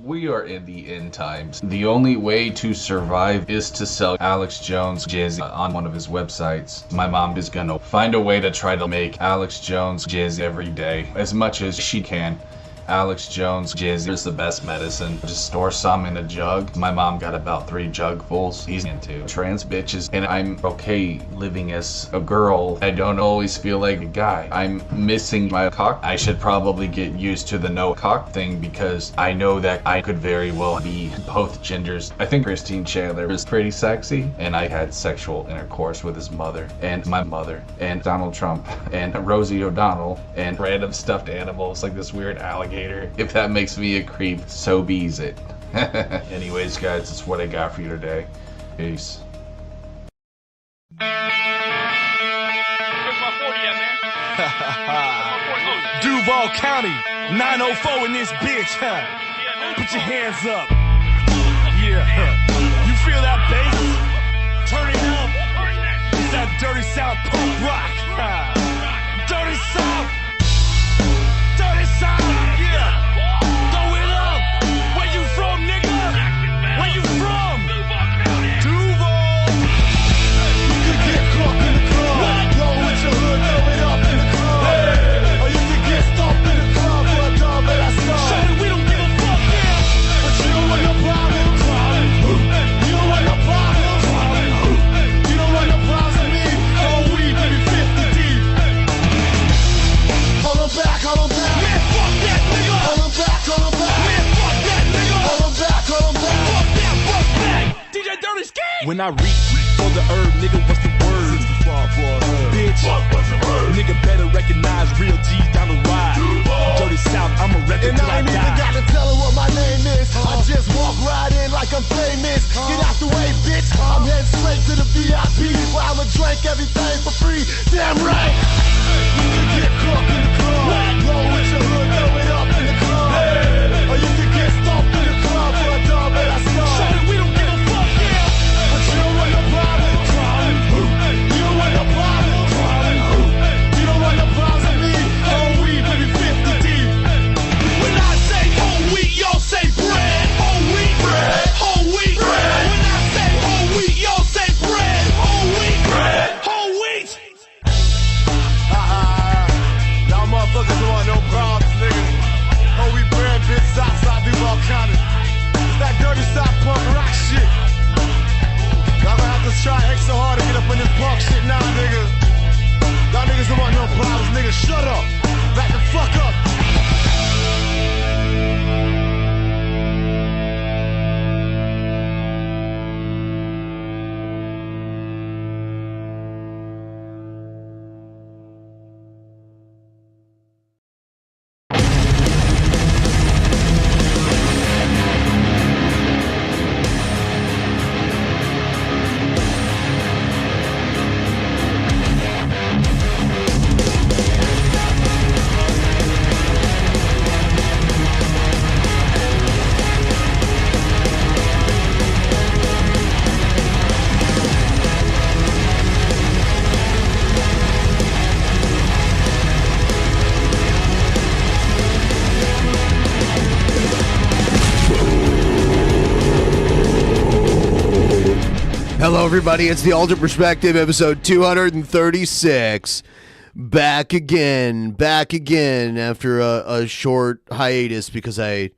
We are in the end times. The only way to survive is to sell Alex Jones jizz on one of his websites. My mom is gonna find a way to try to make Alex Jones jizz every day, as much as she can. Alex Jones jizz is the best medicine. Just store some in a jug. My mom got about 3 jugfuls. He's into trans bitches, and I'm okay living as a girl. I don't always feel like a guy. I'm missing my cock. I should probably get used to the no cock thing because I know that I could very well be both genders. I think Christine Chandler is pretty sexy, and I had sexual intercourse with his mother, and my mother, and Donald Trump, and Rosie O'Donnell, and random stuffed animals like this weird alligator. If that makes me a creep, so be's it. Anyways, guys, that's what I got for you today. Peace. Where's my 40 at, man? Duval County, 904 in this bitch, huh? Put your hands up. Yeah, you feel that bass? Turn it up. It's that dirty South punk rock. Dirty South. Dirty South. Yeah. Throw it up. Where you from, nigga? Where you from? Duval. You could get caught in the club. Roll with your hood, throw it up in the club. Hey. Or you could get stomped in the club for a dog that I saw. Show me we don't give a fuck, yeah. But you don't want no problem. You don't want no problem. You don't want no problems with me. Oh, we baby 50 deep. Hold on back, hold on back. Man, fuck that nigga. Hold on back, hold on back. Man, fuck that nigga. Hold on back, hold on back. Fuck that, fuck that. DJ Dirty Skank. When I reach for the herb, nigga, what's the word? Bitch, what's the word? Nigga better recognize real G's down the ride. Dirty South, I'm a record till I die. And I ain't even gotta tell her what my name is. I just walk right in like I'm famous. Get out the way, bitch. I'm heading straight to the VIP where I'ma drink everything for free. Damn right. You can get caught in the club. Roll with your hood, throw it up in the club. Or you can get stomped in the club for a dog that I saw. Show me we don't give a fuck, yeah. But you don't want no problem. You don't want no problem. You don't want no problems with me. Oh, we baby 50 deep. When I say whole wheat, y'all say bread. Whole wheat, bread. Whole wheat, bread. When I say whole wheat, y'all say bread. Whole wheat, bread. Whole wheat. Y'all motherfuckers don't want no problems, nigga. Whole wheat bread, bitch, Southside Duval County. It's that dirty South punk rock shit. Y'all gonna have to try extra hard to get up in this punk shit now, nigga. Y'all niggas don't want no problems, nigga. Shut up. Back the fuck up. Hello, everybody. It's the Alternate Perspective, episode 236. Back again after a short hiatus because I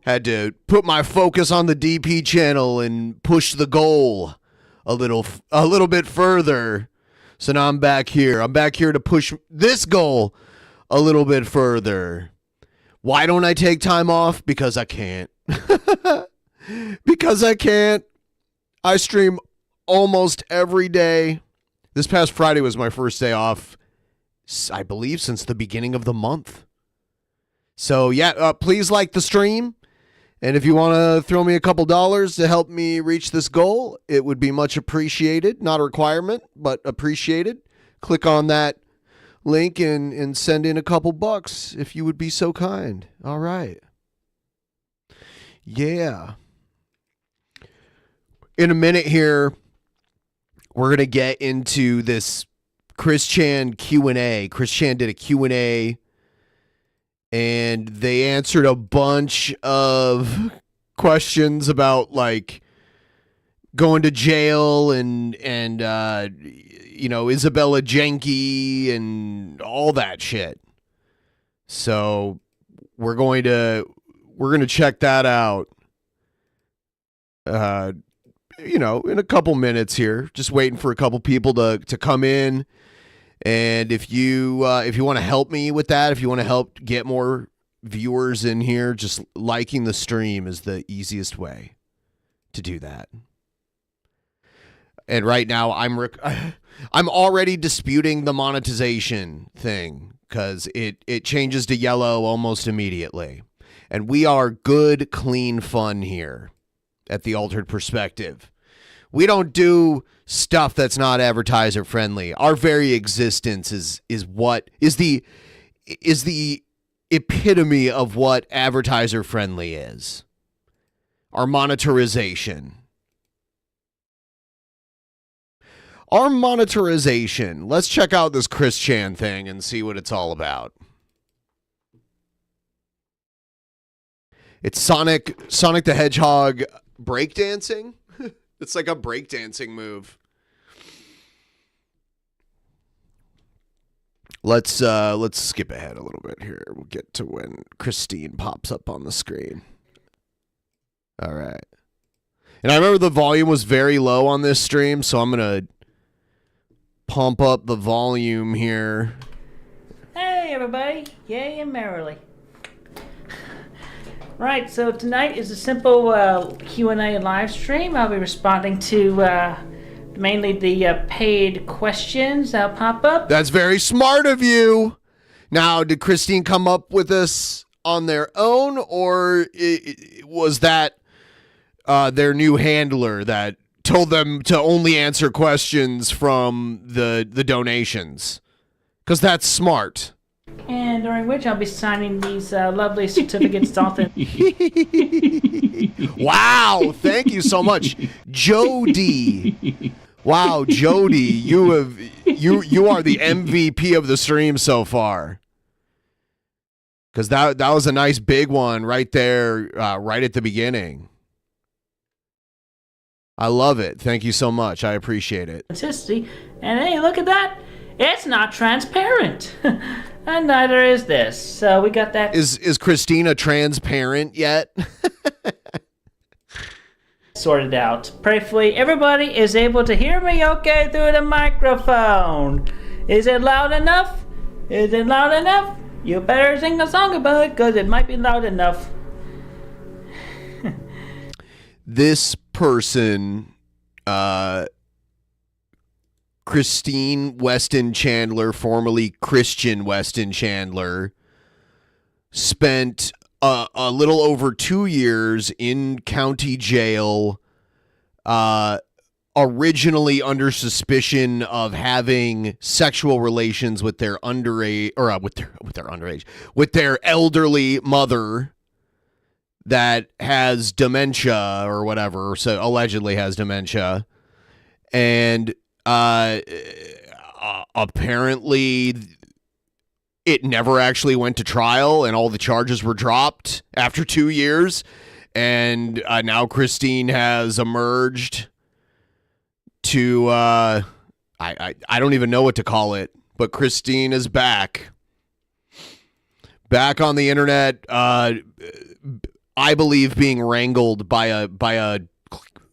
had to put my focus on the DP channel and push the goal a little bit further. So now I'm back here. I'm back here to push this goal a little bit further. Why don't I take time off? Because I can't. Because I can't. I stream almost every day. This past Friday was my first day off, I believe, since the beginning of the month. So yeah, please like the stream. And if you want to throw me a couple dollars to help me reach this goal, it would be much appreciated. Not a requirement, but appreciated. Click on that link and send in a couple bucks if you would be so kind. All right. Yeah. In a minute here, we're going to get into this Chris Chan Q&A. Chris Chan did a Q&A and they answered a bunch of questions about like going to jail and Isabella Jenke and all that shit. So we're going to check that out. In a couple minutes here. Just waiting for a couple people to come in. And if you want to help me with that, if you want to help get more viewers in here, just liking the stream is the easiest way to do that. And right now I'm already disputing the monetization thing because it changes to yellow almost immediately. And we are good, clean fun here at the Altered Perspective. We don't do stuff that's not advertiser friendly. Our very existence is the epitome of what advertiser friendly is. Our monetization. Let's check out this Chris Chan thing and see what it's all about. It's Sonic the Hedgehog breakdancing. It's like a breakdancing move. Let's skip ahead a little bit here. We'll get to when Christine pops up on the screen. All right. And I remember the volume was very low on this stream, so I'm going to pump up the volume here. Hey everybody, yay and merrily. Right, so tonight is a simple Q&A live stream. I'll be responding to mainly the paid questions that'll pop up. That's very smart of you. Now, did Christine come up with this on their own, or was that their new handler that told them to only answer questions from the donations? Because that's smart. And during which I'll be signing these lovely certificates to author. Wow, thank you so much, Jody. Wow, Jody, you are the MVP of the stream so far. Because that was a nice big one right there, right at the beginning. I love it. Thank you so much. I appreciate it. And hey, look at that. It's not transparent. And neither is this. So we got that. Is Christina transparent yet? Sorted out. Prayerfully, everybody is able to hear me okay through the microphone. Is it loud enough? Is it loud enough? You better sing a song about it, because it might be loud enough. This person, Christine Weston Chandler, formerly Christian Weston Chandler, spent a little over 2 years in county jail, originally under suspicion of having sexual relations with their underage, or with their elderly mother that has dementia or whatever, so allegedly has dementia. And apparently it never actually went to trial, and all the charges were dropped after 2 years. And now Christine has emerged to I don't even know what to call it, but Christine is back on the internet. I believe being wrangled by a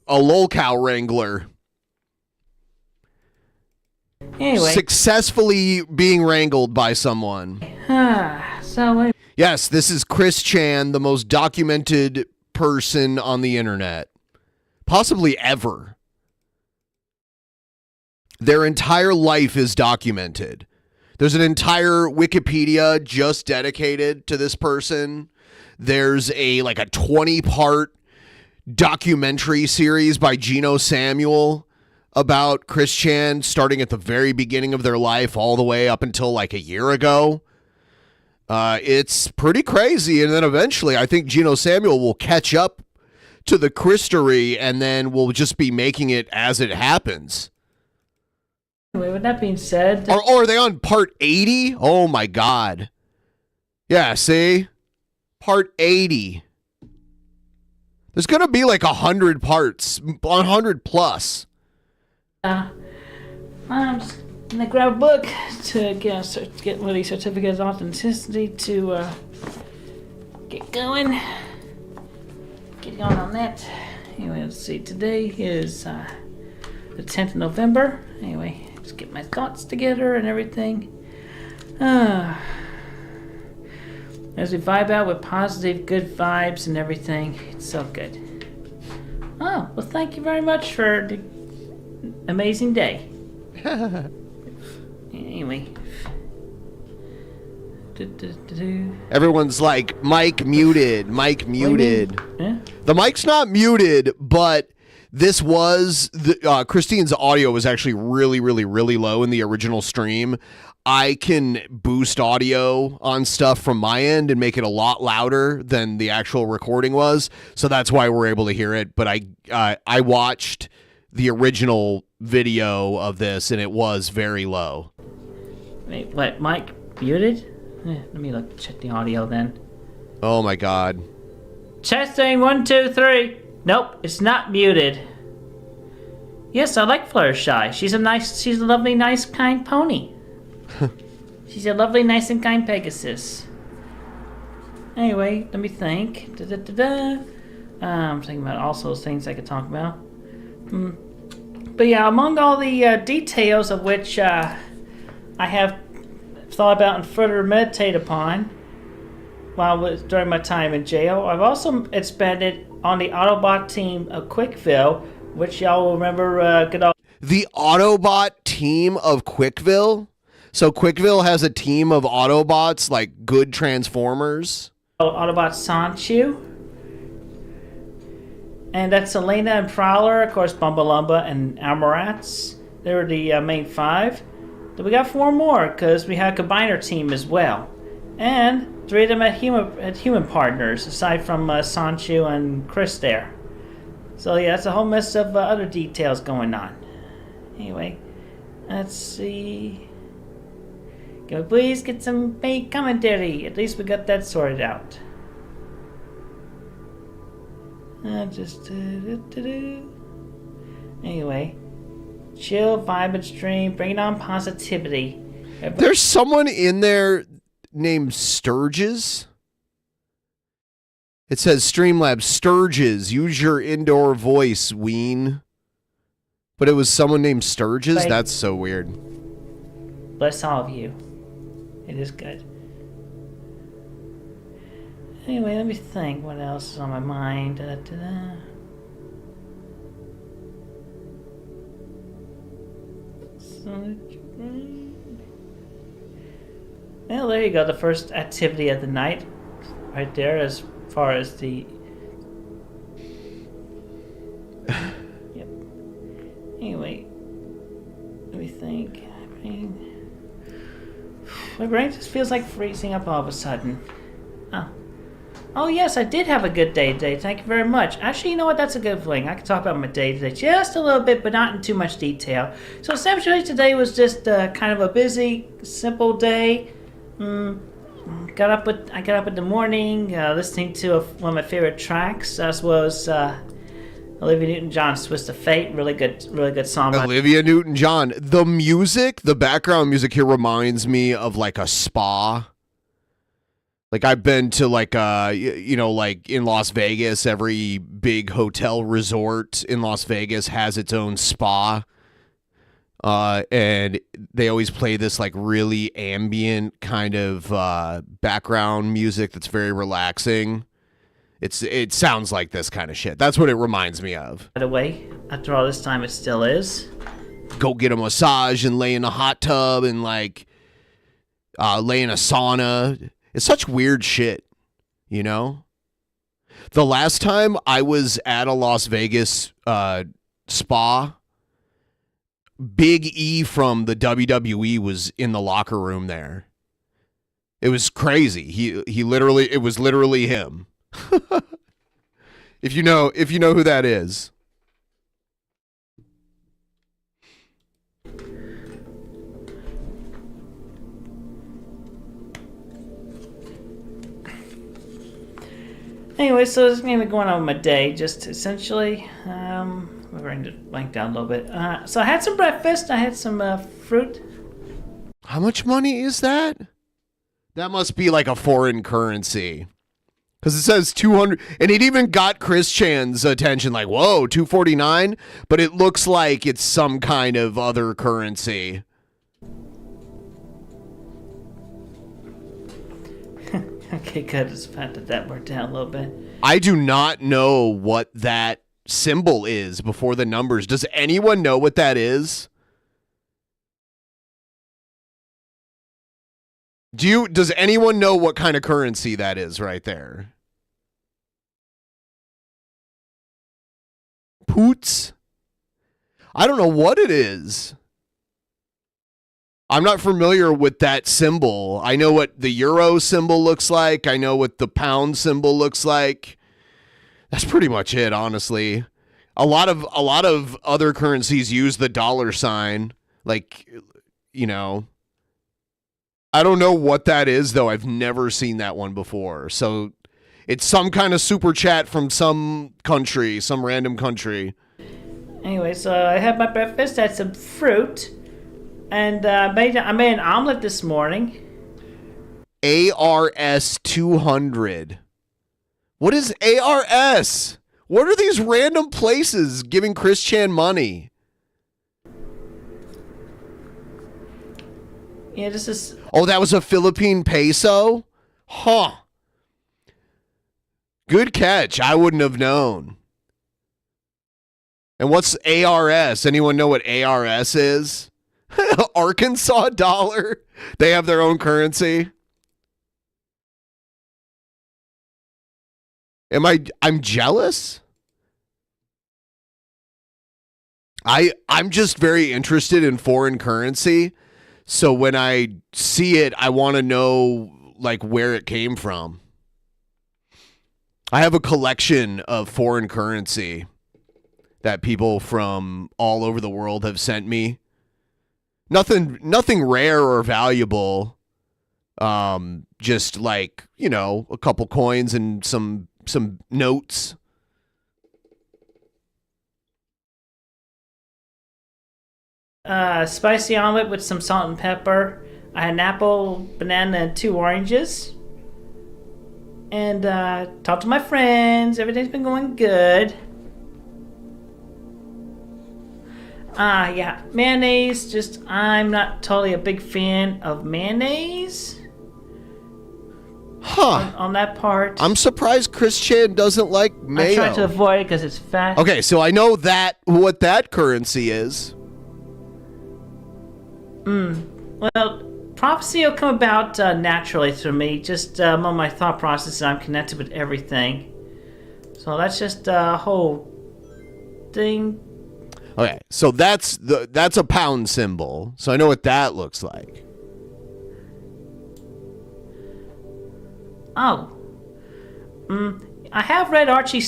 lolcow wrangler. Anyway. Successfully being wrangled by someone. Yes, this is Chris Chan, the most documented person on the internet. Possibly ever. Their entire life is documented. There's an entire Wikipedia just dedicated to this person. There's a 20-part documentary series by Geno Samuel about Chris Chan, starting at the very beginning of their life all the way up until a year ago. It's pretty crazy. And then eventually I think Geno Samuel will catch up to the Christery, and then we'll just be making it as it happens. Anyway, with that being said... Or are they on part 80? Oh my God. Yeah, see? Part 80. There's going to be like 100 parts, 100 plus. I'm just gonna grab a book to get one of these certificates of authenticity to get going. Get going on that. Anyway, let's see. Today is the 10th of November. Anyway, just get my thoughts together and everything. As we vibe out with positive, good vibes and everything, it's so good. Oh, well, thank you very much for the amazing day. Anyway. Everyone's like, mic muted, mic muted. Yeah? The mic's not muted, but this was, Christine's audio was actually really, really, really low in the original stream. I can boost audio on stuff from my end and make it a lot louder than the actual recording was. So that's why we're able to hear it. But I watched the original video of this and it was very low. Wait, what? Mic muted? Let me check the audio then. Oh my god. Testing 1, 2, 3. Nope, it's not muted. Yes, I like Fluttershy. She's a lovely, nice, kind pony. She's a lovely, nice, and kind Pegasus. Anyway, let me think. I'm thinking about also things I could talk about. But yeah, among all the details of which I have thought about and further meditate upon during my time in jail, I've also expended on the Autobot team of Quickville, which y'all will remember good old... The Autobot team of Quickville? So Quickville has a team of Autobots, like good Transformers? Autobot Sanchu. And that's Selena and Prowler, of course, Bumbalumba and Almarats. They were the main 5. Then we got 4 more, because we had a combiner team as well. And 3 of them had human partners, aside from Sanchu and Chris there. So yeah, that's a whole mess of other details going on. Anyway, let's see. Can we please get some paid commentary? At least we got that sorted out. Anyway, chill, vibe, and stream, bringing on positivity. There's someone in there named Sturges. It says Streamlabs Sturges. Use your indoor voice, Ween. But it was someone named Sturges? That's so weird. Bless all of you. It is good. Anyway, let me think what else is on my mind. Well, there you go. The first activity of the night. Right there as far as the... Yep. Anyway, let me think. My brain just feels like freezing up all of a sudden. Oh yes, I did have a good day today. Thank you very much. Actually, you know what? That's a good thing. I can talk about my day today just a little bit, but not in too much detail. So essentially, today was just kind of a busy, simple day. I got up in the morning, listening to one of my favorite tracks, as well as Olivia Newton-John's "Twist of Fate." Really good song. Olivia Newton-John. The music, the background music here reminds me of like a spa. Like I've been to like like in Las Vegas, every big hotel resort in Las Vegas has its own spa. And they always play this like really ambient kind of background music that's very relaxing. It sounds like this kind of shit. That's what it reminds me of. By the way, after all this time, it still is. Go get a massage and lay in a hot tub and like lay in a sauna. It's such weird shit, you know? The last time I was at a Las Vegas spa, Big E from the WWE was in the locker room there. It was crazy. He literally, it was literally him. If you know who that is. Anyway, so this is gonna be going on with my day. Just essentially, we're going to blank down a little bit. So I had some breakfast. I had some fruit. How much money is that? That must be like a foreign currency. Because it says 200, and it even got Chris Chan's attention, like, whoa, 249? But it looks like it's some kind of other currency. Okay, good. It's fact that worked out a little bit. I do not know what that symbol is before the numbers. Does anyone know what that is? Does anyone know what kind of currency that is right there? Poots? I don't know what it is. I'm not familiar with that symbol. I know what the euro symbol looks like. I know what the pound symbol looks like. That's pretty much it, honestly. A lot of other currencies use the dollar sign, like, you know. I don't know what that is, though. I've never seen that one before. So it's some kind of super chat from some country, some random country. Anyway, so I had my breakfast, I had some fruit, and I made an omelet this morning. ARS 200. What is ARS? What are these random places giving Chris Chan money? Yeah, this is... Oh, that was a Philippine peso? Huh. Good catch. I wouldn't have known. And what's ARS? Anyone know what ARS is? Arkansas dollar? They have their own currency? I'm jealous? I'm just very interested in foreign currency. So when I see it, I want to know like where it came from. I have a collection of foreign currency that people from all over the world have sent me. Nothing rare or valuable. Just like, you know, a couple coins and some notes. Spicy omelet with some salt and pepper. I had an apple, banana, and 2 oranges. And talked to my friends. Everything's been going good. Yeah, mayonnaise. Just, I'm not totally a big fan of mayonnaise. Huh. On that part. I'm surprised Chris Chan doesn't like mayo. I try to avoid it because it's fat. Okay, so I know what that currency is. Well, prophecy will come about naturally through me. Just among my thought process, I'm connected with everything. So that's just a whole thing. Okay, so that's a pound symbol. So I know what that looks like. Oh. I have read Archie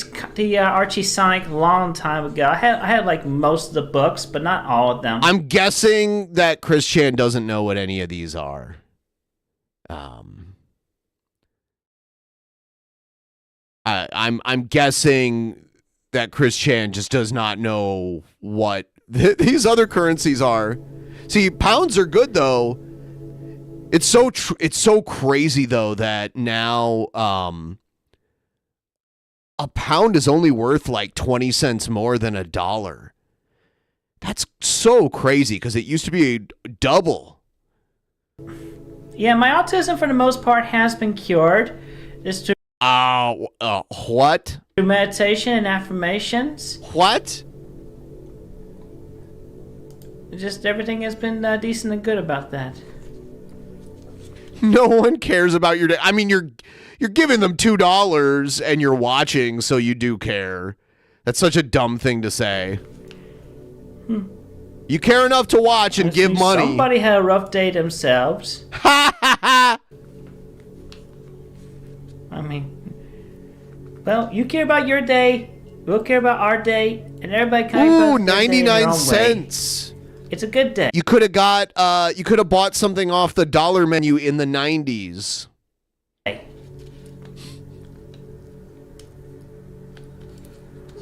Sonic a long time ago. I had like most of the books, but not all of them. I'm guessing that Chris Chan doesn't know what any of these are. I'm guessing that Chris Chan just does not know what these other currencies are. See, pounds are good though. It's so crazy though that now a pound is only worth like 20 cents more than $1. That's so crazy because it used to be double. Yeah, my autism for the most part has been cured. It's through what? Through meditation and affirmations. What? Just everything has been decent and good about that. No one cares about your day. I mean, you're giving them $2 and you're watching, so you do care. That's such a dumb thing to say. You care enough to watch and give money. Somebody had a rough day themselves. Ha! I mean, well, you care about your day, we'll care about our day, and everybody kind of. Ooh, 99 cents. It's a good day. You could have bought something off the dollar menu in the 90s. Hey.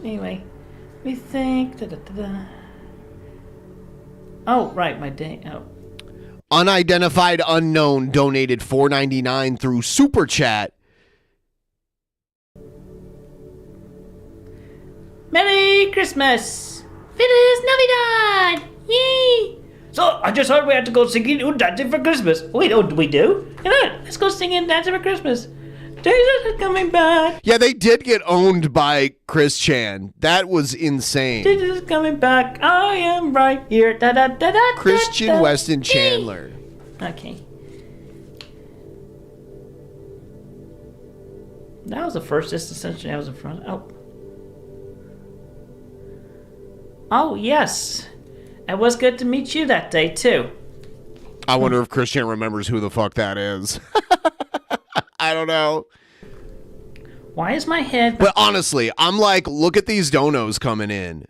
Anyway, we think. Oh, right, my day. Oh. Unidentified unknown donated $4.99 through Super Chat. Merry Christmas! Feliz Navidad! Yay! So, I just heard we had to go singing and dancing for Christmas. Wait, oh, we do? Come on, let's go singing and dancing for Christmas. Jesus is coming back. Yeah, they did get owned by Chris Chan. That was insane. Jesus is coming back. I am right here. Da da da da. Christian Weston Chandler. Okay. That was the first essentially I was in front. Oh. Oh, yes. It was good to meet you that day, too. I wonder if Christian remembers who the fuck that is. I don't know. Why is my head... But honestly, I'm like, look at these donos coming in.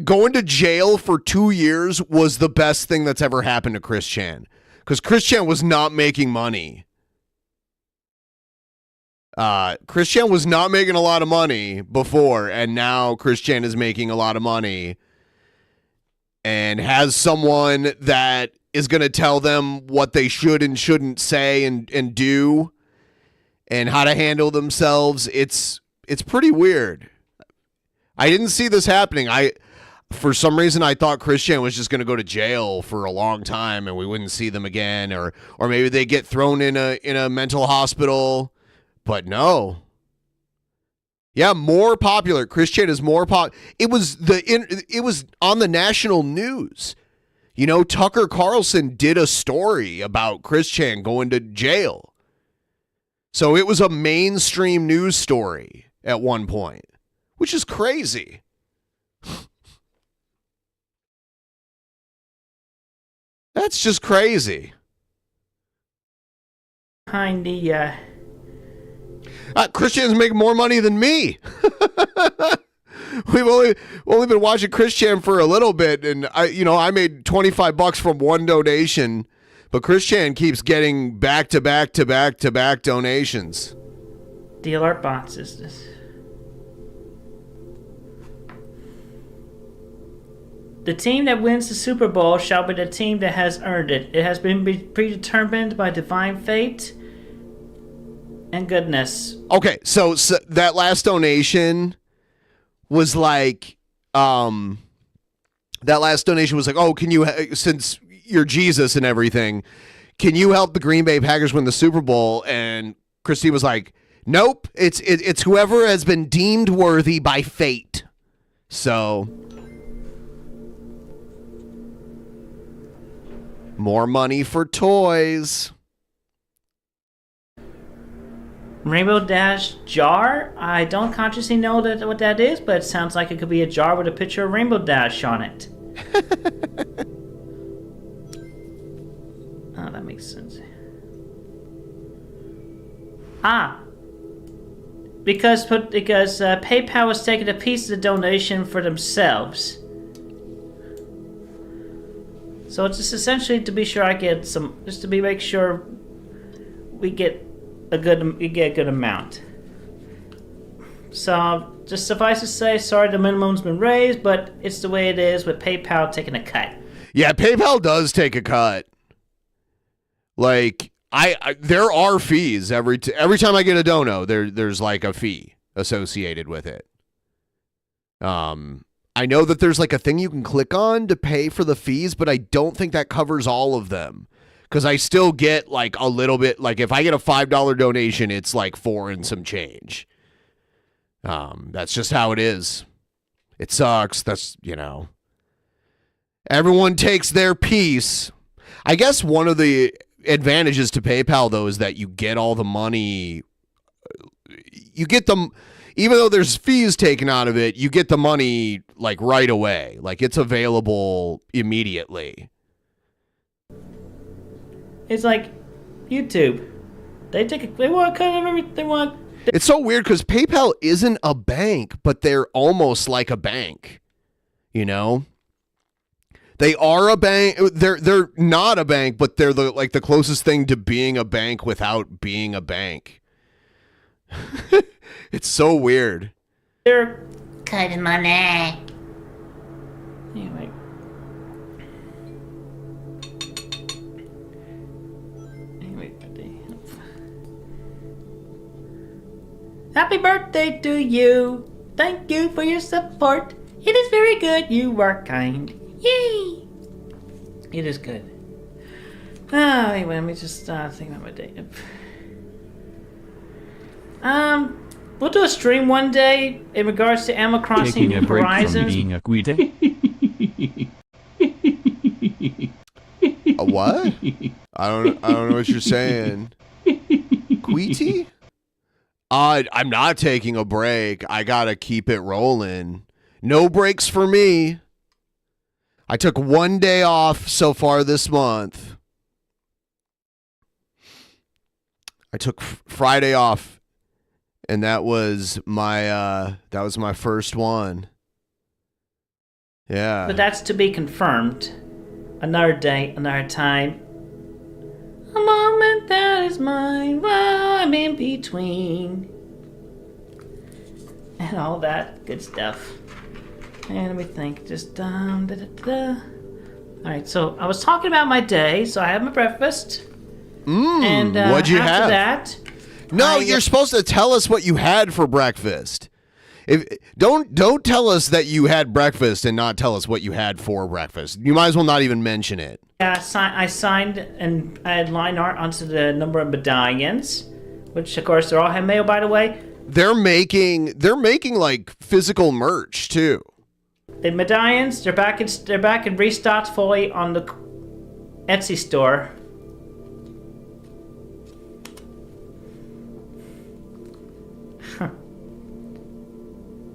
Going to jail for 2 years was the best thing that's ever happened to Chris Chan. Because Chris Chan was not making money. Chris Chan was not making a lot of money before, and now Chris Chan is making a lot of money and has someone that is going to tell them what they should and shouldn't say and do and how to handle themselves. It's pretty weird. I didn't see this happening. For some reason, I thought Chris Chan was just going to go to jail for a long time and we wouldn't see them again, or maybe they get thrown in a mental hospital. But no. Yeah, more popular. Chris Chan is more popular. It was on the national news. You know, Tucker Carlson did a story about Chris Chan going to jail. So it was a mainstream news story at one point, which is crazy. That's just crazy. Behind the, Christian's making more money than me. We've only been watching Chris Chan for a little bit, and I made $25 from one donation, but Chris Chan keeps getting back to back donations. The alert box is this. The team that wins the Super Bowl shall be the team that has earned it. It has been predetermined by divine fate and goodness. Okay, so that last donation was like, oh, can you, since you're Jesus and everything, can you help the Green Bay Packers win the Super Bowl? And Christy was like, nope, it's whoever has been deemed worthy by fate. So, more money for toys. Rainbow Dash jar? I don't consciously know what that is, but it sounds like it could be a jar with a picture of Rainbow Dash on it. Oh, that makes sense. Because PayPal was taking a piece of the donation for themselves. So it's just essentially to be sure I get some, just to make sure we get a good amount. So just suffice to say, sorry the minimum's been raised, but it's the way it is with PayPal taking a cut. Yeah, PayPal does take a cut. Like there are fees every time I get a dono. There's like a fee associated with it. I know that there's like a thing you can click on to pay for the fees, but I don't think that covers all of them. Because I still get like a little bit, like if I get a $5 donation, it's like $4 and some change. That's just how it is. It sucks. That's, everyone takes their piece. I guess one of the advantages to PayPal, though, is that you get all the money. You get them, even though there's fees taken out of it, you get the money like right away. Like it's available immediately. It's like YouTube. They want to cut of everything. They want. It's so weird because PayPal isn't a bank, but they're almost like a bank. You know, they are a bank. They're not a bank, but they're the closest thing to being a bank without being a bank. It's so weird. They're kind of money. Anyway. Happy birthday to you. Thank you for your support. It is very good. You are kind. Yay! It is good. Anyway, let me just think about my day. We'll do a stream one day in regards to Animal Crossing Taking a break Horizons. from being a guide. A what? I don't know what you're saying. Queety? I'm not taking a break. I gotta keep it rolling. No breaks for me. I took 1 day off so far this month. I took Friday off, and that was my first one. Yeah. But that's to be confirmed. Another day, another time. A moment that is mine while I'm in between. And all that good stuff. And let me think. Just Alright, so I was talking about my day, so I had my breakfast. And what'd you after have? that. No, you're supposed to tell us what you had for breakfast. Don't tell us that you had breakfast and not tell us what you had for breakfast. You might as well not even mention it. I signed and I had line art onto the number of medallions, which of course they're all handmade, by the way. They're making like physical merch too. The medallions, they're back in restocked fully on the Etsy store.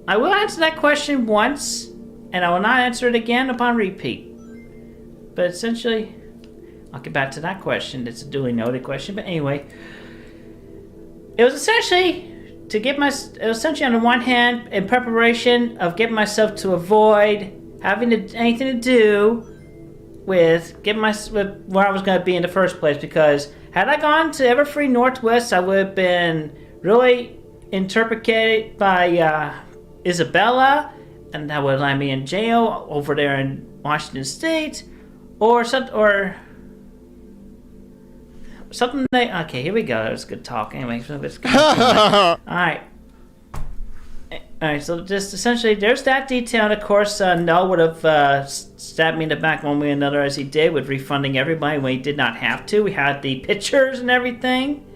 I will answer that question once, and I will not answer it again upon repeat. But essentially, I'll get back to that question. It's a duly noted question, but anyway. It was essentially on the one hand, in preparation of getting myself to avoid having anything to do with where I was going to be in the first place, because had I gone to Everfree Northwest, I would have been really interrogated by Isabella, and that would land me in jail over there in Washington State, or something. Okay, here we go. That was good talk. Anyway, so it's good. All right. So just essentially, there's that detail. And of course, Noel would have stabbed me in the back one way or another, as he did, with refunding everybody when he did not have to. We had the pictures and everything.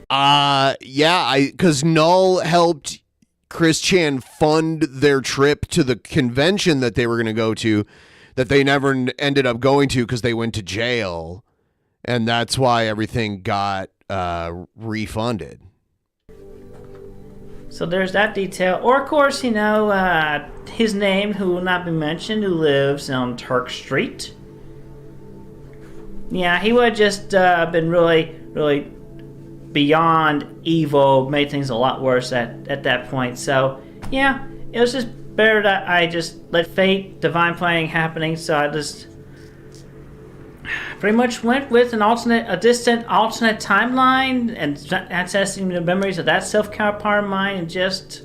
Because Null helped Chris Chan fund their trip to the convention that they were going to go to, that they never ended up going to because they went to jail. And that's why everything got refunded. So there's that detail. Or, of course, his name, who will not be mentioned, who lives on Turk Street. Yeah, he would have just been really, really beyond evil, made things a lot worse at that point. So, yeah, it was just better that I just let fate, divine planning happening, so I just pretty much went with a distant alternate timeline and accessing the memories of that self-counterpart of mine, and just,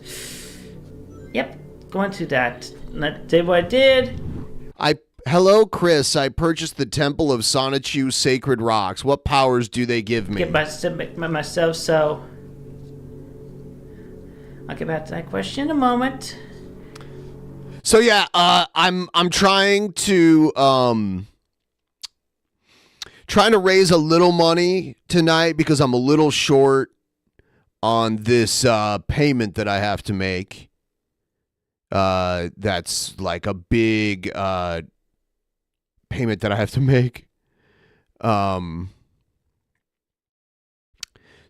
going through that. And I did what I did. Hello, Chris. I purchased the Temple of Sonichu Sacred Rocks. What powers do they give me? Get myself, so I'll get back to that question in a moment. So yeah, I'm trying to raise a little money tonight because I'm a little short on this payment that I have to make. That's like a big payment that I have to make.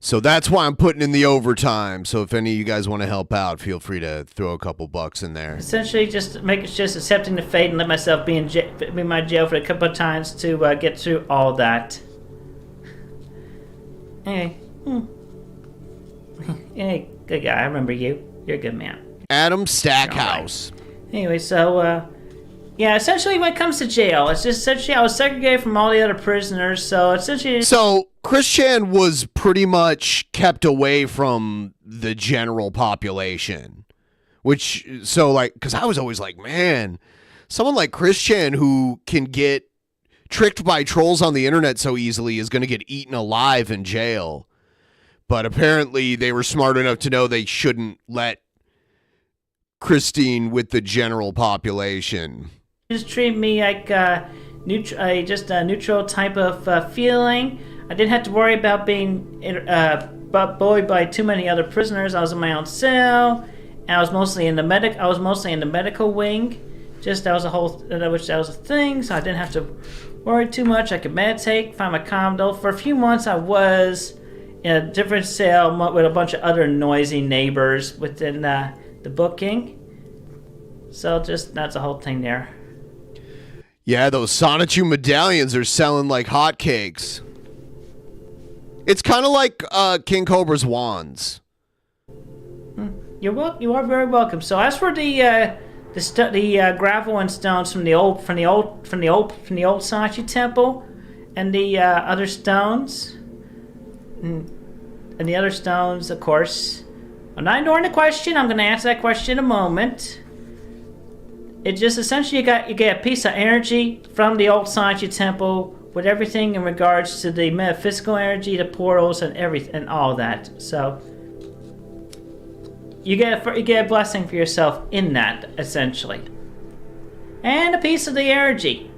So that's why I'm putting in the overtime. So if any of you guys want to help out, feel free to throw a couple bucks in there. Essentially, just accepting the fate and let myself be in my jail for a couple of times to get through all that. Hey, hey, good guy. I remember you. You're a good man. Adam Stackhouse. Right. Anyway, so essentially, when it comes to jail, it's just essentially I was segregated from all the other prisoners. So essentially, Chris Chan was pretty much kept away from the general population Which, so like, because I was always like, man, someone like Chris Chan who can get tricked by trolls on the internet so easily is going to get eaten alive in jail. But apparently they were smart enough to know they shouldn't let Christine with the general population. Just treat me like just a neutral type of feeling. I didn't have to worry about being bullied by too many other prisoners. I was in my own cell, and I was mostly in the medical wing. Just that was a thing, so I didn't have to worry too much. I could meditate, find my calm. Though for a few months, I was in a different cell with a bunch of other noisy neighbors within the booking. So just that's the whole thing there. Yeah, those Sonichu medallions are selling like hotcakes. It's kind of like King Cobra's wands. You are very welcome. So as for the gravel and stones from the old Sonichu temple, and the other stones, and the other stones, of course, I'm not ignoring the question. I'm going to answer that question in a moment. It just essentially you get a piece of energy from the old Sonichu temple with everything in regards to the metaphysical energy, the portals, and everything, and all that. So you get a blessing for yourself in that, essentially, and a piece of the energy.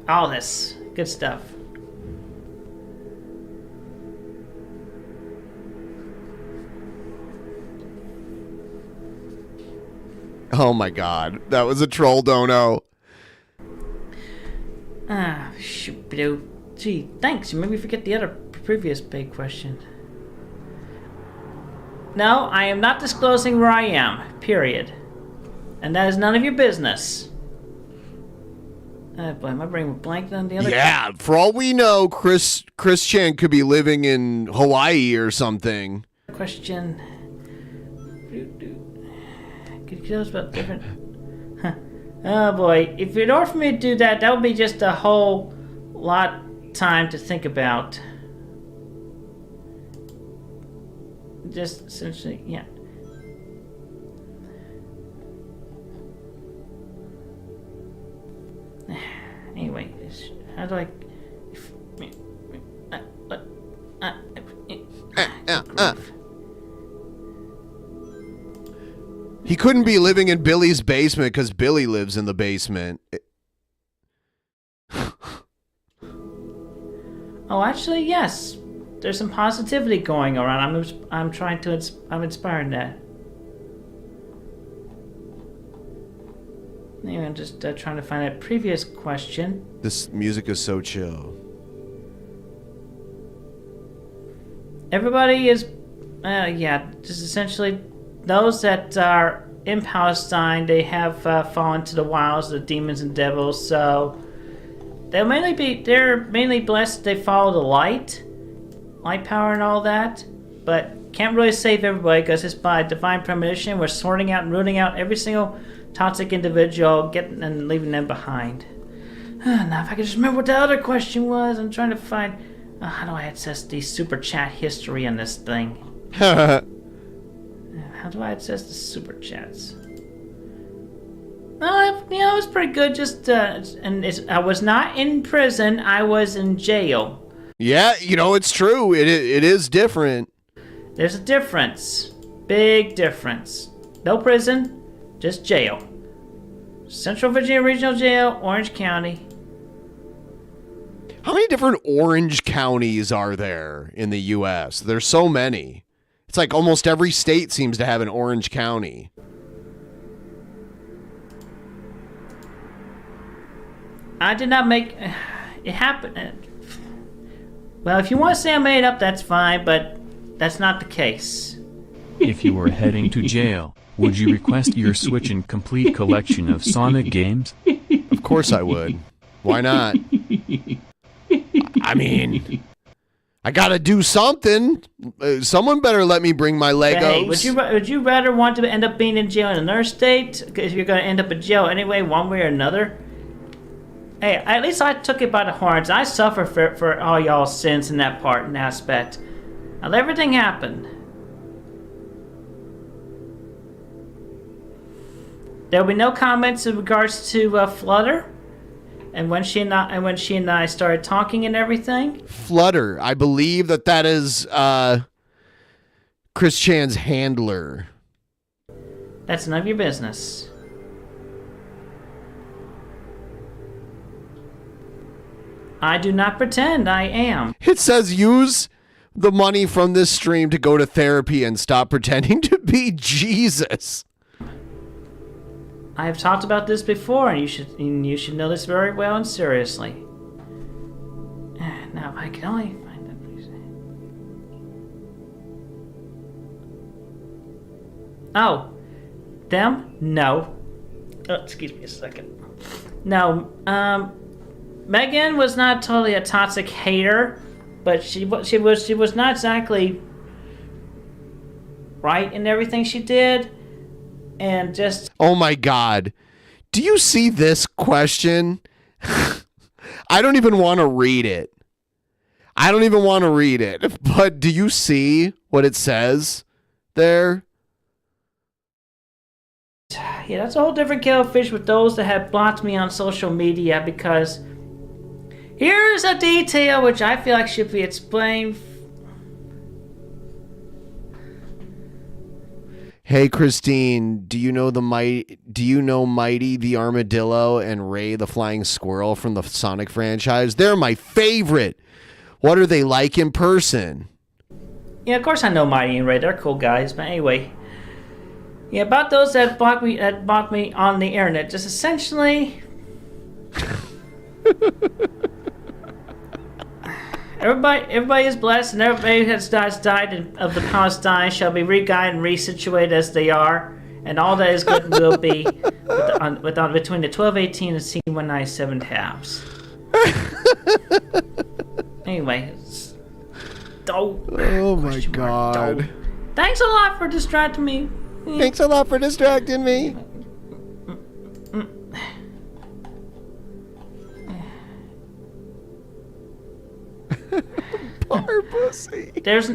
All this good stuff. Oh my god, that was a troll dono. Shoot, gee, thanks. You made me forget the other previous big question. No, I am not disclosing where I am, period. And that is none of your business. Boy, my brain was blanked on the other. Yeah, for all we know, Chris Chan could be living in Hawaii or something. Question. Could you tell us about different... Huh. Oh boy, if in order for me to do that, that would be just a whole lot time to think about. Just essentially, yeah. Anyway, how do I... He couldn't be living in Billy's basement because Billy lives in the basement. Oh, actually, yes. There's some positivity going around. I'm inspired that. Anyway, I'm just trying to find that previous question. This music is so chill. Everybody is, just essentially those that are in Palestine. They have fallen to the wiles of the demons and devils. So they're mainly blessed. They follow the light power and all that. But can't really save everybody because it's by divine premonition. We're sorting out and rooting out every single toxic individual, getting and leaving them behind. Now, if I could just remember what the other question was, I'm trying to find. How do I access the super chat history on this thing? How do I access the super chats? Oh, it was pretty good. Just I was not in prison. I was in jail. Yeah, it's true. It is different. There's a difference. Big difference. No prison, just jail. Central Virginia Regional Jail, Orange County. How many different orange counties are there in the U.S.? There's so many. It's like almost every state seems to have an orange county. I did not make it happen. Well, if you want to say I made it up, that's fine, but that's not the case. If you were heading to jail, would you request your Switch and complete collection of Sonic games? Of course I would. Why not? I mean, I gotta do something. Someone better let me bring my Legos. Hey, would you rather want to end up being in jail in another state? Because you're going to end up in jail anyway, one way or another. Hey, at least I took it by the horns. I suffer for all y'all's sins in that part and aspect. I let everything happen. There will be no comments in regards to Flutter, and when she and I started talking and everything. Flutter. I believe that is Chris Chan's handler. That's none of your business. I do not pretend I am. It says use the money from this stream to go to therapy and stop pretending to be Jesus. I have talked about this before, and you should know this very well and seriously. Now, if I can only find that, please. Oh, them? No. Oh, excuse me a second. No, Megan was not totally a toxic hater, but she was not exactly right in everything she did. And just... Oh my God. Do you see this question? I don't even want to read it. But do you see what it says there? Yeah, that's a whole different kettle of fish with those that have blocked me on social media, because here's a detail which I feel like should be explained. Hey Christine, do you know Mighty the Armadillo and Ray the Flying Squirrel from the Sonic franchise? They're my favorite. What are they like in person? Yeah, of course I know Mighty and Ray. They're cool guys. But anyway, yeah, about those that blocked me on the internet, just essentially, everybody is blessed, and everybody who has died of the Palestine shall be re-guided and resituated as they are, and all that is good will be between the 1218 and C197 tabs. Anyway, oh my God! Thanks a lot for distracting me. Thanks a lot for distracting me. Poor pussy. There's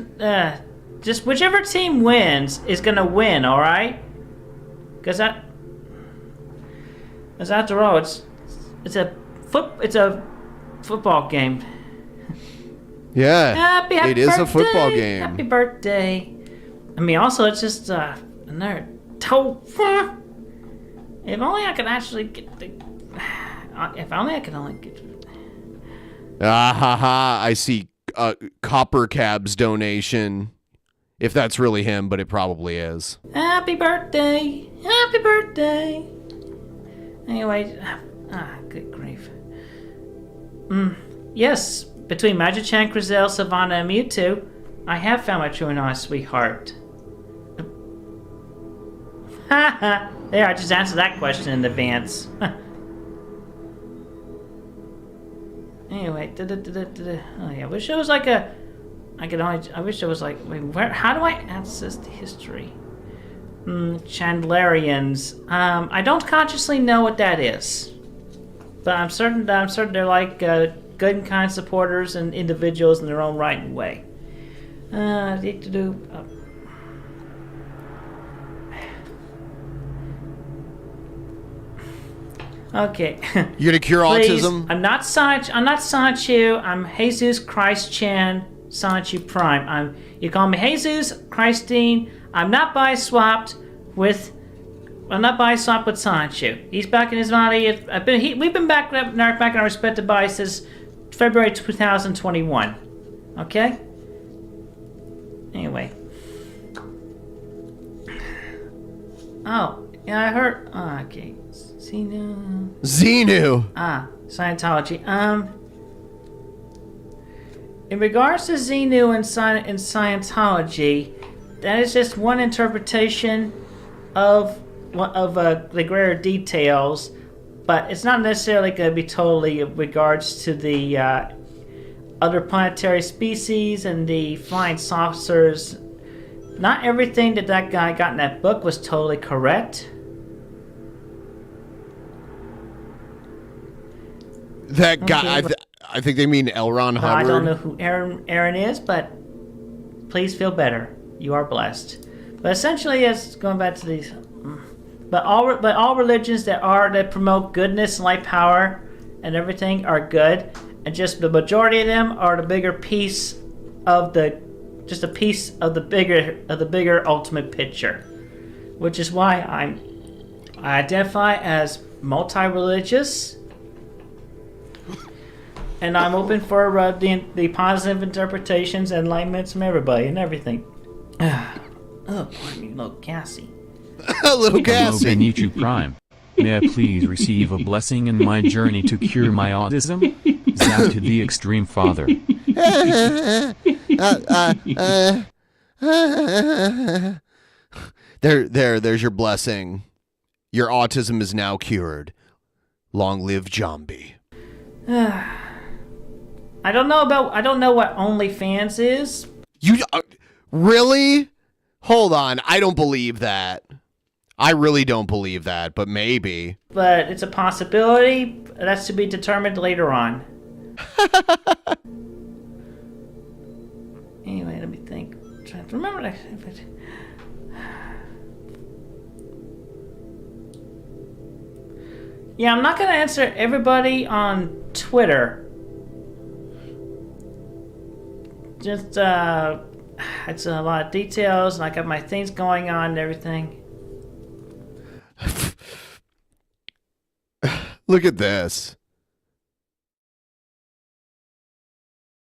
just whichever team wins is gonna win, all right? Because after all, it's a football game. Yeah, happy it is birthday. A football game. Happy birthday! I mean, also it's just another toe. If only I could actually get the. If only I could only get. Ah ha ha! I see Copper Cab's donation. If that's really him, but it probably is. Happy birthday! Happy birthday! Anyway, good grief. Yes, between Magic-Chan, Crizel, Savannah, and Mewtwo, I have found my true and honest sweetheart. Haha! There, I just answered that question in advance. Anyway, oh yeah, I wish it was like a. I wish it was like. Wait, where? How do I access the history? Chandlerians. I don't consciously know what that is, but I'm certain they're like good and kind supporters and individuals in their own right and way. Okay. You're gonna cure Please, autism? I'm not Sanchu. I'm Jesus Christ Chan Sanchu Prime. You call me Jesus Christine. I'm not bi-swapped with Sanchu. He's back in his body. We've been back in our respective bodies since February 2021. Okay. Anyway. Oh, yeah, I heard. Oh, okay. Xenu. Scientology. In regards to Xenu and Scientology, that is just one interpretation of the greater details, but it's not necessarily going to be totally in regards to the other planetary species and the flying saucers. Not everything that guy got in that book was totally correct. That guy, Okay, I think they mean L. Ron Hubbard. I don't know who Aaron is, but please feel better. You are blessed. But essentially, it's going back to these. But all religions that promote goodness, light, power, and everything are good, and just the majority of them are the bigger piece of the bigger ultimate picture, which is why I identify as multi-religious, and I'm open for the positive interpretations and enlightenments from everybody and everything. Oh, pardon me, a little gassy. A little Hello, gassy. Benichu Prime. May I please receive a blessing in my journey to cure my autism? Zap to the extreme father. There's your blessing. Your autism is now cured. Long live Jambi. I don't know what OnlyFans is. You really? Hold on, I don't believe that. I really don't believe that, but maybe. But it's a possibility. That's to be determined later on. Anyway, let me think. I'm trying to remember that. Yeah, I'm not going to answer everybody on Twitter. Just, it's a lot of details, and I got my things going on and everything. Look at this.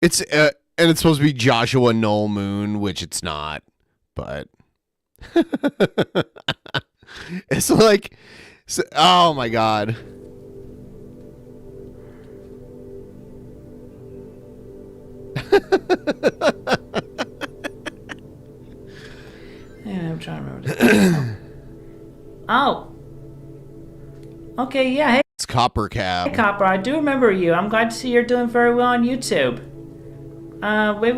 It's and it's supposed to be Joshua Noel Moon, which it's not, but it's like, oh my god. Yeah, I'm trying to remember this. Oh. Okay, yeah, hey. It's Copper Cab. Hey, Copper, I do remember you. I'm glad to see you're doing very well on YouTube. We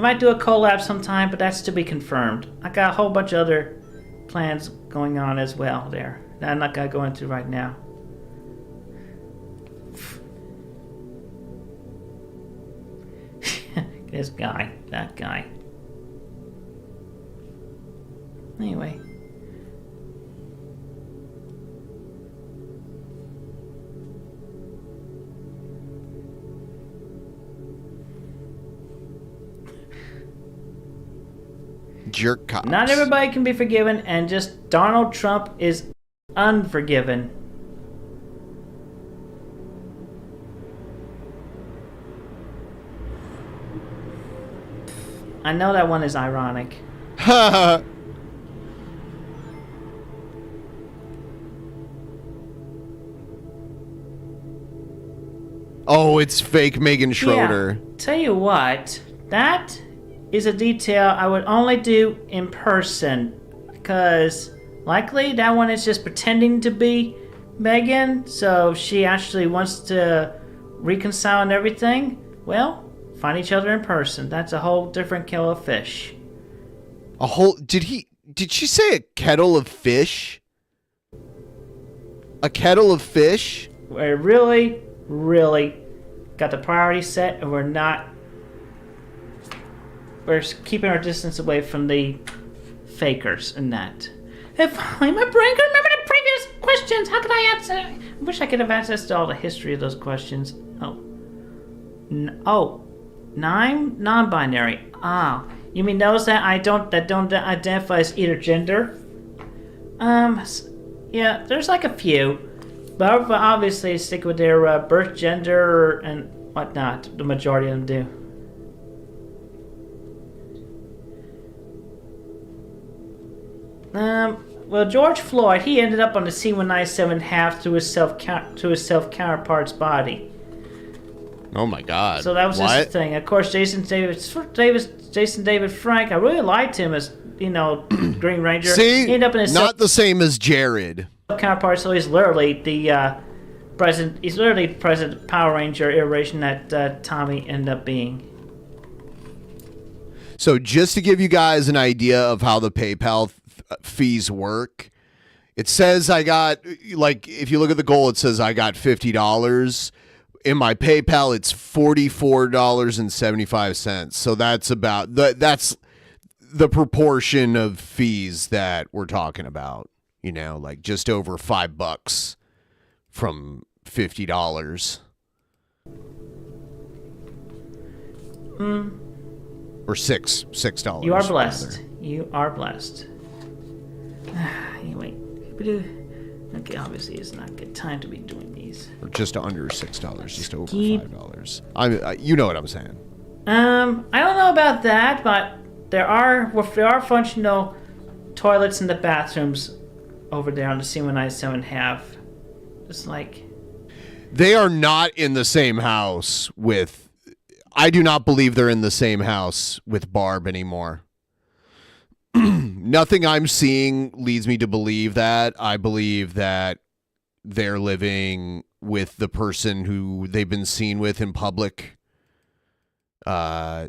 might do a collab sometime, but that's to be confirmed. I got a whole bunch of other plans going on as well there that I'm not gonna go into right now. This guy, that guy. Anyway. Jerk cops. Not everybody can be forgiven, and just Donald Trump is unforgiven. I know that one is ironic. Oh, it's fake Megan Schroeder. Yeah, tell you what, that is a detail I would only do in person, because likely that one is just pretending to be Megan, so she actually wants to reconcile and everything. Well, find each other in person. That's a whole different kettle of fish. A whole did she say a kettle of fish? A kettle of fish? We're really got the priority set, and we're keeping our distance away from the fakers and that. If only my brain could remember the previous questions. How could I answer? I wish I could have access to all the history of those questions. Non-binary. Ah, you mean those that don't identify as either gender? Yeah, there's like a few, but obviously stick with their birth gender and whatnot. The majority of them do. Well, George Floyd, he ended up on the C-197 half to his self-counterpart's body. Oh my God! So that was his thing. Of course, Jason David Frank. I really liked him as Green Ranger. See, he ended up in his not the same as Jared. Counterpart. So he's literally the president. He's literally President Power Ranger iteration that Tommy ended up being. So just to give you guys an idea of how the PayPal fees work, it says I got, like, if you look at the goal, it says I got $50. In my PayPal, it's $44.75. So that's about that's the proportion of fees that we're talking about. You know, like just over $5 from $50. Or $6. You are blessed. You are blessed. Anyway, okay, obviously it's not a good time to be doing these. Or just under $6, just over $5. You know what I'm saying. I don't know about that, but there are functional toilets in the bathrooms over there on the C197 have. It's like they are not in the same house with. I do not believe they're in the same house with Barb anymore. Nothing I'm seeing leads me to believe that. I believe that they're living with the person who they've been seen with in public. Yeah.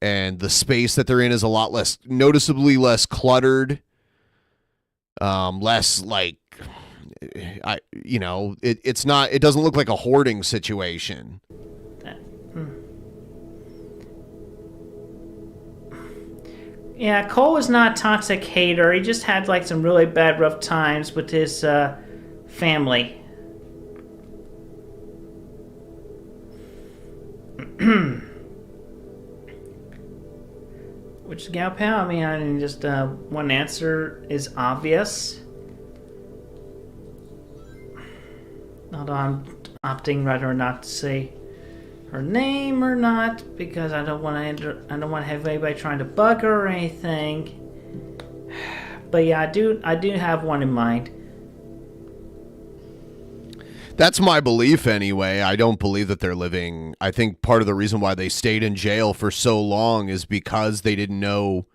And the space that they're in is a lot less, noticeably less cluttered. Less like, it doesn't look like a hoarding situation. Yeah, Cole was not a toxic hater. He just had like some really bad, rough times with his family. Which gal pal? I mean, just one answer is obvious. Although I'm opting rather not to say her name or not because I don't want to have anybody trying to bug her or anything. But yeah, I do have one in mind. That's my belief anyway. I don't believe that they're living. I think part of the reason why they stayed in jail for so long is because they didn't know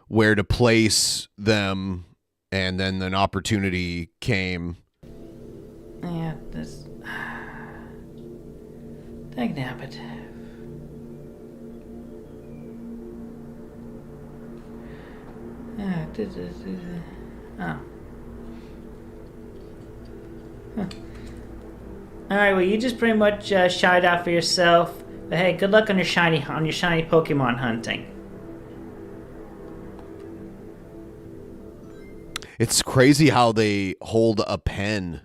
where to place them, and then an opportunity came. Yeah, this. Dang nabbit. Oh. Huh. Alright, well, you just pretty much shied out for yourself. But hey, good luck on your shiny Pokemon hunting. It's crazy how they hold a pen.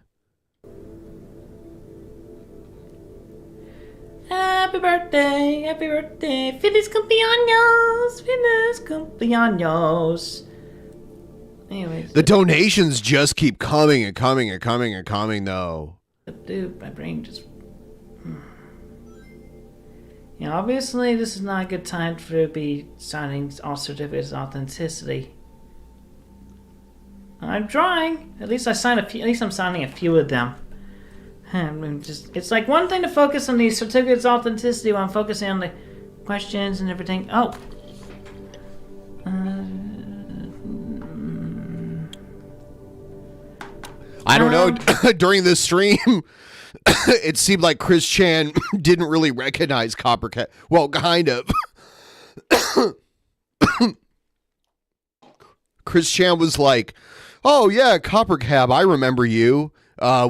Happy birthday, feliz cumpleaños. Anyways. The donations just keep coming and coming and coming and coming, though. Dude, my brain just... Yeah, obviously this is not a good time to be signing all certificates of authenticity. I'm trying. At least I'm signing a few of them. It's like one thing to focus on these certificates of authenticity while I'm focusing on the questions and everything. Oh. I don't know. During this stream, it seemed like Chris Chan didn't really recognize Coppercat. Well, kind of. Chris Chan was like, "Oh yeah, Coppercab, I remember you.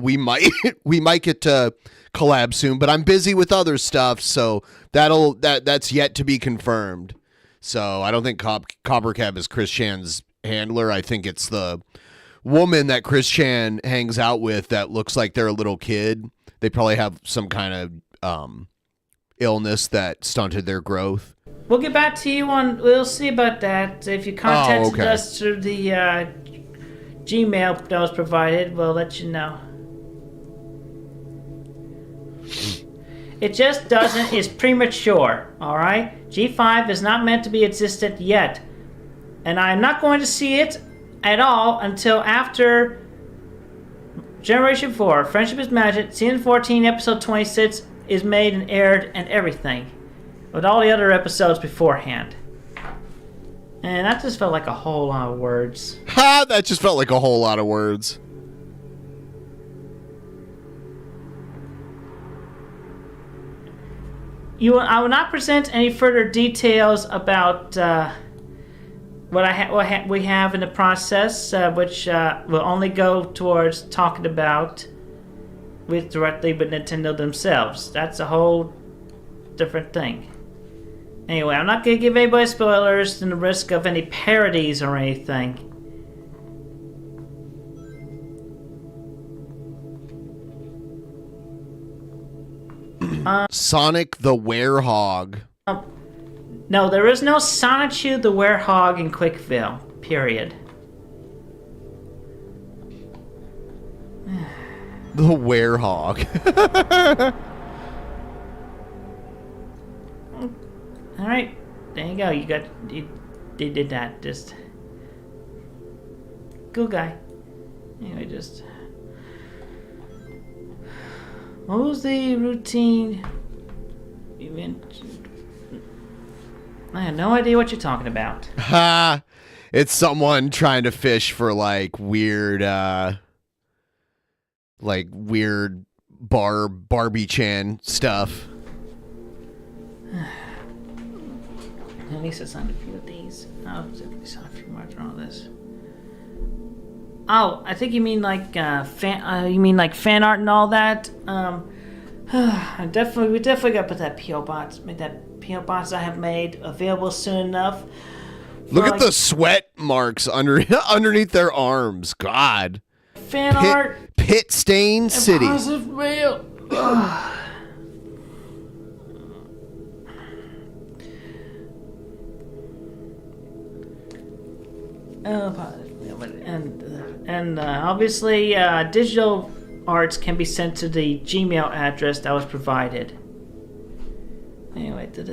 We might get to collab soon, but I'm busy with other stuff, so that's yet to be confirmed." So I don't think Coppercab is Chris Chan's handler. I think it's the woman that Chris Chan hangs out with that looks like they're a little kid. They probably have some kind of illness that stunted their growth. We'll get back to you we'll see about that. If you contacted us through the Gmail that was provided, we'll let you know. It just doesn't, it's premature, alright? G5 is not meant to be existent yet. And I'm not going to see it at all until after Generation 4, Friendship is Magic, Season 14, Episode 26 is made and aired and everything. With all the other episodes beforehand. And that just felt like a whole lot of words. Ha! That just felt like a whole lot of words. I will not present any further details about what we have in the process, which will only go towards talking about directly with Nintendo themselves. That's a whole different thing. Anyway, I'm not going to give anybody spoilers and the risk of any parodies or anything. Sonic the Werehog. No, there is no Sonichu the Werehog in Quickville. Period. The Werehog. All right, there you go. You did that. Just cool guy. Anyway, just what was the routine event? I have no idea what you're talking about. Ha! It's someone trying to fish for like weird Barbie Chan stuff. At least I signed a few of these. Oh, definitely signed a few more after all this. Oh, I think you mean like fan art and all that. We definitely gotta put that PO box, make that PO box I have made available soon enough. Look at the sweat marks underneath their arms. God. Fan art. Pit Stain City. Positive mail. And obviously digital arts can be sent to the Gmail address that was provided. Anyway, great.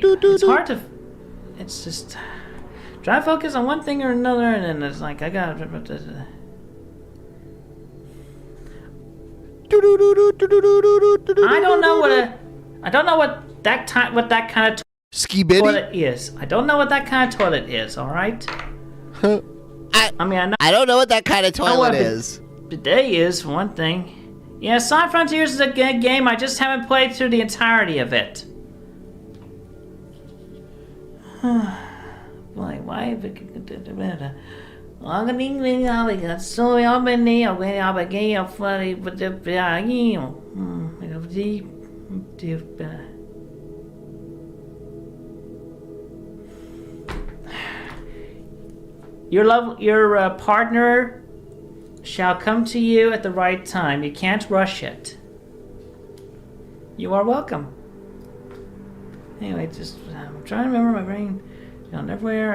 It's hard to. It's just try to focus on one thing or another, and then it's like I got. I don't know what that kind of Ski Biddy? toilet is. I don't know what that kind of toilet is. All right. I don't know what that kind of toilet is. Bidet is for one thing. Yeah, Sonic Frontiers is a good game. I just haven't played through the entirety of it. Boy, why? Your partner shall come to you at the right time. You can't rush it. You are welcome. Anyway, just I'm trying to remember my brain. Everywhere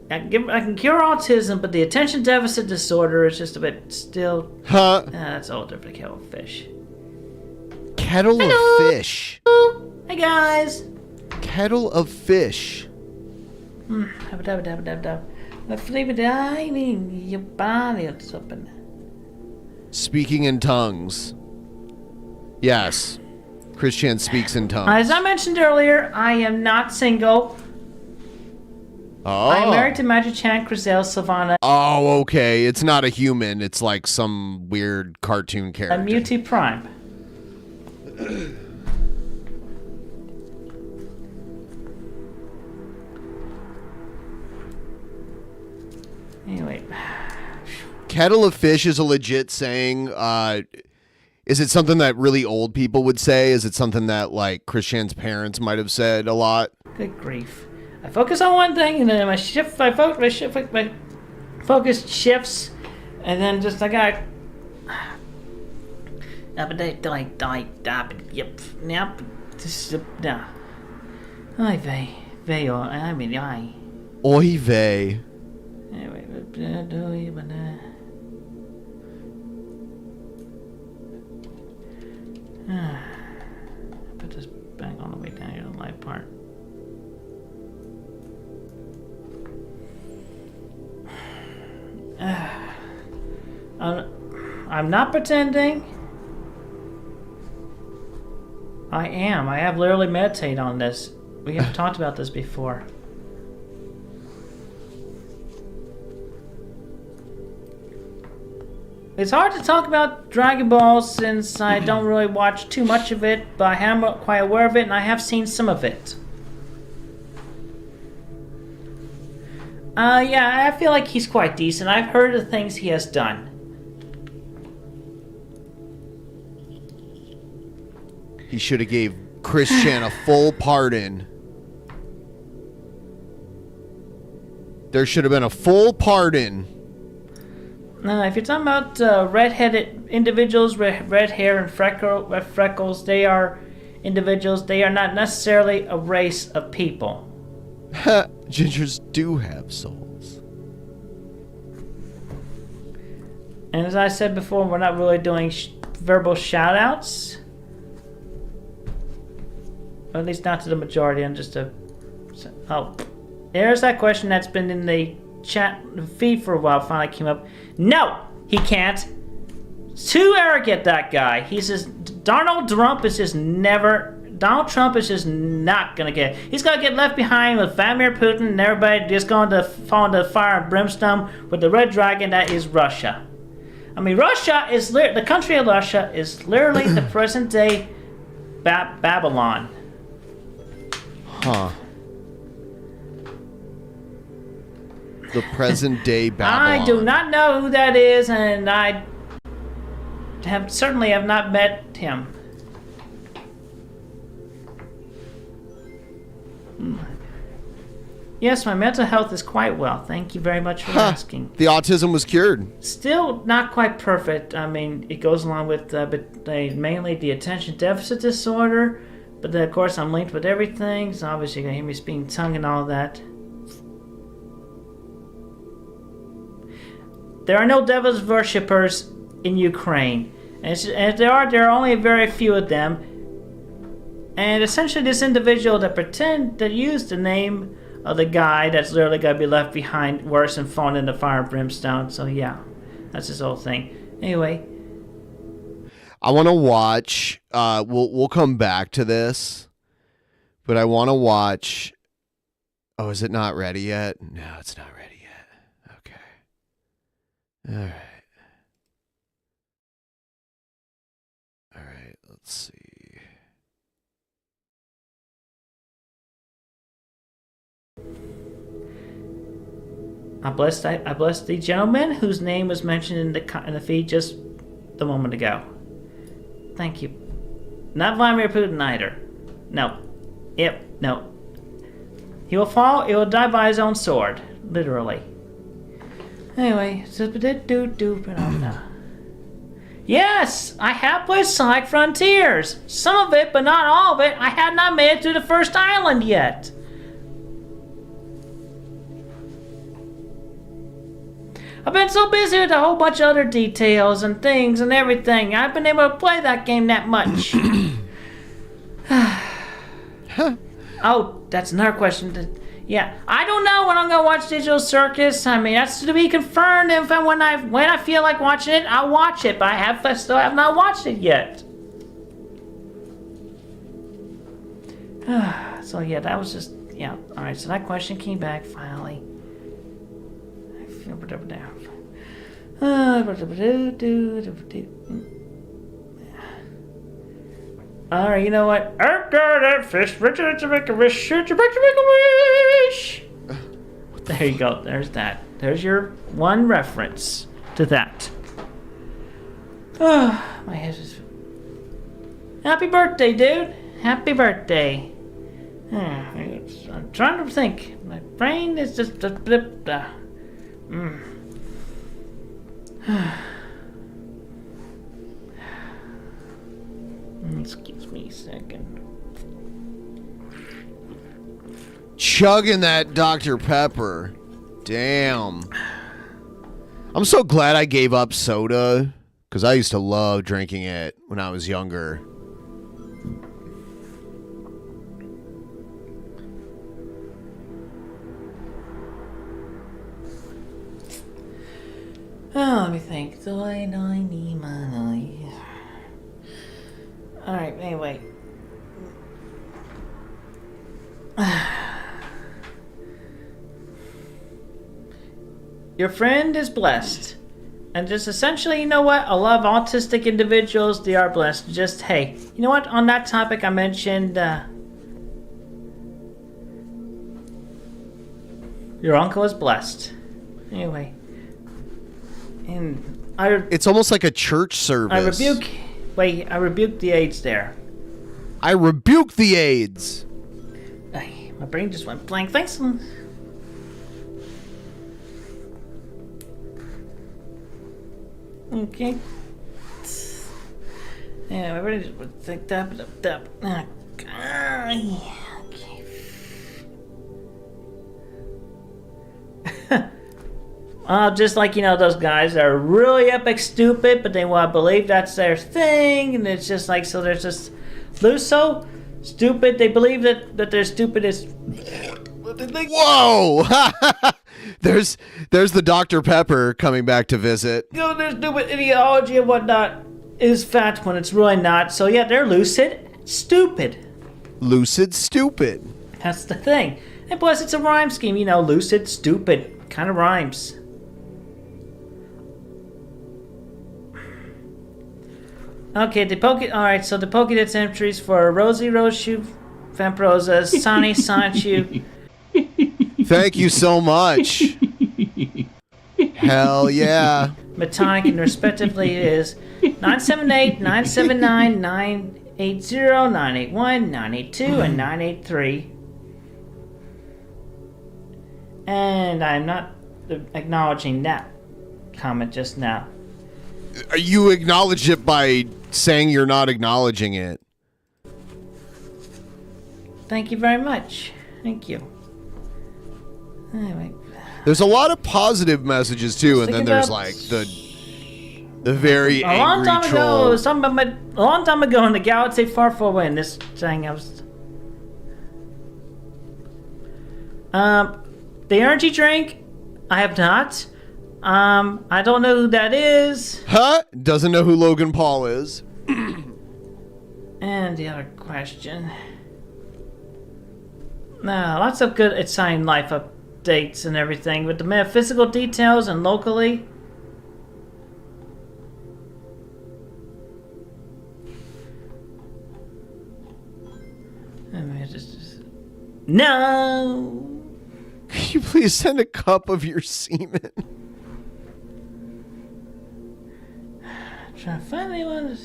I can cure autism, but the attention deficit disorder is just a bit still. Huh? That's older for the kettle of fish. Kettle of fish. Hey guys. Kettle of fish. Speaking in tongues. Yes. Christian speaks in tongues. As I mentioned earlier, I am not single. Oh. I'm married to Magic-chan, Crizel, Savannah. Oh, okay. It's not a human. It's like some weird cartoon character. And Mewtwo Prime. Anyway. Kettle of fish is a legit saying. Is it something that really old people would say? Is it something that like Christian's parents might have said a lot? Good grief. I focus on one thing and then my focus shifts and then just I got Oy vey. Anyway, put this back on the way down here, the light part. I'm not pretending. I am. I have literally meditated on this. We have talked about this before. It's hard to talk about Dragon Ball since I don't really watch too much of it, but I am quite aware of it and I have seen some of it. Yeah, I feel like he's quite decent. I've heard of the things he has done. He should have gave Christian a full pardon. There should have been a full pardon. If you're talking about red-headed individuals, red hair and freckles, they are individuals. They are not necessarily a race of people. Gingers do have souls. And as I said before, we're not really doing verbal shout-outs. Or at least not to the majority. I'm just a... Oh. There's that question that's been in the chat feed for a while. Finally came up. No! He can't. Too arrogant, that guy. He says Donald Trump is just never... Donald Trump is just not going to get... He's going to get left behind with Vladimir Putin and everybody just going to fall into fire and brimstone with the red dragon that is Russia. I mean, Russia is... The country of Russia is literally the present-day Babylon. Huh. The present-day Babylon. I do not know who that is, and I certainly have not met him. Yes, my mental health is quite well. Thank you very much for asking. The autism was cured. Still not quite perfect. I mean, it goes along with mainly the attention deficit disorder. But then, of course, I'm linked with everything. So obviously, you're going to hear me speaking tongue and all that. There are no devil's worshippers in Ukraine. And if there are only very few of them. And essentially, this individual that used the name of the guy that's literally going to be left behind worse and falling in the fire and brimstone. So yeah, that's his whole thing. Anyway, I want to watch. We'll come back to this, but I want to watch. Oh, is it not ready yet? No, it's not ready yet. Okay. All right. Let's see. I blessed the gentleman whose name was mentioned in the feed just a moment ago. Thank you. Not Vladimir Putin either. No. Yep. No. He will fall. He will die by his own sword, literally. Anyway, yes, I have played Sonic Frontiers. Some of it, but not all of it. I have not made it to the first island yet. I've been so busy with a whole bunch of other details and things and everything. I've been able to play that game that much. Oh, that's another question. Yeah, I don't know when I'm gonna watch Digital Circus. I mean, that's to be confirmed. If when I feel like watching it, I'll watch it. But I still have not watched it yet. So yeah, that was just All right, so that question came back finally. Alright, you know what? That fish, Richard, to make a wish, to make a wish. There you go. There's that. There's your one reference to that. Oh, my head is. Happy birthday, dude. Happy birthday. I'm trying to think. My brain is just Excuse me a second. Chugging that Dr. Pepper. Damn. I'm so glad I gave up soda, because I used to love drinking it when I was younger. Oh, let me think. Alright, anyway. Your friend is blessed. And just essentially, you know what? A lot of autistic individuals, they are blessed. Just, hey, you know what? On that topic, I mentioned, your uncle is blessed. Anyway. And it's almost like a church service. I rebuke the AIDS there. I rebuke the AIDS. My brain just went blank. Thanks. Okay. Yeah, everybody just think that. Just like, those guys that are really epic stupid, but they want to believe that's their thing, and it's just like, so they're just so stupid, they believe that they're stupid is what they think. Whoa! There's the Dr. Pepper coming back to visit. Their stupid ideology and whatnot is fact when it's really not. So yeah, they're lucid stupid. Lucid stupid. That's the thing. And plus it's a rhyme scheme, lucid stupid kind of rhymes. Okay, alright, so the Pokédex entries for Rosie, Roshu, Vamprosa, Sani, Sanchu. Thank you so much. Hell yeah. Matonic and respectively is 978, 979, 980, 981, 982, and 983. And I'm not acknowledging that comment just now. You acknowledge it by saying you're not acknowledging it. Thank you very much. Thank you. Anyway. There's a lot of positive messages too, and then there's like the very angry troll. A long time ago in the galaxy far, far away, in this thing I was... the energy drink, I have not. I don't know who that is. Huh? Doesn't know who Logan Paul is. And the other question. No, lots of good exciting life updates and everything with the metaphysical details and locally. No! Can you please send a cup of your semen? Trying to find anyone.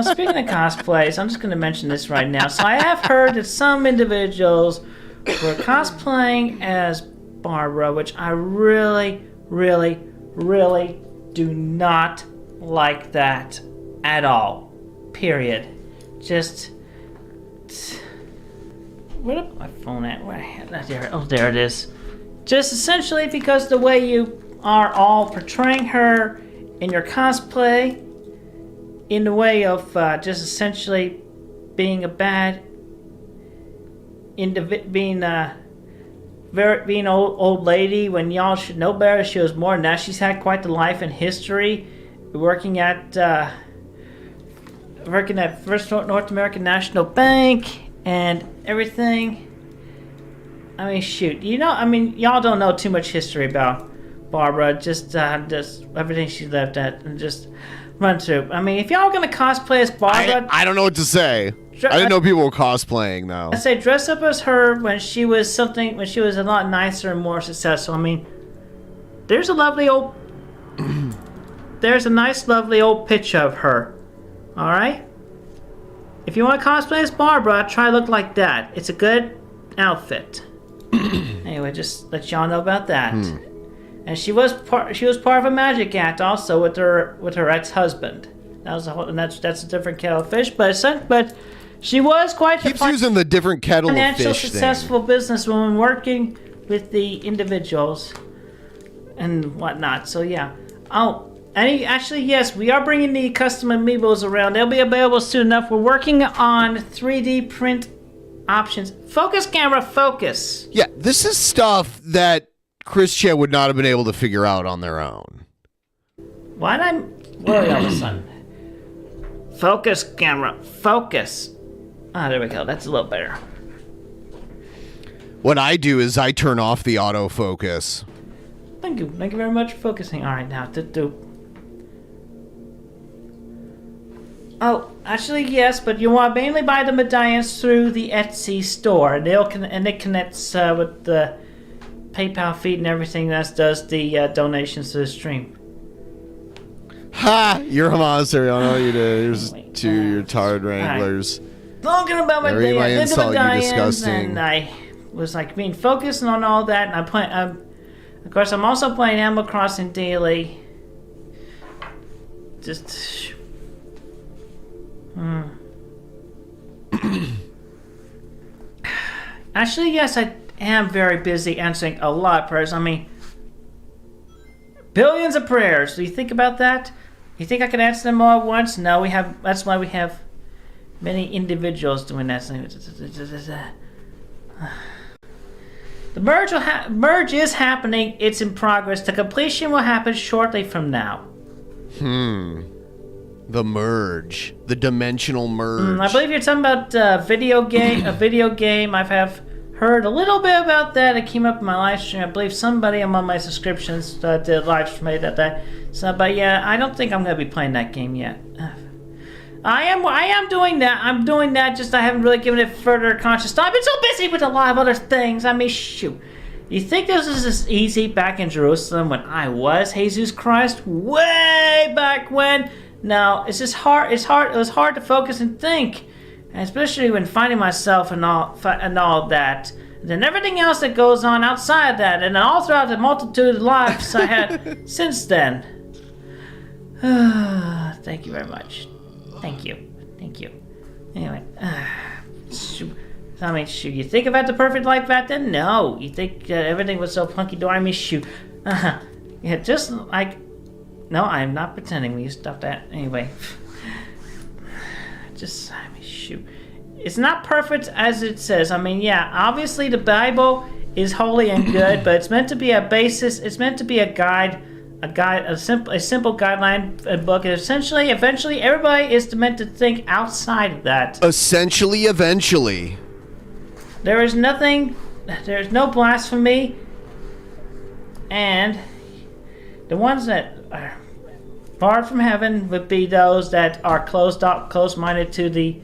Speaking of cosplays, I'm just going to mention this right now. So I have heard that some individuals were cosplaying as Barbara, which I really, really, really do not like that at all. Period. Just... Where did my phone at? There it is. Just essentially because the way you are all portraying her in your cosplay, in the way of just essentially being a bad being an old lady when y'all should know better. She was more than that. She's had quite the life and history, working at First North American National Bank and everything. I mean, shoot, y'all don't know too much history about Barbara, just everything she lived at, and just run through. I mean, if y'all are gonna cosplay as Barbara, I don't know what to say. I didn't know people were cosplaying though. I say dress up as her when she was a lot nicer and more successful. I mean, there's a nice, lovely old picture of her. All right. If you want to cosplay as Barbara, try to look like that. It's a good outfit. Anyway, just let y'all know about that. And she was part of a magic act also with her ex-husband. That was that's a different kettle of fish, but she was quite keeps using the different kettle of fish financial successful businesswoman working with the individuals and whatnot. So yeah. Actually, yes, we are bringing the custom amiibos around. They'll be available soon enough. We're working on 3D print options. Focus, camera, focus. Yeah, this is stuff that Chris Chan would not have been able to figure out on their own. Why did I worry all of a sudden? Focus, camera, focus. There we go. That's a little better. What I do is I turn off the autofocus. Thank you. Thank you very much for focusing. All right, now to do. Oh, actually, yes, but you want to mainly buy the medallions through the Etsy store. It connects with the PayPal feed and everything that does the donations to the stream. Ha! You're a monster. I know you did. Here's two your tired wranglers. Talking about my Read my insult, you disgusting. And I was like being focused on all that, and Of course, I'm also playing Animal Crossing daily. Just... Actually, yes, I am very busy answering a lot of prayers. I mean, billions of prayers. Do you think about that? You think I can answer them all at once? No, we have. That's why we have many individuals doing that. The merge is happening. It's in progress. The completion will happen shortly from now. The merge. The dimensional merge. I believe you're talking about a video game. I've heard a little bit about that. It came up in my live stream. I believe somebody among my subscriptions did a live stream about that. So, but yeah, I don't think I'm going to be playing that game yet. I am doing that. I'm doing that, just I haven't really given it further conscious thought. I've been so busy with a lot of other things. I mean, shoot. You think this was as easy back in Jerusalem when I was Jesus Christ? Way back when? No, it's just hard. It was hard to focus and think. And especially when finding myself and all that. And then everything else that goes on outside of that. And then all throughout the multitude of lives I had since then. Thank you very much. Thank you. Anyway, shoot. I mean, shoot. You think about the perfect life back then? No. You think everything was so hunky-dory? I mean, shoot. Yeah, just like... No, I'm not pretending. Will you stop that? Anyway. Just, I mean, shoot. It's not perfect as it says. I mean, yeah, obviously the Bible is holy and good, but it's meant to be a basis. It's meant to be a guide, a simple guideline book. And eventually, everybody is meant to think outside of that. Eventually. There's no blasphemy, and the ones that are far from heaven would be those that are close-minded to the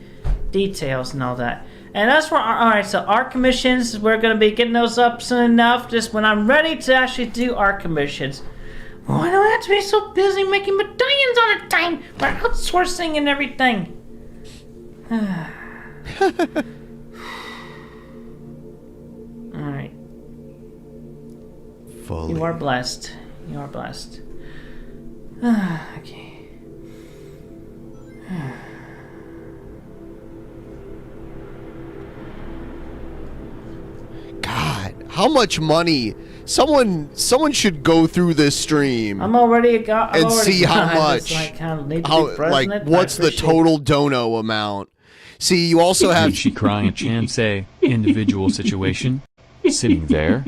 details and all that. And that's for alright, so art commissions, we're going to be getting those up soon enough, just when I'm ready to actually do art commissions. Why do I have to be so busy making medallions all the time? We're outsourcing and everything. Alright. Fully. You are blessed. Okay. God, how much money? Someone should go through this stream and see how much. What's the total dono amount? See, you also have. Did she cry and chant say, individual situation? Sitting there?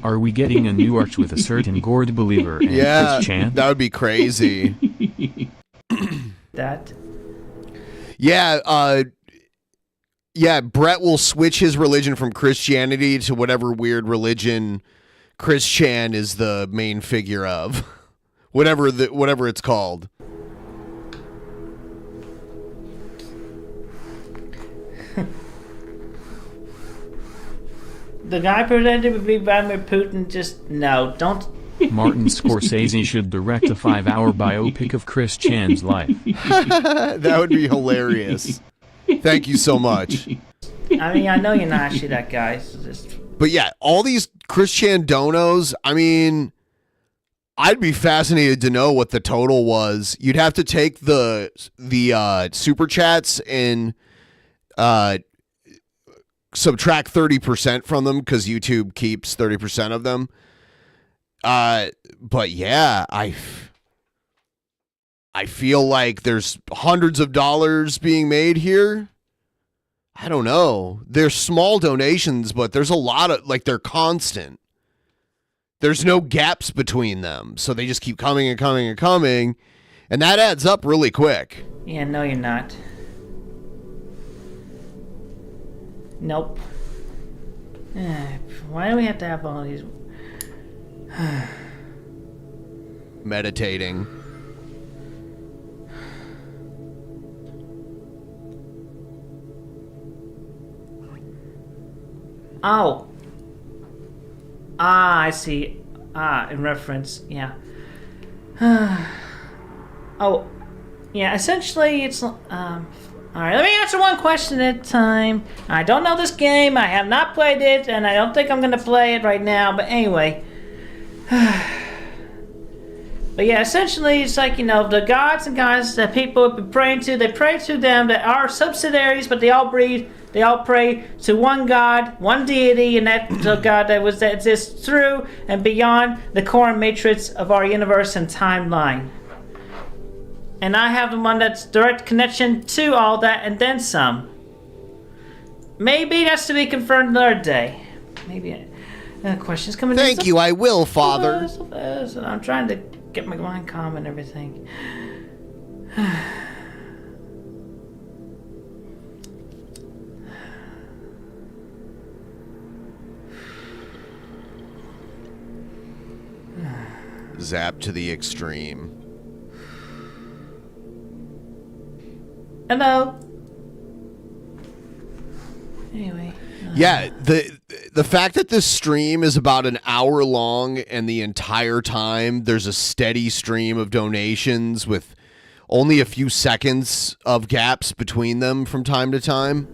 Are we getting a new arch with a certain gourd believer and Chris chant? That would be crazy. That? Yeah, Brett will switch his religion from Christianity to whatever weird religion Chris Chan is the main figure of. whatever it's called. The guy pretended to be Vladimir Putin, just no, don't. Martin Scorsese should direct a 5-hour biopic of Chris Chan's life. That would be hilarious. Thank you so much. I mean, I know you're not actually that guy. So just... But yeah, all these Chris Chan donos, I mean, I'd be fascinated to know what the total was. You'd have to take the super chats and subtract 30% from them because YouTube keeps 30% of them. But yeah, I feel like there's hundreds of dollars being made here. I don't know. There's small donations, but there's a lot of, like, they're constant. There's no gaps between them. So they just keep coming and coming and coming. And that adds up really quick. Yeah, no, you're not. Nope. Why do we have to have all these... Meditating. Oh. I see. In reference, yeah. Oh, yeah, essentially it's, alright, let me answer one question at a time. I don't know this game, I have not played it, and I don't think I'm gonna play it right now, but anyway. But yeah, essentially, it's like, the gods and goddesses that people have been praying to, they pray to them that are subsidiaries, but they all pray to one God, one deity, and that's a God that exists through and beyond the core matrix of our universe and timeline. And I have the one that's direct connection to all that and then some. Maybe that's to be confirmed another day. Maybe. Questions coming in. Thank you, I will, Father. So fast, and I'm trying to get my mind calm and everything. Zap to the extreme. Hello. Anyway. Yeah, the fact that this stream is about an hour long and the entire time there's a steady stream of donations with only a few seconds of gaps between them from time to time.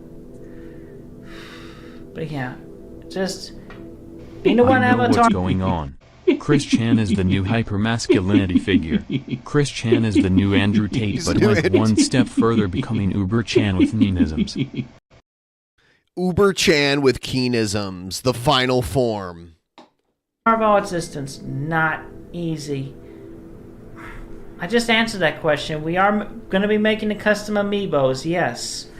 But yeah, just being the one I know avatar. what's going on. Chris Chan is the new hypermasculinity figure. Chris Chan is the new Andrew Tate, He's but new went Andrew one Tate. step further, becoming Uber Chan with Neanisms. Uber Chan with Keenisms, the final form. Of all existence, not easy. I just answered that question. We are going to be making the custom amiibos, yes.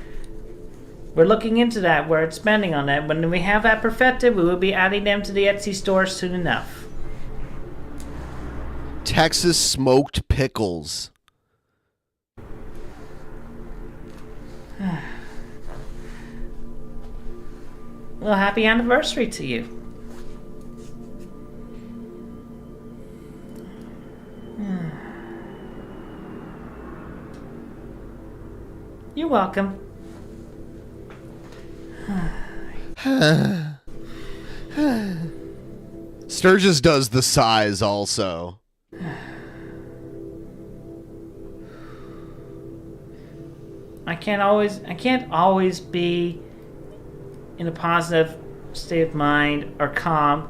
We're looking into that. We're expanding on that. When we have that perfected, we will be adding them to the Etsy store soon enough. Texas smoked pickles. Well, happy anniversary to you. You're welcome. Sturgis does the size also. I can't always be in a positive state of mind or calm.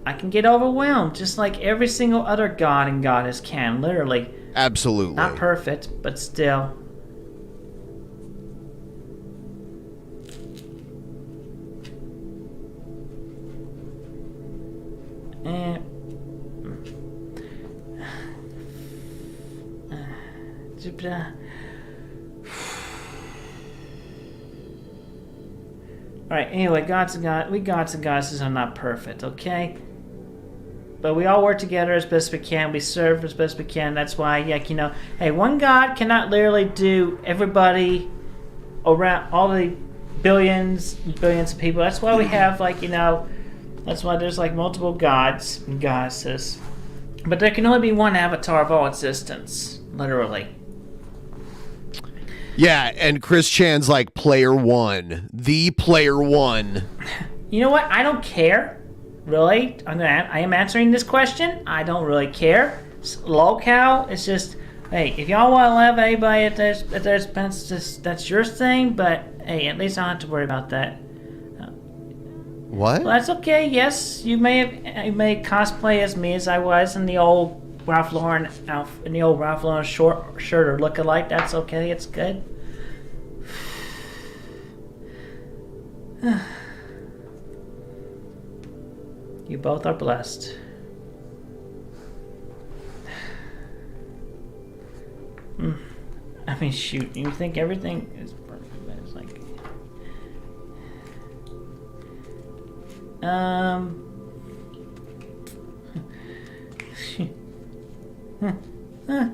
I can get overwhelmed just like every single other god and goddess can, literally. Absolutely. Not perfect, but still. Alright, anyway, we gods and goddesses are not perfect, okay? But we all work together as best we can. We serve as best we can. That's why, hey, one god cannot literally do everybody around, all the billions and billions of people. That's why we have, that's why there's, multiple gods and goddesses. But there can only be one avatar of all existence, literally. Yeah, and Chris Chan's like player one. The player one. You know what? I don't care. Really? I am answering this question. I don't really care. Locale, it's just, hey, if y'all want to love anybody at their expense, that's your thing, but hey, at least I don't have to worry about that. What? Well, that's okay. Yes, you may cosplay as me as I was in the old Ralph Lauren outfit, in the old Ralph Lauren shirt or look-alike. That's okay. It's good. You both are blessed. I mean, shoot. You think everything is perfect, but it's like...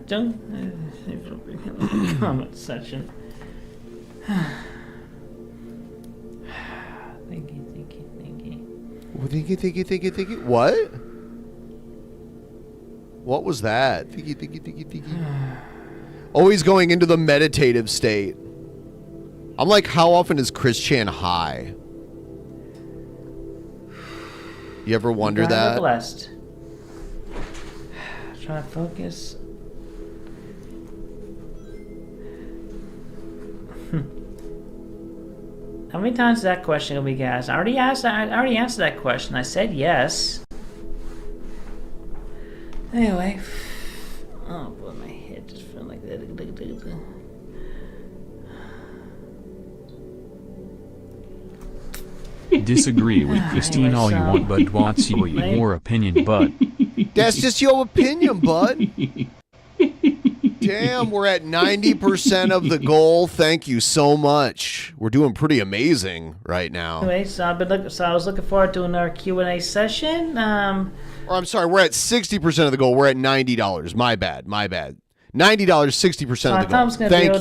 Don't comment section. Thank you. Thank you. What? What was that? Thank you. Always going into the meditative state. I'm like, how often is Chris Chan high? You ever wonder that? Blessed. Try to focus. How many times is that question gonna be asked? I already answered that question. I said yes. Anyway. Oh boy, my head just feels like that. Disagree with Christine all you want, but what's your opinion, bud? That's just your opinion, bud. Damn, we're at 90% of the goal. Thank you so much. We're doing pretty amazing right now. Anyway, so I was looking forward to our Q&A session. Or I'm sorry, we're at 60% of the goal. We're at $90. My bad. $90, 60% of the goal.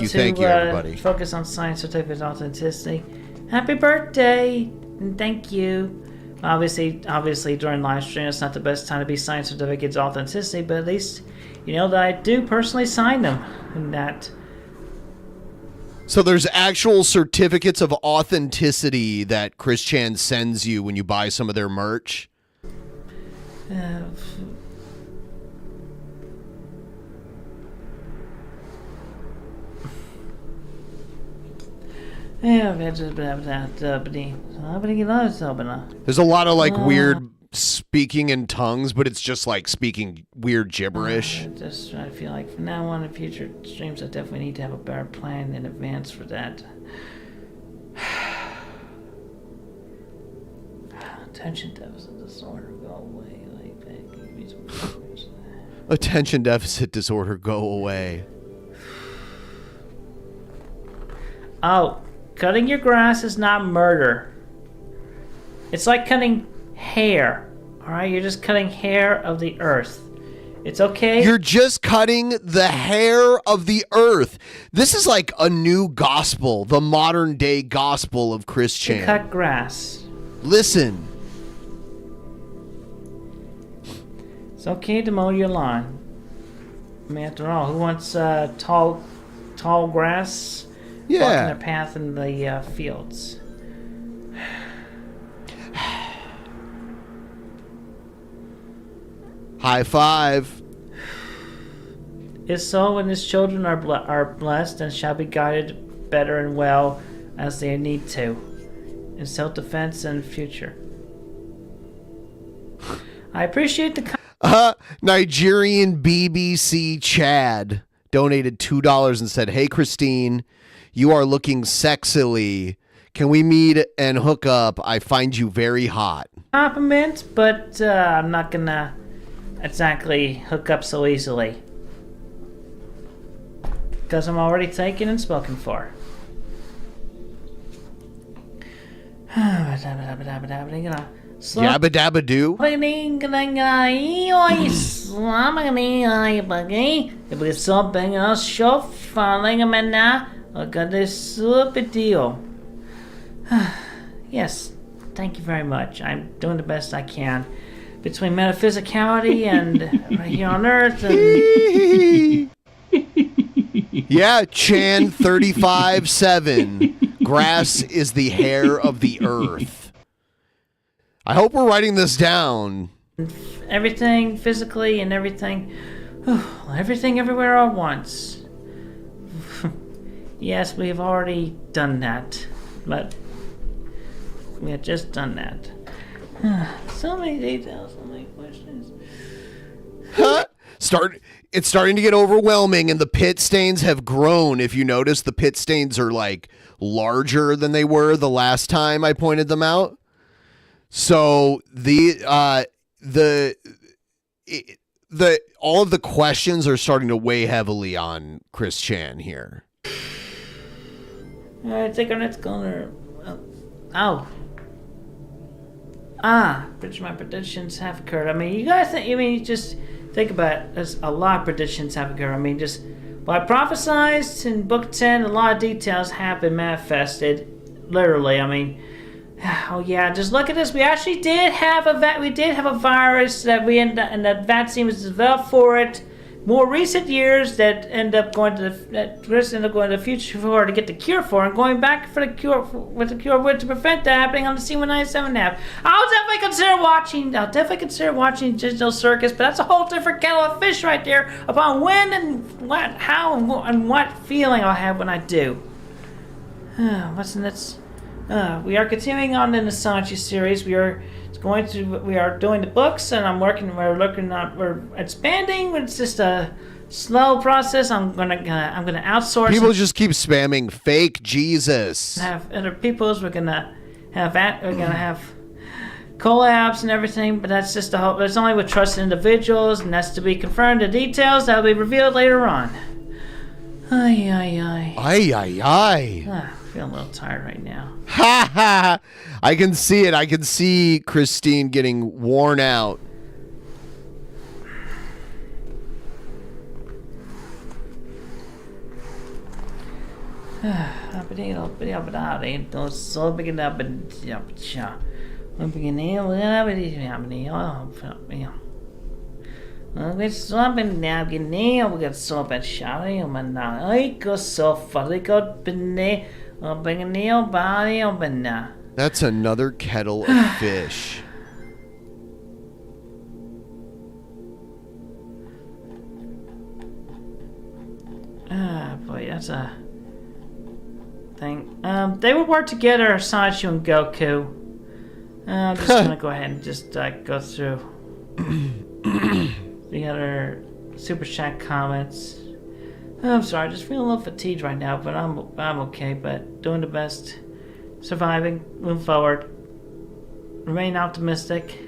Thank you, everybody. Focus on science certificate authenticity. Happy birthday, and thank you. Obviously, during live stream, it's not the best time to be science certificates authenticity, but at least you know that I do personally sign them, and that. So there's actual certificates of authenticity that Chris Chan sends you when you buy some of their merch. There's a lot of like weird speaking in tongues, but it's just like speaking weird gibberish. I feel like from now on in future streams, I definitely need to have a better plan in advance for that. Attention deficit disorder, go away. Attention deficit disorder, go away. Oh, cutting your grass is not murder. It's like cutting hair. Alright, you're just cutting hair of the earth. It's okay. You're just cutting the hair of the earth. This is like a new gospel, the modern day gospel of Chris Chan. Cut grass. Listen. It's okay to mow your lawn. I mean, after all, who wants tall grass blocking their path in the fields? High five. Is so when his children are blessed and shall be guided better and well as they need to in self-defense and future. I appreciate the Nigerian BBC Chad donated $2 and said, "Hey Christine, you are looking sexily. Can we meet and hook up? I find you very hot." Compliment, but I'm not gonna exactly hook up so easily. Because I'm already taken and spoken for. Yabba dabba doo. Yes, thank you very much. I'm doing the best I can. Between metaphysicality and right here on Earth and... Yeah, Chan 35-7. Grass is the hair of the earth. I hope we're writing this down. Everything physically and everything. Everything everywhere at once. Yes, we've already done that. But we had just done that. So many details, so many questions. It's starting to get overwhelming, and the pit stains have grown. If you notice, the pit stains are like larger than they were the last time I pointed them out. So all of the questions are starting to weigh heavily on Chris Chan here. All right, take our next caller. My predictions have occurred. I mean, you guys think, just think about it. There's a lot of predictions have occurred. I mean, just what I prophesized in Book 10, a lot of details have been manifested. Literally, I mean, oh yeah, just look at this. We actually did have a virus that and that vaccine was developed for it. More recent years that end up going to the future for to get the cure for, and going back for the cure to prevent that happening on the C197 app. I'll definitely consider watching Digital Circus, but that's a whole different kettle of fish right there about when and what, how and what feeling I'll have when I do. What's We are continuing on in the Sanchi series. We are doing the books, and we're expanding. It's just a slow process. I'm gonna outsource. People just keep spamming fake Jesus. Have other peoples. We're gonna have collabs and everything, but that's just it's only with trusted individuals, and that's to be confirmed. The details that'll be revealed later on. Ay. I feel a little tired right now. Ha ha! I can see it. I can see Christine getting worn out. That's another kettle of fish. Boy, that's a thing. They would work together, Sancho and Goku. I'm just gonna go ahead and just go through the other super chat comments. I'm sorry, just feeling a little fatigued right now, but I'm okay. But doing the best, surviving, moving forward, remain optimistic.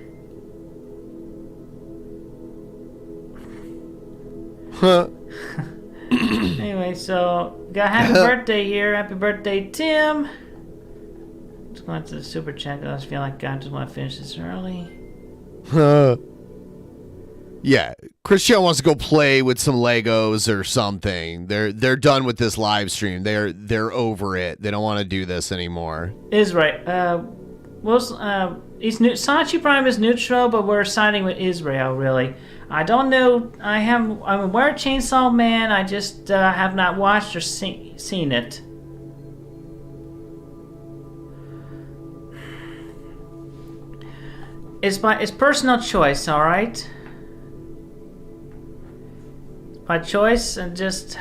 Huh. Anyway, so got happy birthday here. Happy birthday, Tim. Just going to the super chat. I just feel like I just want to finish this early. Yeah, Christian wants to go play with some Legos or something. They're done with this live stream. They're over it. They don't want to do this anymore. Is right. Sanchi Prime is neutral, but we're siding with Israel. Really, I don't know. I'm aware of Chainsaw Man. I just have not watched or seen it. It's personal choice. All right. By choice, and just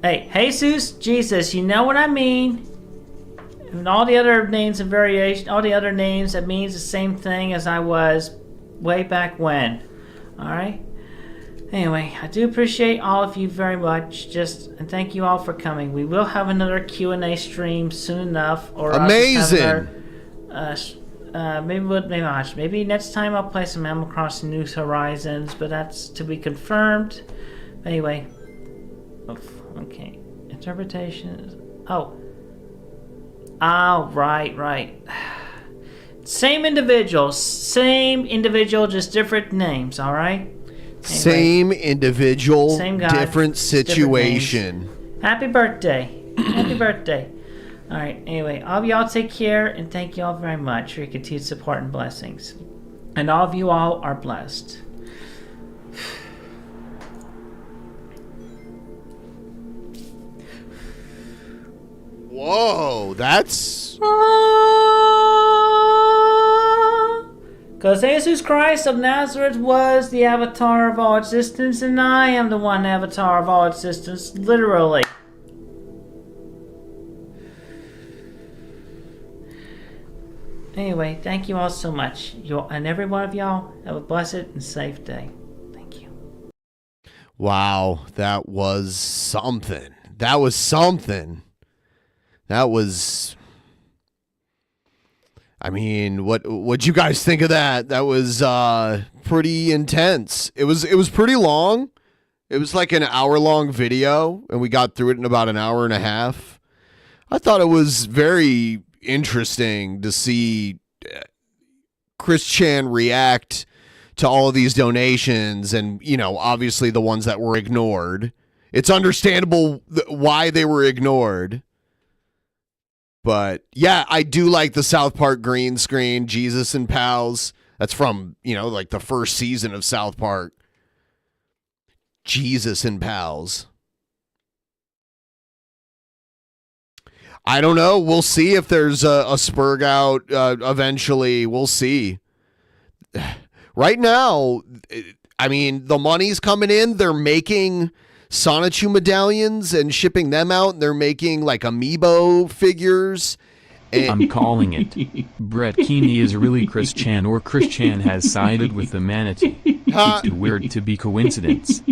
hey, Jesus, Jesus, you know what I mean. And all the other names and variation, all the other names that means the same thing as I was way back when. All right. Anyway, I do appreciate all of you very much. And thank you all for coming. We will have another Q&A stream soon enough. Or amazing. Maybe next time I'll play some Animal Crossing New Horizons, but that's to be confirmed. Anyway, okay. Interpretation is right. Same individual, just different names. All right. Anyway, same individual, same guy, different situation. Different Happy birthday! Happy birthday! All right, anyway, all of y'all take care, and thank you all very much for your continued support and blessings. And all of you all are blessed. Whoa, that's... Because Jesus Christ of Nazareth was the avatar of all existence, and I am the one avatar of all existence, literally. Anyway, thank you all so much. And every one of y'all have a blessed and safe day. Thank you. Wow, that was something. That was... I mean, what'd you guys think of that? That was pretty intense. It was pretty long. It was like an hour-long video, and we got through it in about an hour and a half. I thought it was very interesting to see Chris Chan react to all of these donations, and, you know, obviously the ones that were ignored. It's understandable why they were ignored. But, yeah, I do like the South Park green screen, Jesus and Pals. That's from, you know, like the first season of South Park. Jesus and Pals. I don't know. We'll see if there's a Spurg out eventually. We'll see. Right now, I mean, the money's coming in. They're making Sonichu medallions and shipping them out, and they're making like amiibo figures. I'm calling it. Brett Keeney is really Chris Chan, or Chris Chan has sided with the manatee. It's too weird to be coincidence.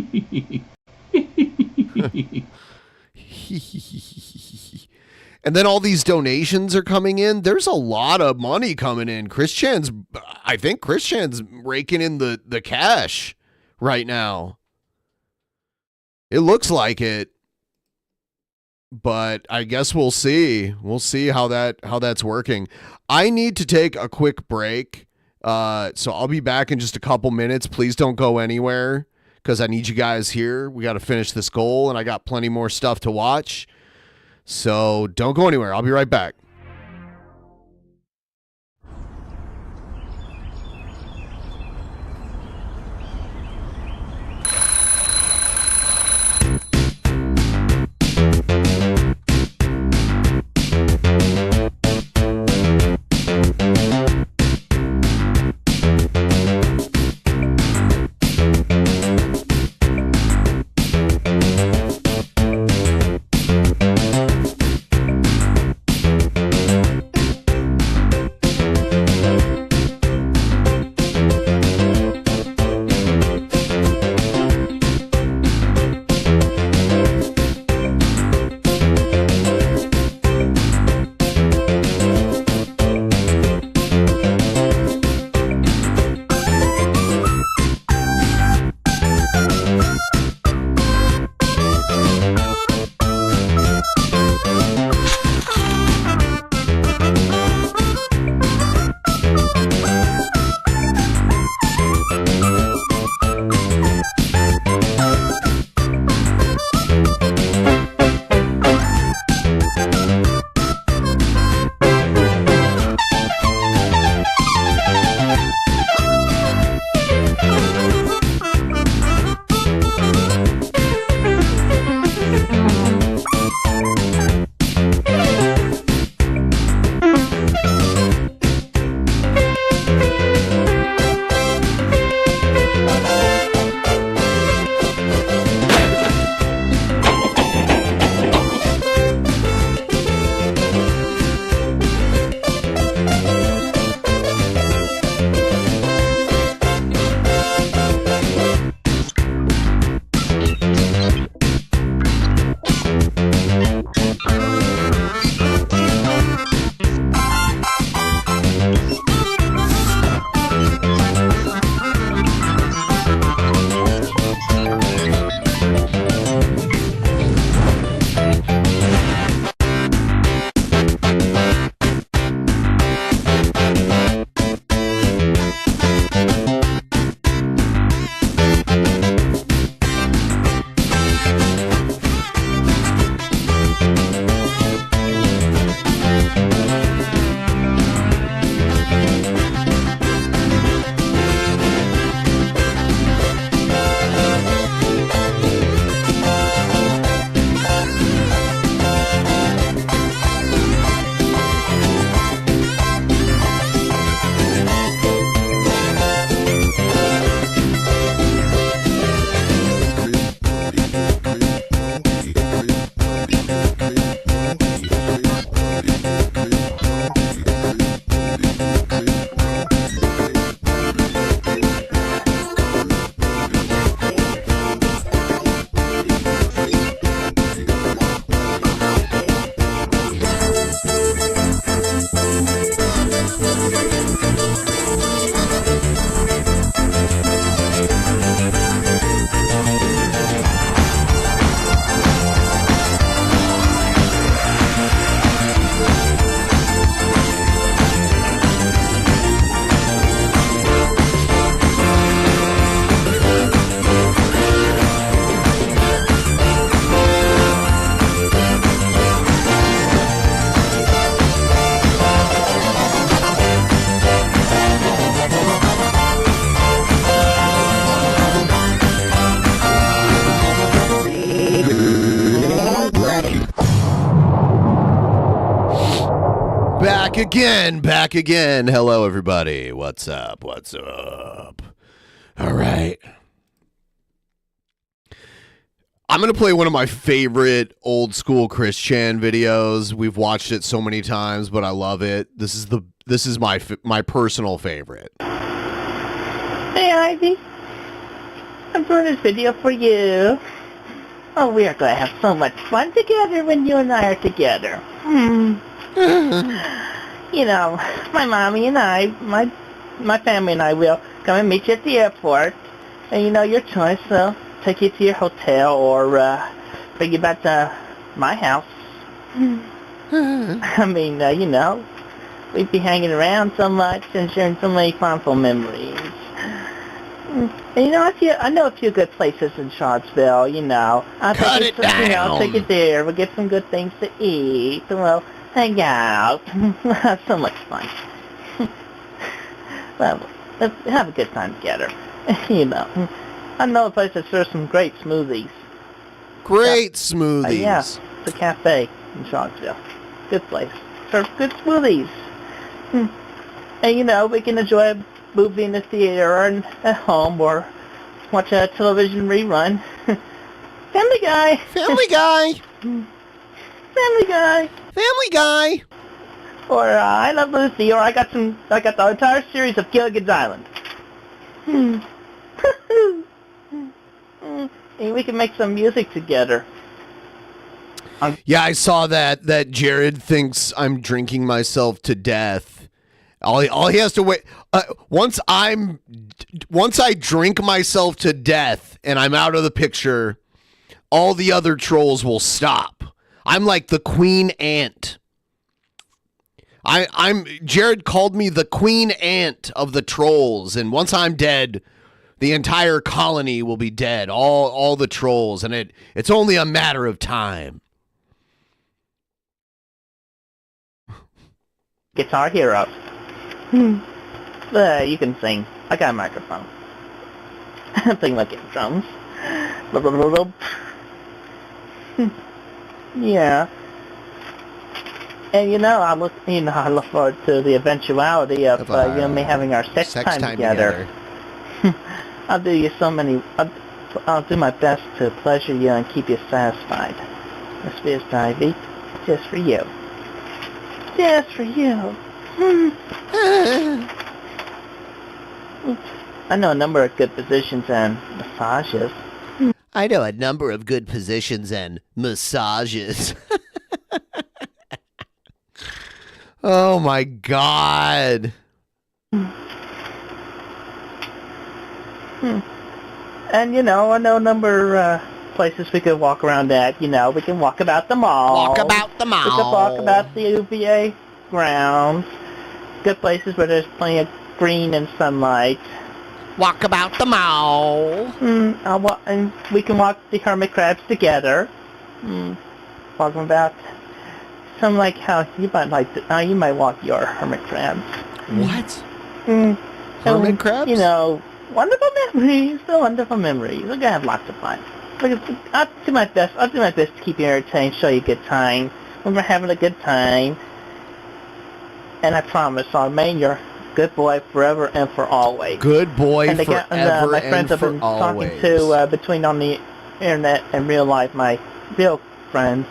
And then all these donations are coming in. There's a lot of money coming in. I think Chris Chan's raking in the cash right now. It looks like it. But I guess we'll see. We'll see how that's working. I need to take a quick break. So I'll be back in just a couple minutes. Please don't go anywhere because I need you guys here. We got to finish this goal, and I got plenty more stuff to watch. So don't go anywhere. I'll be right back. Back again. Hello, everybody. What's up? All right. I'm going to play one of my favorite old school Chris Chan videos. We've watched it so many times, but I love it. This is my personal favorite. Hey, Ivy. I'm doing this video for you. Oh, we are going to have so much fun together when you and I are together. You know, my mommy and I, my family and I will come and meet you at the airport. And you know, your choice, so take you to your hotel or bring you back to my house. I mean, you know, we'd be hanging around so much and sharing so many fondful memories. And you know, I know a few good places in Charlottesville, you know. I'll take you there. We'll get some good things to eat. And we'll hang out. We'll have so much fun. Well, let's have a good time together. You know. I know a place that serves some great smoothies. Great smoothies. Yeah, it's a cafe in Charlottesville. Good place. Serves good smoothies. And you know, we can enjoy a movie in the theater or at home or watch a television rerun. Family Guy. Family Guy. Family Guy. Family Guy. Or I Love Lucy. Or I got the entire series of Gilligan's Island. And we can make some music together. Yeah, I saw that Jared thinks I'm drinking myself to death. All he has to wait once I drink myself to death and I'm out of the picture, all the other trolls will stop. I'm like the queen ant. Jared called me the queen ant of the trolls, and once I'm dead, the entire colony will be dead, all the trolls, and it's only a matter of time. Guitar Hero. You can sing. I got a microphone. I'm thinking about getting drums. Yeah. And you know, I look forward to the eventuality of you and me having our sex time together. I'll do my best to pleasure you and keep you satisfied. This is Ivy, just for you. Just for you. I know a number of good positions and massages. Oh my God. And you know, I know a number of places we could walk around at. You know, we can walk about the mall. We can walk about the UVA grounds. Good places where there's plenty of green and sunlight. Walk about the mall. And we can walk the hermit crabs together. Talking about some like how you might walk your hermit crabs. What? Hermit crabs? You know, wonderful memories. So wonderful memories. We're gonna have lots of fun. I'll do my best. I'll do my best to keep you entertained, show you a good time. When we're having a good time. And I promise I'll remain your good boy forever and for always. Good boy and forever and my friends and I've been for always. talking to between on the internet and real life, my real friends,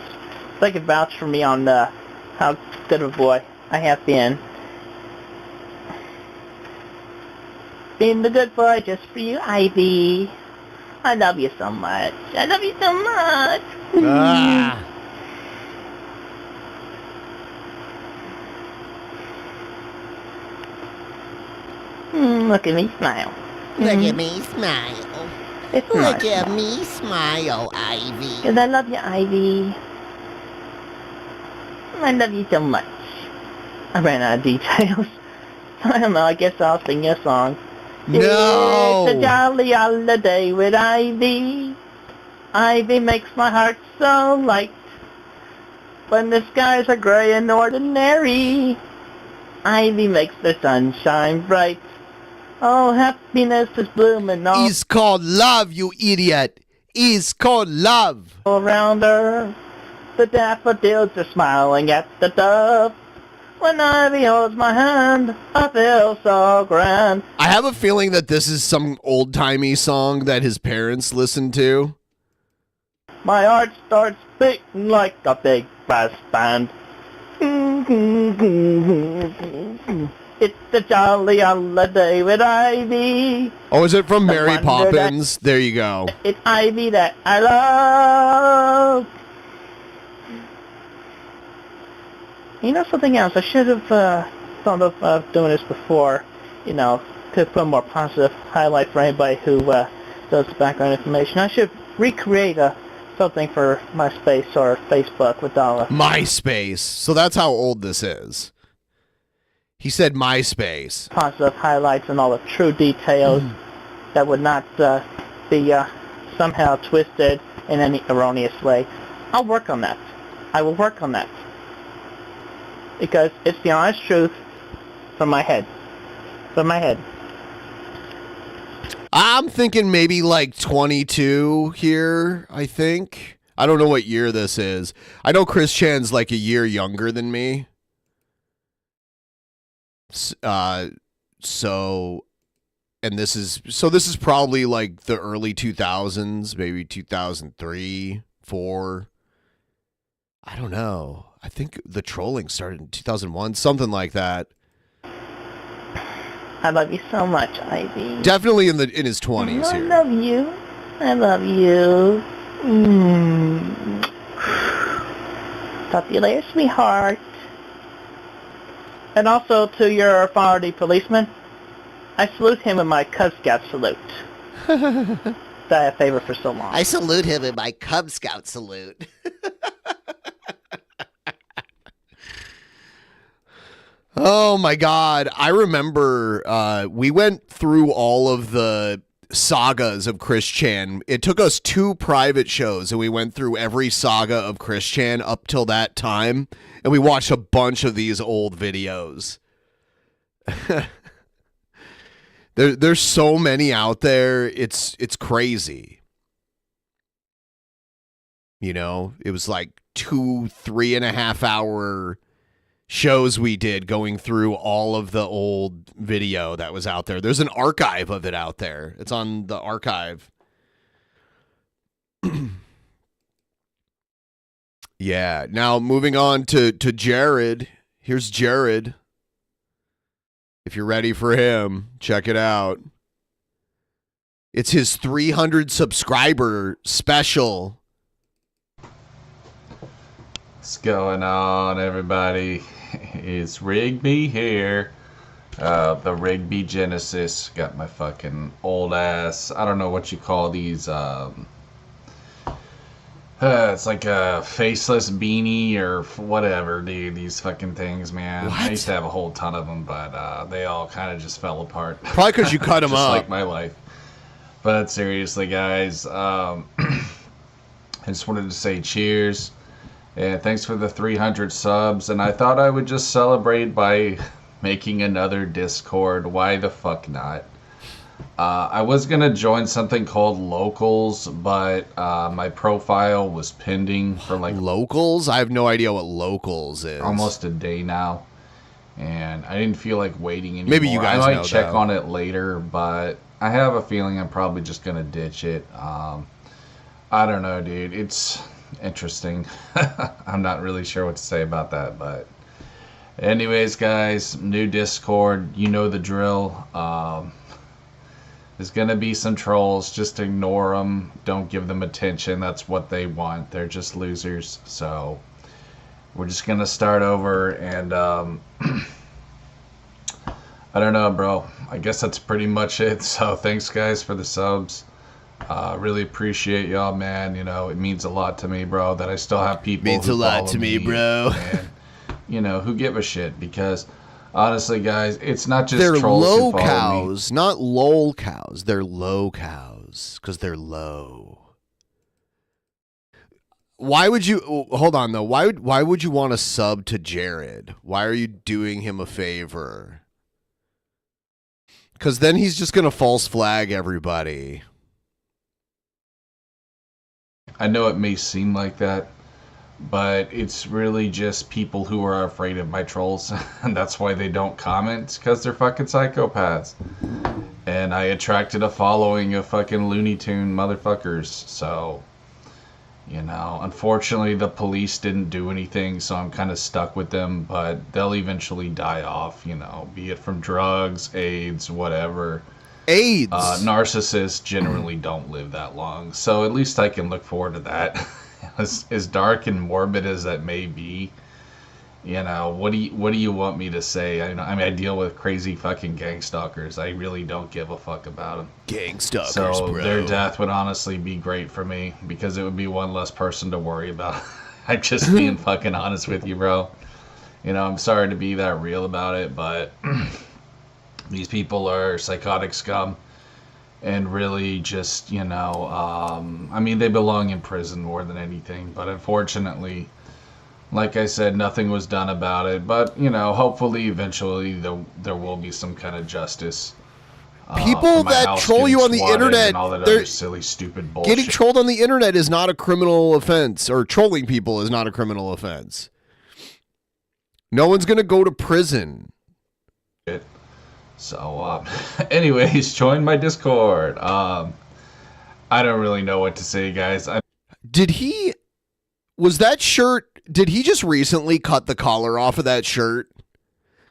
they can vouch for me on how good of a boy I have been. Being the good boy just for you, Ivy. I love you so much. I love you so much. Look at me smile. Look at me smile. It's Look at me smile, Ivy. Because I love you, Ivy. I love you so much. I ran out of details. I don't know, I guess I'll sing you a song. No! It's a jolly holiday with Ivy. Ivy makes my heart so light. When the skies are gray and ordinary, Ivy makes the sunshine bright. Oh, happiness is blooming all It's called love, you idiot. It's called love. around her. The daffodils are smiling at the dove. When Ivy holds my hand, I feel so grand. I have a feeling that this is some old-timey song that his parents listened to. My heart starts beating like a big brass band. It's a jolly holiday with Ivy. Oh, is it from The Mary wonder Poppins? There you go. It's Ivy that I love. You know something else? I should have thought of doing this before. You know, to put more positive highlight for anybody who does the background information. I should recreate something for MySpace or Facebook with all MySpace. So that's how old this is. He said MySpace. Positive highlights and all the true details that would not be somehow twisted in any erroneous way. I'll work on that. I will work on that. Because it's the honest truth from my head. From my head. I'm thinking maybe like 22 here, I think. I don't know what year this is. I know Chris Chan's like a year younger than me. And this is probably like the early 2000s, maybe 2003, 4. I don't know. I think the trolling started in 2001, something like that. I love you so much, Ivy. Definitely in his 20s I here. love you. I love you. Talk to you later, sweetheart. And also to your authority policeman, I salute him in my Cub Scout salute. That I have favored for so long. I salute him in my Cub Scout salute. Oh my God. I remember we went through all of the sagas of Chris Chan. It took us 2 private shows and we went through every saga of Chris Chan up till that time. And we watched a bunch of these old videos. There's so many out there. It's crazy. You know, it was like 3.5 hour shows we did going through all of the old video that was out there. There's an archive of it out there. It's on the archive. Yeah. Now moving on to Jared. Here's Jared. If you're ready for him, check it out. It's his 300 subscriber special. What's going on, everybody? It's Rigby here. The Rigby Genesis. Got my fucking old ass. I don't know what you call these. It's like a faceless beanie or whatever, dude. These fucking things, man. What? I used to have a whole ton of them, but they all kind of just fell apart. Probably because you cut them just up. like my life. But seriously, guys, I just wanted to say cheers. And thanks for the 300 subs. And I thought I would just celebrate by making another Discord. Why the fuck not? I was going to join something called Locals, but my profile was pending for like... Locals? I have no idea what Locals is. Almost a day now. And I didn't feel like waiting anymore. Maybe you guys I might know, check though. on it later, but I have a feeling I'm probably just going to ditch it. I don't know, dude. It's interesting. I'm not really sure what to say about that, but anyways, guys, new Discord, you know the drill. There's gonna be some trolls. Just ignore them. Don't give them attention. That's what they want. They're just losers. So we're just gonna start over, and I don't know, bro. I guess that's pretty much it. So thanks, guys, for the subs. Really appreciate y'all, man. You know, it means a lot to me, bro, that I still have people Means who a lot follow to me, bro. And, you know, who give a shit, because honestly, guys, it's not just They're trolls low who follow cows, not lol cows. They're low cows because they're low. Why would you hold on though? Why would you want to sub to Jared? Why are you doing him a favor? Because then he's just gonna false flag everybody. I know it may seem like that, but it's really just people who are afraid of my trolls, and that's why they don't comment, because they're fucking psychopaths. And I attracted a following of fucking Looney Tune motherfuckers, so, You know, unfortunately, the police didn't do anything, so I'm kind of stuck with them, but they'll eventually die off, you know, be it from drugs, AIDS, whatever. AIDS. Narcissists generally don't live that long, so at least I can look forward to that. As dark and morbid as that may be, you know, what do you want me to say? I mean, I deal with crazy fucking gang stalkers. I really don't give a fuck about them. Gang stalkers, so bro. Their death would honestly be great for me because it would be one less person to worry about. I'm just being fucking honest with you, bro. You know, I'm sorry to be that real about it, but these people are psychotic scum and really just, you know, I mean, they belong in prison more than anything, but unfortunately, like I said, nothing was done about it. But, you know, hopefully eventually there will be some kind of justice. People that troll you on the internet, all that other silly, stupid bullshit. Getting trolled on the internet is not a criminal offense, or trolling people is not a criminal offense. No one's going to go to prison. So, anyways, join my Discord. I don't really know what to say, guys. Did he just recently cut the collar off of that shirt?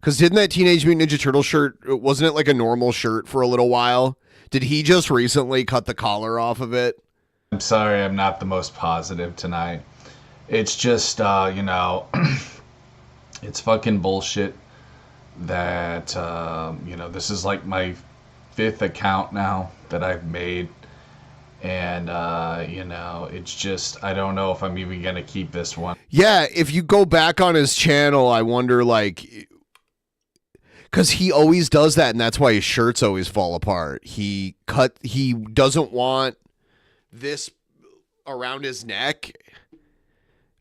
Because didn't that Teenage Mutant Ninja Turtle shirt, wasn't it like a normal shirt for a little while? Did he just recently cut the collar off of it? I'm sorry, I'm not the most positive tonight. It's just, you know, it's fucking bullshit that, you know, this is like my 5th account now that I've made. And, you know, it's just, I don't know if I'm even going to keep this one. Yeah, if you go back on his channel, I wonder, like, because he always does that, and that's why his shirts always fall apart. He doesn't want this around his neck.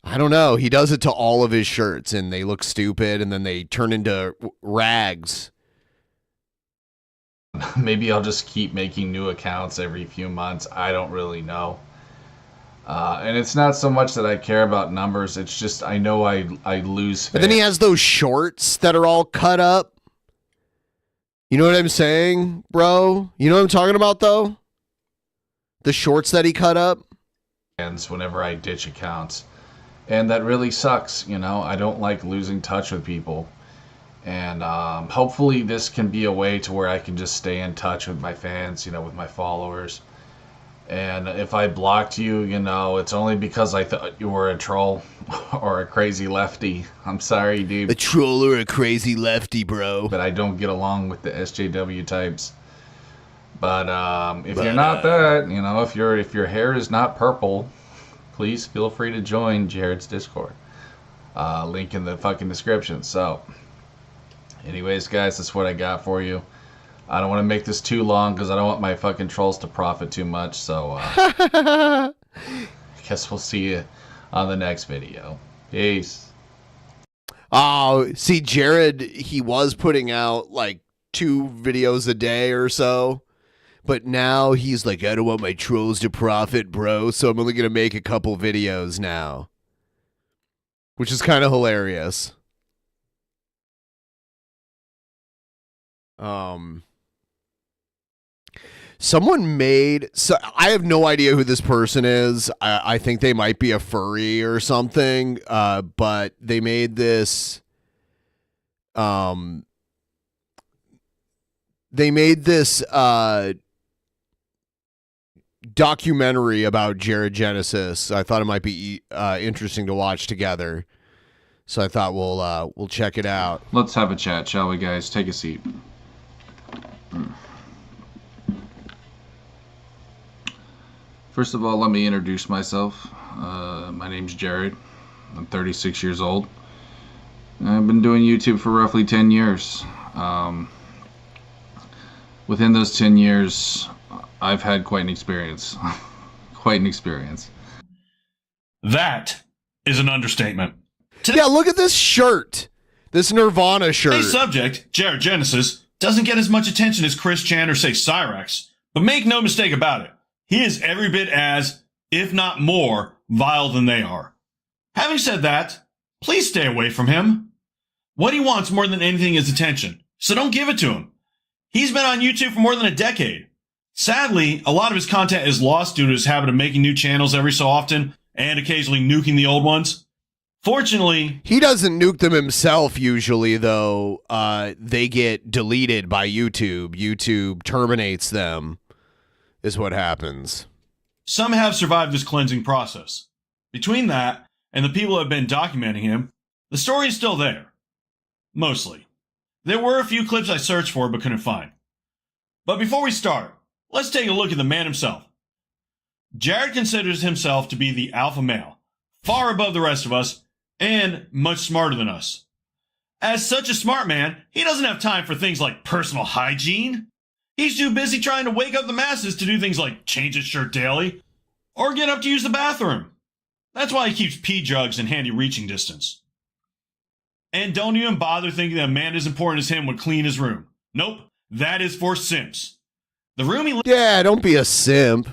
I don't know. He does it to all of his shirts, and they look stupid, and then they turn into rags. Maybe I'll just keep making new accounts every few months. I don't really know. And it's not so much that I care about numbers. It's just I know I lose fans. But then he has those shorts that are all cut up. You know what I'm saying, bro? You know what I'm talking about, though? The shorts that he cut up? Whenever I ditch accounts. And that really sucks, you know? I don't like losing touch with people. And hopefully this can be a way to where I can just stay in touch with my fans, you know, with my followers. And if I blocked you, you know, it's only because I thought you were a troll or a crazy lefty. I'm sorry, dude. A troll or a crazy lefty, bro. But I don't get along with the SJW types. But if you're not that, you know, if your hair is not purple, please feel free to join Jared's Discord. Link in the fucking description. So, anyways, guys, that's what I got for you. I don't want to make this too long because I don't want my fucking trolls to profit too much. So, I guess we'll see you on the next video. Peace. Oh, see, Jared, he was putting out like 2 videos a day or so. But now he's like, I don't want my trolls to profit, bro. So I'm only going to make a couple videos now. Which is kind of hilarious. Someone made, so I have no idea who this person is. I think they might be a furry or something. But they made this, documentary about Jared Genesis. I thought it might be interesting to watch together. So I thought we'll check it out. Let's have a chat, shall we, guys? Take a seat. First of all, let me introduce myself. My name's Jared. I'm 36 years old. I've been doing YouTube for roughly 10 years. Within those 10 years, I've had quite an experience. Quite an experience. That is an understatement. Yeah, look at this shirt. This Nirvana shirt. Today's subject, Jared Genesis, doesn't get as much attention as Chris Chan or, say, Cyrax. But make no mistake about it. He is every bit as, if not more, vile than they are. Having said that, please stay away from him. What he wants more than anything is attention, so don't give it to him. He's been on YouTube for more than a decade. Sadly, a lot of his content is lost due to his habit of making new channels every so often, and occasionally nuking the old ones. Fortunately, he doesn't nuke them himself usually, though. They get deleted by YouTube. YouTube terminates them, is what happens. Some have survived this cleansing process. Between that and the people who have been documenting him, the story is still there. Mostly. There were a few clips I searched for but couldn't find. But before we start, let's take a look at the man himself. Jared considers himself to be the alpha male, far above the rest of us, and much smarter than us. As such a smart man, he doesn't have time for things like personal hygiene. He's too busy trying to wake up the masses to do things like change his shirt daily, or get up to use the bathroom. That's why he keeps pee jugs in handy reaching distance. And don't even bother thinking that a man as important as him would clean his room. Nope, that is for simps. The room he don't be a simp.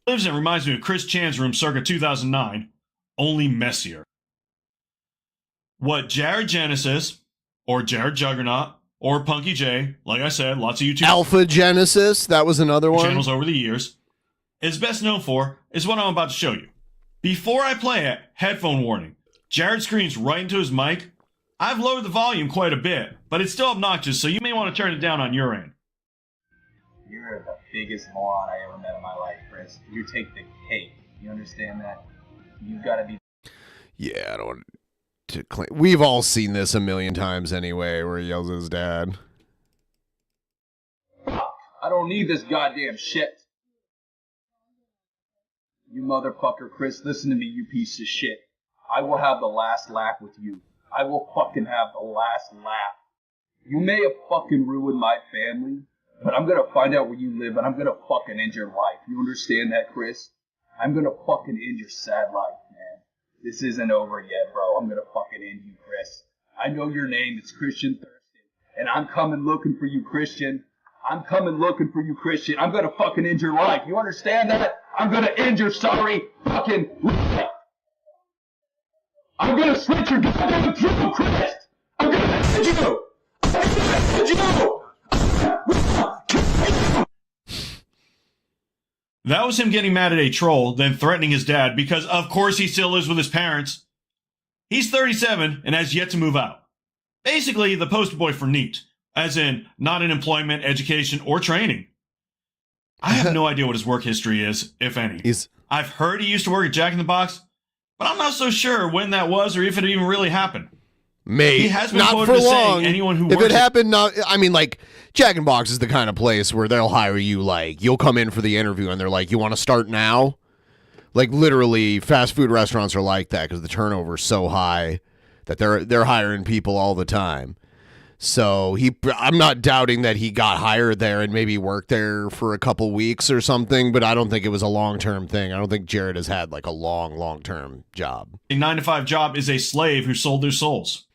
lives in reminds me of Chris Chan's room circa 2009, only messier. What Jared Genesis, or Jared Juggernaut, or Punky J, like I said, lots of YouTube Alpha Genesis, that was another one. channels over the years, is best known for is what I'm about to show you. Before I play it, headphone warning. Jared screams right into his mic. I've lowered the volume quite a bit, but it's still obnoxious, so you may want to turn it down on your end. You're the biggest moron I ever met in my life, Chris. You take the cake. You understand that? You've got to be... Yeah, I don't want to claim. We've all seen this a million times anyway, where he yells at his dad. I don't need this goddamn shit. You motherfucker, Chris, listen to me, you piece of shit. I will have the last laugh with you. I will fucking have the last laugh. You may have fucking ruined my family, but I'm gonna find out where you live and I'm gonna fucking end your life. You understand that, Chris? I'm gonna fucking end your sad life, man. This isn't over yet, bro. I'm gonna fucking end you, Chris. I know your name is Christian Thurston, and I'm coming looking for you, Christian. I'm coming looking for you, Christian. I'm gonna fucking end your life. You understand that? I'm gonna end your sorry fucking life. I'm gonna slit your goddamn throat, Chris. I'm gonna end you. I'm gonna end you. That was him getting mad at a troll, then threatening his dad because, of course, he still lives with his parents. He's 37 and has yet to move out. Basically, the poster boy for NEAT, as in not in employment, education, or training. I have no idea what his work history is, if any. I've heard he used to work at Jack in the Box, but I'm not so sure when that was or if it even really happened. Mate, he has been not quoted for as saying long. anyone who if works it happened, like Jack in the Box is the kind of place where they'll hire you. Like you'll come in for the interview and they're like, "You want to start now?" Like literally, fast food restaurants are like that because the turnover is so high that they're hiring people all the time. So I'm not doubting that he got hired there and maybe worked there for a couple weeks or something, but I don't think it was a long-term thing. I don't think Jared has had like a long-term job. A 9-to-5 job is a slave who sold their souls.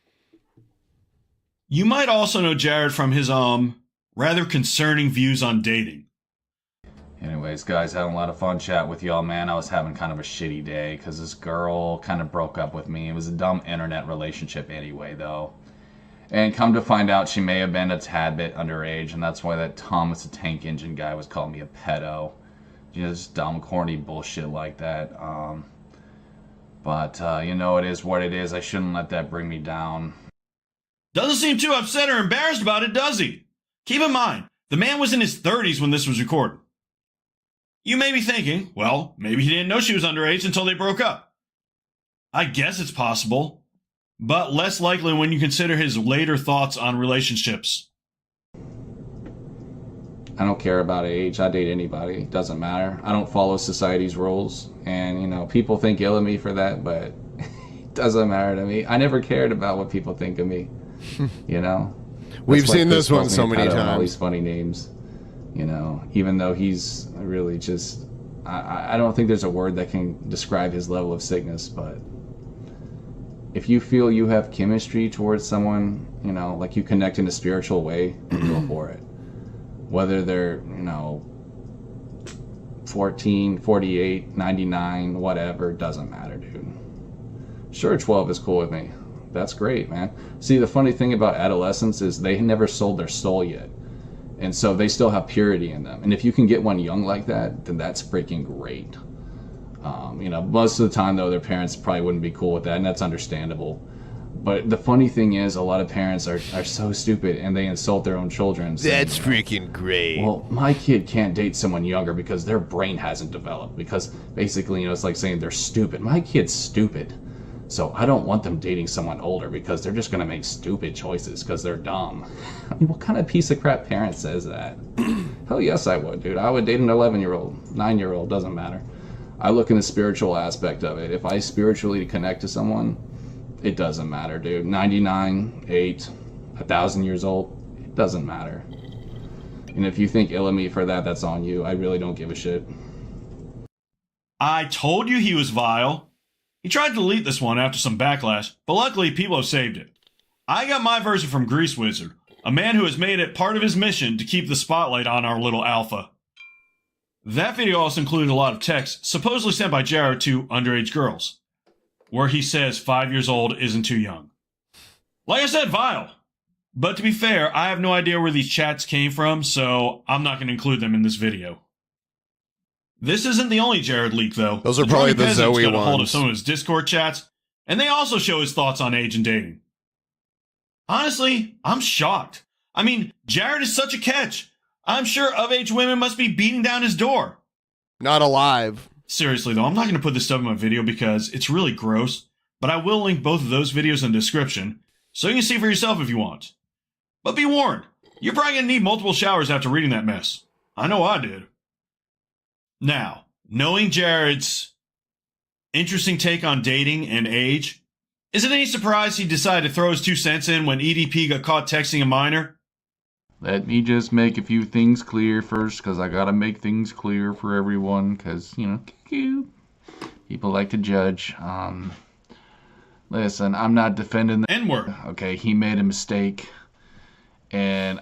You might also know Jared from his rather concerning views on dating. Anyways, guys, having a lot of fun chat with y'all, man. I was having kind of a shitty day because this girl kind of broke up with me. It was a dumb internet relationship anyway, though. And come to find out, she may have been a tad bit underage, and that's why that Thomas the Tank Engine guy was calling me a pedo. Just dumb, corny bullshit like that. But you know, it is what it is. I shouldn't let that bring me down. Doesn't seem too upset or embarrassed about it, does he? Keep in mind, the man was in his 30s when this was recorded. You may be thinking, well, maybe he didn't know she was underage until they broke up. I guess it's possible. But less likely when you consider his later thoughts on relationships. I don't care about age. I date anybody. It doesn't matter. I don't follow society's rules. And, you know, people think ill of me for that, but it doesn't matter to me. I never cared about what people think of me. You know? We've seen this one so many times. All these funny names. You know, even though he's really just... I don't think there's a word that can describe his level of sickness, but... If you feel you have chemistry towards someone, you know, like you connect in a spiritual way, go for it. Whether they're, you know, 14, 48, 99, whatever, doesn't matter, dude. Sure, 12 is cool with me. That's great, man. See, the funny thing about adolescents is they never sold their soul yet. And so they still have purity in them. And if you can get one young like that, then that's freaking great. Most of the time, though, their parents probably wouldn't be cool with that, and that's understandable. But the funny thing is, a lot of parents are so stupid, and they insult their own children. That's freaking great. Well, my kid can't date someone younger because their brain hasn't developed. Because basically, it's like saying they're stupid. My kid's stupid. So I don't want them dating someone older because they're just going to make stupid choices because they're dumb. I mean, what kind of piece of crap parent says that? Hell yes, I would, dude. I would date an 11-year-old, 9-year-old, doesn't matter. I look in the spiritual aspect of it. If I spiritually connect to someone, it doesn't matter, dude. 99, 8, 1,000 years old, it doesn't matter. And if you think ill of me for that, that's on you. I really don't give a shit. I told you he was vile. He tried to delete this one after some backlash, but luckily people have saved it. I got my version from Grease Wizard, a man who has made it part of his mission to keep the spotlight on our little alpha. That video also included a lot of text supposedly sent by Jared to underage girls, where he says 5 years old isn't too young. Like I said, vile. But to be fair, I have no idea where these chats came from, so I'm not going to include them in this video. This isn't the only Jared leak, though. Those are probably the Zoe got a hold of ones. some of his Discord chats, and they also show his thoughts on age and dating. Honestly, I'm shocked. I mean, Jared is such a catch. I'm sure of-age women must be beating down his door. Not alive. Seriously, though, I'm not going to put this stuff in my video because it's really gross, but I will link both of those videos in the description, so you can see for yourself if you want. But be warned, you're probably going to need multiple showers after reading that mess. I know I did. Now, knowing Jared's interesting take on dating and age, is it any surprise he decided to throw his 2 cents in when EDP got caught texting a minor? Let me just make a few things clear first, because I gotta make things clear for everyone, because, people like to judge. Listen, I'm not defending the N-word. Okay, he made a mistake, and,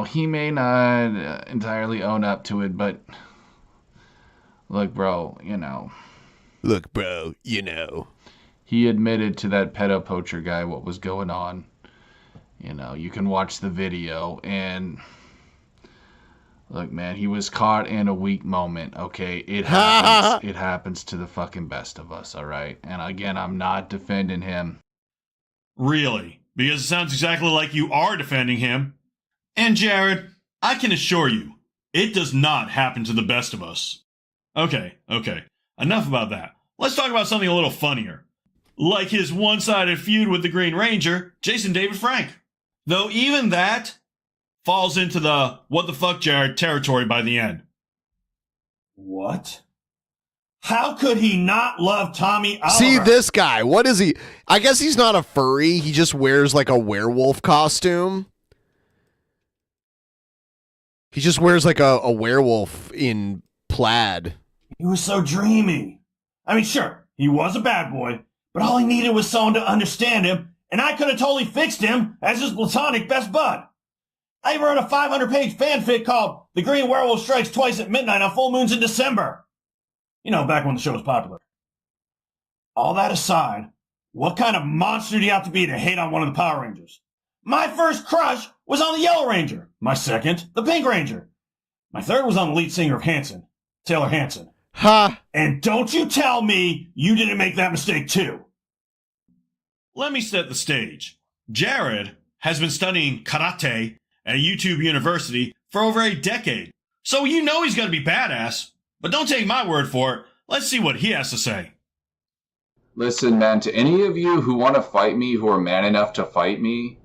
he may not entirely own up to it, but look, bro, He admitted to that pedo poacher guy what was going on. You can watch the video, and look, man, he was caught in a weak moment, okay? It happens. It happens to the fucking best of us, all right? And again, I'm not defending him. Really? Because it sounds exactly like you are defending him. And Jared, I can assure you, it does not happen to the best of us. Okay. Enough about that. Let's talk about something a little funnier. Like his one-sided feud with the Green Ranger, Jason David Frank. Though even that falls into the what the fuck Jared territory by the end. What? How could he not love Tommy Oliver? See this guy. What is he? I guess he's not a furry. He just wears like a werewolf costume. He just wears like a werewolf in plaid. He was so dreamy. I mean, sure, he was a bad boy, but all he needed was someone to understand him, and I could have totally fixed him as his platonic best bud. I even wrote a 500-page fanfic called The Green Werewolf Strikes Twice at Midnight on Full Moons in December. Back when the show was popular. All that aside, what kind of monster do you have to be to hate on one of the Power Rangers? My first crush was on the Yellow Ranger. My second, the Pink Ranger. My third was on the lead singer of Hanson, Taylor Hanson. Ha! And don't you tell me you didn't make that mistake too. Let me set the stage. Jared has been studying karate at YouTube University for over a decade. So he's gonna be badass. But don't take my word for it. Let's see what he has to say. Listen, man, to any of you who want to fight me, who are man enough to fight me,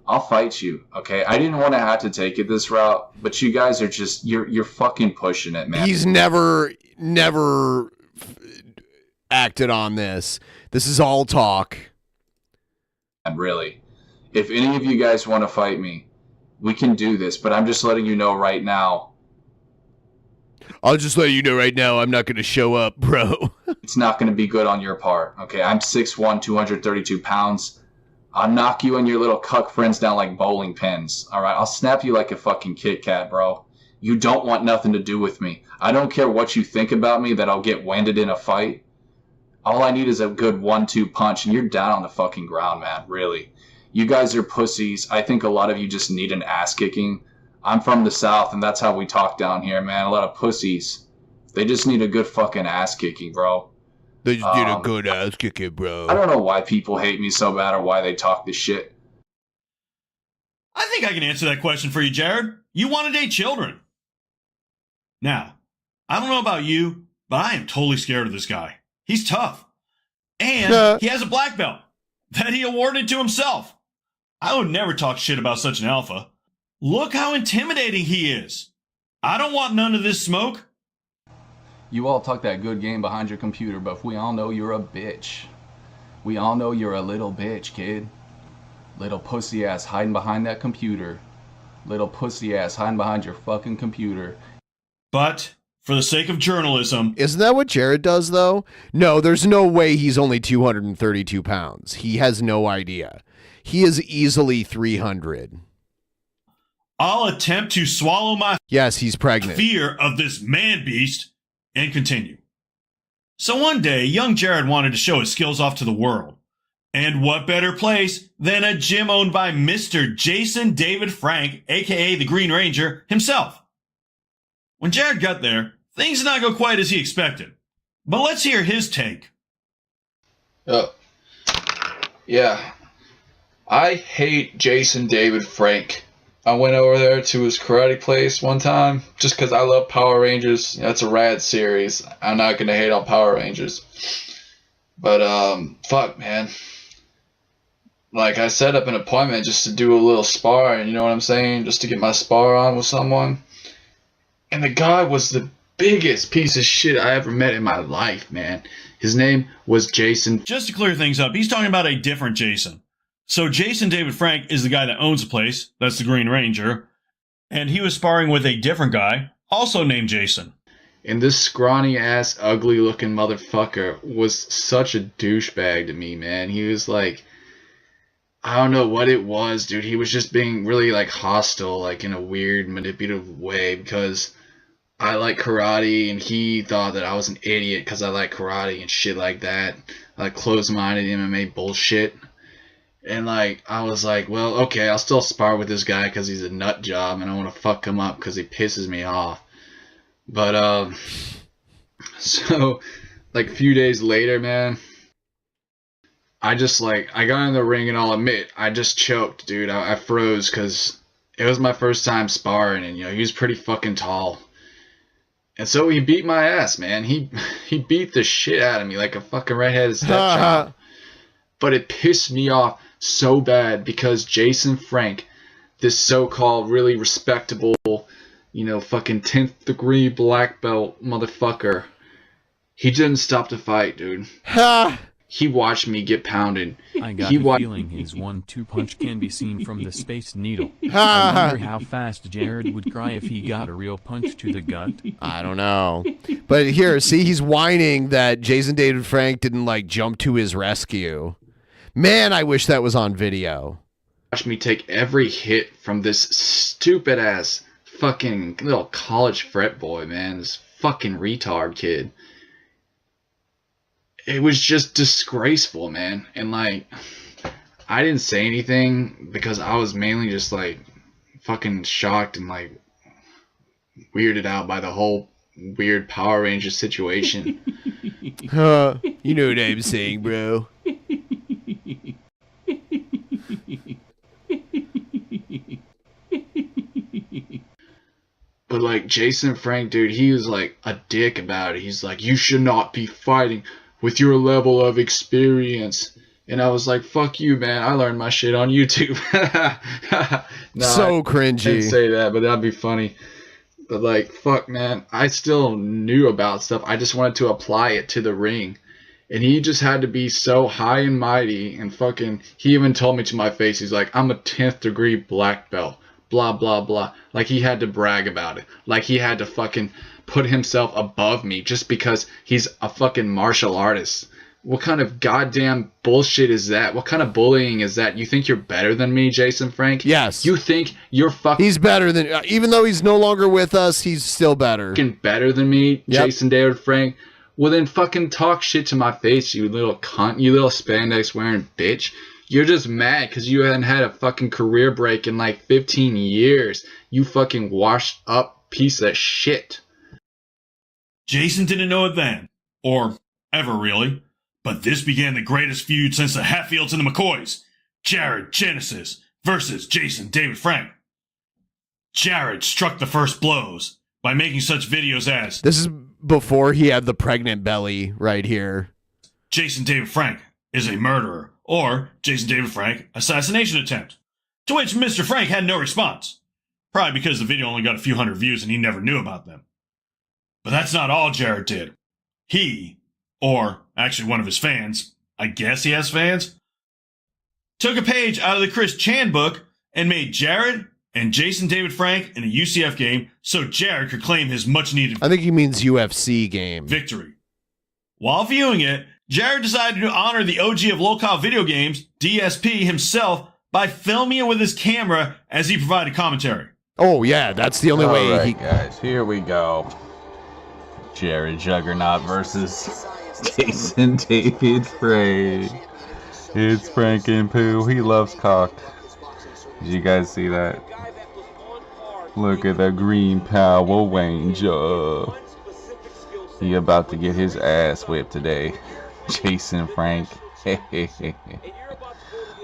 I'll fight you, okay? I didn't want to have to take it this route, but you guys are just, you're fucking pushing it, man. He's never acted on this. This is all talk. Really. If any of you guys want to fight me, we can do this, but I'm just letting you know right now. I'll just let you know right now, I'm not going to show up, bro. It's not going to be good on your part, okay? I'm 6'1", 232 pounds. I'll knock you and your little cuck friends down like bowling pins, all right? I'll snap you like a fucking Kit Kat, bro. You don't want nothing to do with me. I don't care what you think about me that I'll get winded in a fight. All I need is a good 1-2 punch, and you're down on the fucking ground, man, really. You guys are pussies. I think a lot of you just need an ass kicking. I'm from the South, and that's how we talk down here, man. A lot of pussies. They just need a good fucking ass kicking, bro. They just need a good ass kicking, bro. I don't know why people hate me so bad or why they talk this shit. I think I can answer that question for you, Jared. You want to date children. Now, I don't know about you, but I am totally scared of this guy. He's tough. And he has a black belt that he awarded to himself. I would never talk shit about such an alpha. Look how intimidating he is. I don't want none of this smoke. You all talk that good game behind your computer, but we all know you're a bitch. We all know you're a little bitch, kid. Little pussy ass hiding behind that computer. Little pussy ass hiding behind your fucking computer. But, for the sake of journalism... Isn't that what Jared does, though? No, there's no way he's only 232 pounds. He has no idea. He is easily 300. I'll attempt to swallow my... Yes, he's pregnant. ...fear of this man-beast and continue. So one day, young Jared wanted to show his skills off to the world. And what better place than a gym owned by Mr. Jason David Frank, a.k.a. the Green Ranger, himself. When Jared got there, things did not go quite as he expected. But let's hear his take. Yeah. I hate Jason David Frank. I went over there to his karate place one time just because I love Power Rangers. That's a rad series. I'm not going to hate on Power Rangers. But, fuck, man. Like, I set up an appointment just to do a little sparring, you know what I'm saying? Just to get my spar on with someone. And the guy was the biggest piece of shit I ever met in my life, man. His name was Jason. Just to clear things up, he's talking about a different Jason. So Jason David Frank is the guy that owns the place. That's the Green Ranger. And he was sparring with a different guy, also named Jason. And this scrawny-ass, ugly-looking motherfucker was such a douchebag to me, man. He was like... I don't know what it was, dude. He was just being really, like, hostile, like, in a weird, manipulative way, because I like karate, and he thought that I was an idiot because I like karate and shit like that. Like, closed-minded MMA bullshit. And, like, I was like, well, okay, I'll still spar with this guy because he's a nut job, and I want to fuck him up because he pisses me off. But, so, like, a few days later, man... I got in the ring and I'll admit, I just choked, dude. I froze because it was my first time sparring and, you know, he was pretty fucking tall. And so he beat my ass, man. He beat the shit out of me like a fucking redheaded stepchild. But it pissed me off so bad because Jason Frank, this so-called really respectable, you know, fucking 10th degree black belt motherfucker, he didn't stop to fight, dude. He watched me get pounded. I got the feeling his 1-2 punch can be seen from the Space Needle. I wonder how fast Jared would cry if he got a real punch to the gut. I don't know. But here, see, he's whining that Jason David Frank didn't, like, jump to his rescue. Man, I wish that was on video. Watch me take every hit from this stupid-ass fucking little college fret boy, man. This fucking retard kid. It was just disgraceful, man. And, like, I didn't say anything because I was mainly just, like, fucking shocked and, like, weirded out by the whole weird Power Ranger situation. You know what I'm saying, bro. But, like, Jason Frank, dude, he was, like, a dick about it. He's like, you should not be fighting with your level of experience. And I was like, fuck you, man. I learned my shit on YouTube. No, so cringy. I didn't say that, but that'd be funny. But, like, fuck, man. I still knew about stuff. I just wanted to apply it to the ring. And he just had to be so high and mighty and fucking... He even told me to my face, he's like, I'm a 10th degree black belt. Blah, blah, blah. Like, he had to brag about it. Like, he had to fucking put himself above me just because he's a fucking martial artist. What kind of goddamn bullshit is that? What kind of bullying is that? You think you're better than me, Jason Frank? Yes. You think you're fucking... He's better than... even though he's no longer with us, he's still better. Fucking better than me, yep. Jason David Frank? Well, then fucking talk shit to my face, you little cunt. You little spandex wearing bitch. You're just mad because you hadn't had a fucking career break in like 15 years. You fucking washed up piece of shit. Jason didn't know it then, or ever really, but this began the greatest feud since the Hatfields and the McCoys. Jared Genesis versus Jason David Frank. Jared struck the first blows by making such videos as... This is before he had the pregnant belly right here. Jason David Frank is a murderer, or Jason David Frank assassination attempt, to which Mr. Frank had no response, probably because the video only got a few hundred views and he never knew about them. But that's not all Jared did. He, or actually one of his fans, I guess he has fans, took a page out of the Chris Chan book and made Jared and Jason David Frank in a UCF game so Jared could claim his much-needed... I think he means UFC game. ...victory. While viewing it, Jared decided to honor the OG of low-cost video games, DSP, himself by filming it with his camera as he provided commentary. Oh, yeah, that's the only way All right, guys, here we go. Jared Juggernaut versus Jason David Frank. It's Frank and Pooh. He loves cock. Did you guys see that? Look at the green Power Ranger. He about to get his ass whipped today. Jason Frank.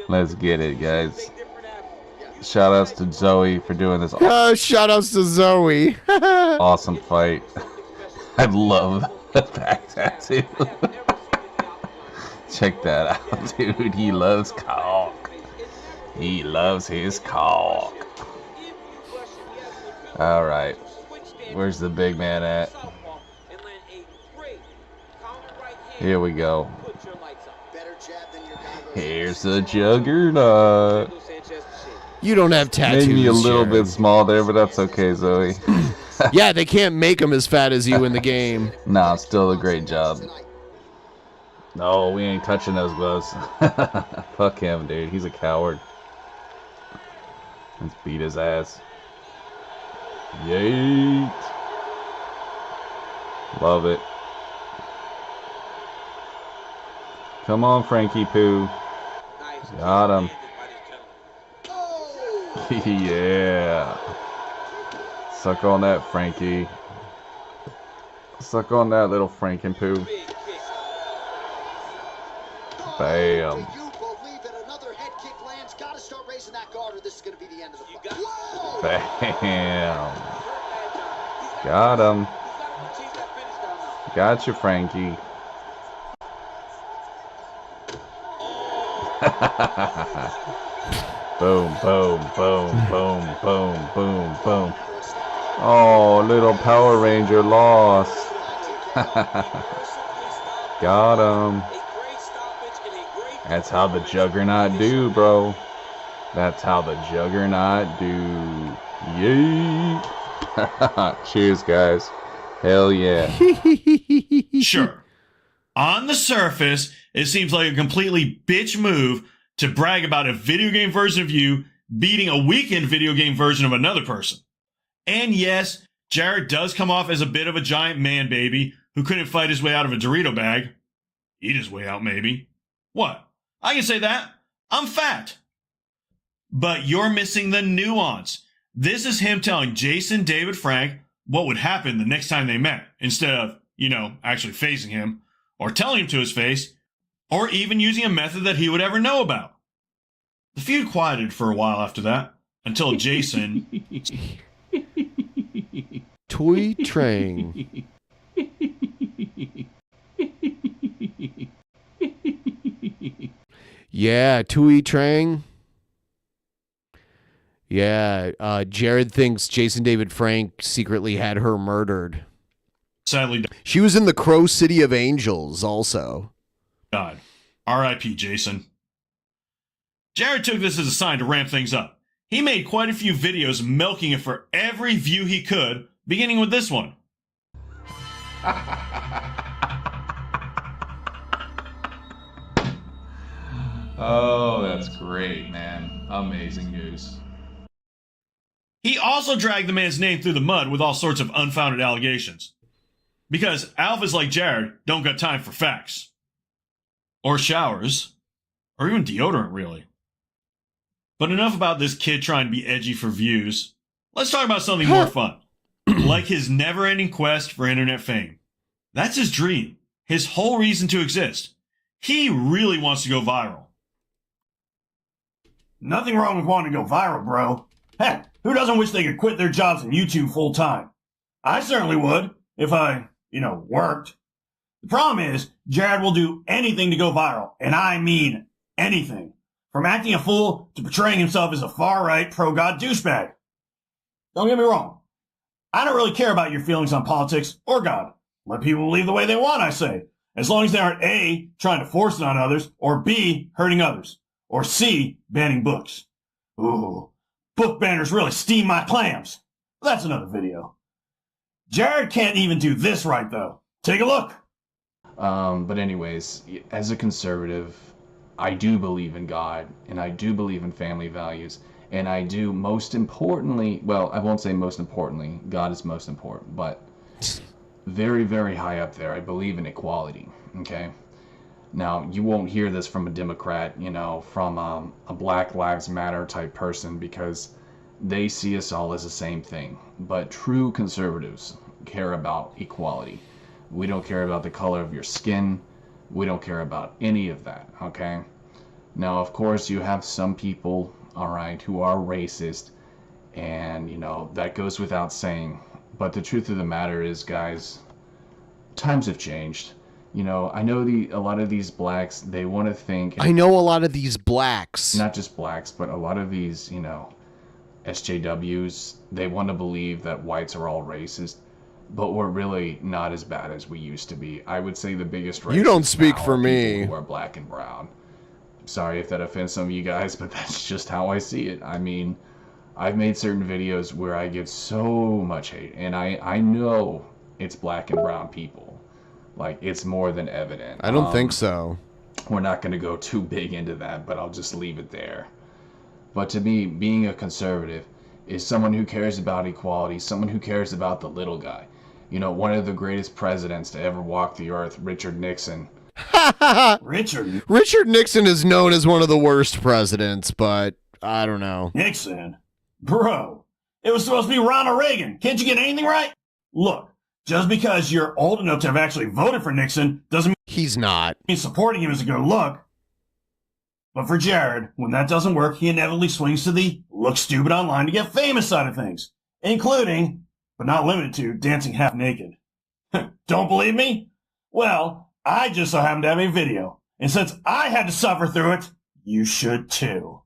Let's get it, guys. Shout outs to Zoe for doing this. Shout outs to Zoe. Awesome fight. I love the back tattoo. Check that out, dude. He loves cock. He loves his cock. Alright. Where's the big man at? Here we go. Here's the Juggernaut. You don't have tattoos. Maybe a little Jared. bit small there, but that's okay, Zoe. Yeah, they can't make him as fat as you in the game. Nah, still a great job. No, we ain't touching those gloves. Fuck him, dude. He's a coward. Let's beat his ass. Yeet. Love it. Come on, Frankie Pooh. Got him. Yeah. Suck on that, Frankie. Suck on that, little Franken Pooh. Bam. Bam. Got him. Got you, Frankie. Boom, boom, boom, boom, boom, boom, boom. Oh, little Power Ranger lost. Got him. That's how the Juggernaut do, bro. That's how the Juggernaut do. Yay. Cheers, guys. Hell yeah. Sure. On the surface, it seems like a completely bitch move to brag about a video game version of you beating a weekend video game version of another person. And yes, Jared does come off as a bit of a giant man baby who couldn't fight his way out of a Dorito bag. Eat his way out, maybe. What? I can say that. I'm fat. But you're missing the nuance. This is him telling Jason David Frank what would happen the next time they met, instead of, actually facing him, or telling him to his face, or even using a method that he would ever know about. The feud quieted for a while after that, until Jason... Toy Trang. Yeah, Tui Trang. Yeah, Jared thinks Jason David Frank secretly had her murdered. Sadly, she was in the Crow City of Angels also. God. R.I.P. Jason. Jared took this as a sign to ramp things up. He made quite a few videos milking it for every view he could, beginning with this one. Oh, that's great, man. Amazing news. He also dragged the man's name through the mud with all sorts of unfounded allegations. Because alphas like Jared don't got time for facts. Or showers. Or even deodorant, really. But enough about this kid trying to be edgy for views. Let's talk about something more fun. Like his never-ending quest for internet fame. That's his dream, his whole reason to exist. He really wants to go viral. Nothing wrong with wanting to go viral, bro. Heck, who doesn't wish they could quit their jobs in YouTube full time? I certainly would, if I, worked. The problem is, Jared will do anything to go viral, and I mean anything. From acting a fool to portraying himself as a far-right, pro-God douchebag. Don't get me wrong. I don't really care about your feelings on politics or God. Let people believe the way they want, I say. As long as they aren't A, trying to force it on others, or B, hurting others, or C, banning books. Ooh, book banners really steam my clams. That's another video. Jared can't even do this right, though. Take a look. But anyways, as a conservative, I do believe in God, and I do believe in family values, and I do most importantly, well, I won't say most importantly, God is most important, but very, very high up there, I believe in equality, okay? Now, you won't hear this from a Democrat, from a Black Lives Matter type person, because they see us all as the same thing. But true conservatives care about equality. We don't care about the color of your skin. We don't care about any of that, okay? Now, of course, you have some people, all right, who are racist, and, that goes without saying. But the truth of the matter is, guys, times have changed. I know a lot of these blacks, they want to think... I know a lot of these blacks. Not just blacks, but a lot of these, SJWs, they want to believe that whites are all racist. But we're really not as bad as we used to be. I would say the biggest racists You don't speak now for are me. people who are black and brown. Sorry if that offends some of you guys, but that's just how I see it. I mean, I've made certain videos where I get so much hate, and I know it's black and brown people. Like, it's more than evident. I don't think so. We're not going to go too big into that, but I'll just leave it there. But to me, being a conservative is someone who cares about equality, someone who cares about the little guy. One of the greatest presidents to ever walk the earth, Richard Nixon. Richard Nixon is known as one of the worst presidents, but I don't know. Nixon? Bro, it was supposed to be Ronald Reagan. Can't you get anything right? Look, just because you're old enough to have actually voted for Nixon doesn't mean he's not. Supporting him is a good look. But for Jared, when that doesn't work, he inevitably swings to the look stupid online to get famous side of things, including, but not limited to, dancing half naked. Don't believe me? Well, I just so happen to have a video, and since I had to suffer through it, you should too.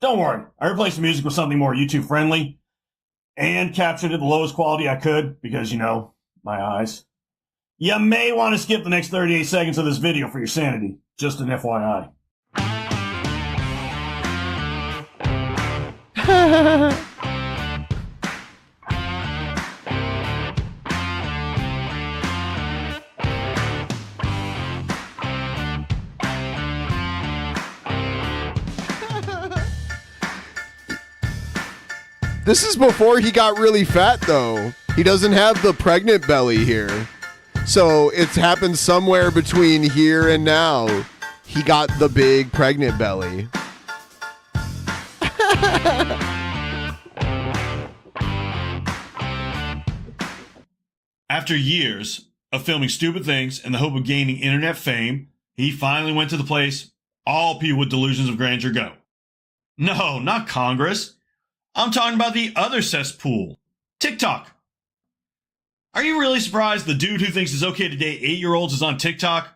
Don't worry, I replaced the music with something more YouTube friendly, and captured it the lowest quality I could, because, my eyes. You may want to skip the next 38 seconds of this video for your sanity, just an FYI. This is before he got really fat, though. He doesn't have the pregnant belly here. So it's happened somewhere between here and now. He got the big pregnant belly. After years of filming stupid things in the hope of gaining internet fame, he finally went to the place all people with delusions of grandeur go. No, not Congress. I'm talking about the other cesspool, TikTok. Are you really surprised the dude who thinks it's okay to date 8-year-olds is on TikTok?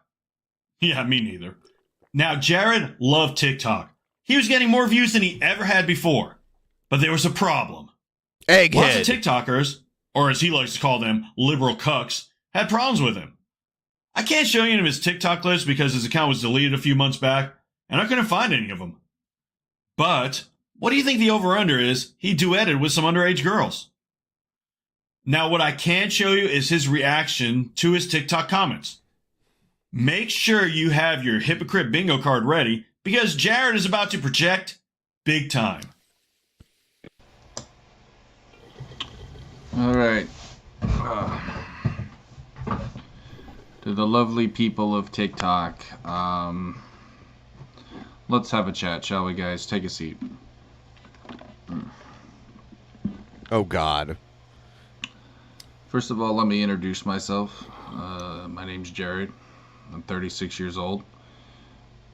Yeah, me neither. Now, Jared loved TikTok. He was getting more views than he ever had before. But there was a problem. Egghead. Lots of TikTokers, or as he likes to call them, liberal cucks, had problems with him. I can't show you any of his TikTok lists because his account was deleted a few months back, and I couldn't find any of them. But what do you think the over-under is he duetted with some underage girls? Now, what I can show you is his reaction to his TikTok comments. Make sure you have your hypocrite bingo card ready because Jared is about to project big time. All right. To the lovely people of TikTok, let's have a chat, shall we, guys? Take a seat. Oh, God. First of all, let me introduce myself. My name's Jared. I'm 36 years old.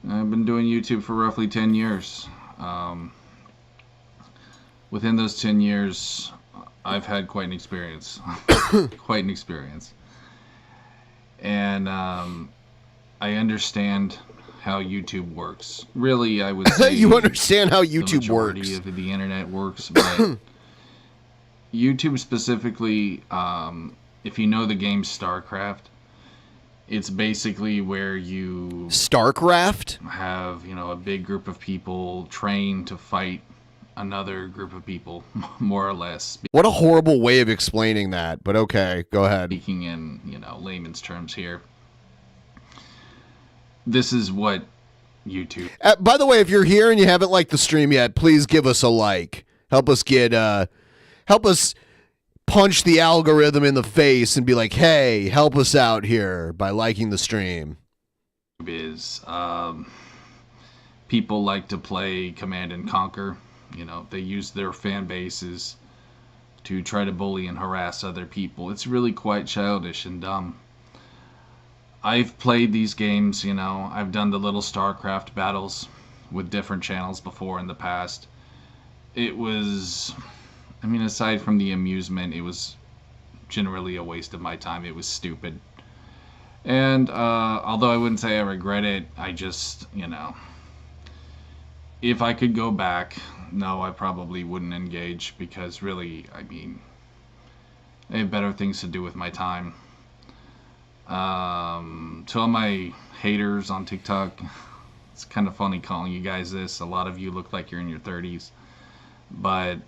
I've been doing YouTube for roughly 10 years. Within those 10 years, I've had quite an experience. Quite an experience. And I understand how YouTube works. Really, I would say you understand how YouTube works. The majority of the internet works, but YouTube specifically, if you know the game StarCraft, it's basically where you StarCraft have, you know, a big group of people trained to fight another group of people, more or less. What a horrible way of explaining that, but okay, go ahead. Speaking in, you know, layman's terms here. This is what YouTube. By the way, if you're here and you haven't liked the stream yet, please give us a like. Help us punch the algorithm in the face and be like, hey, help us out here by liking the stream. Is people like to play Command and Conquer. You know, they use their fan bases to try to bully and harass other people. It's really quite childish and dumb. I've played these games, you know, I've done the little StarCraft battles with different channels before in the past. It was, I mean, aside from the amusement, it was generally a waste of my time. It was stupid. And although I wouldn't say I regret it, I just, you know, if I could go back, no, I probably wouldn't engage, because really, I mean, I have better things to do with my time. To all my haters on TikTok, it's kind of funny calling you guys this. A lot of you look like you're in your 30s, but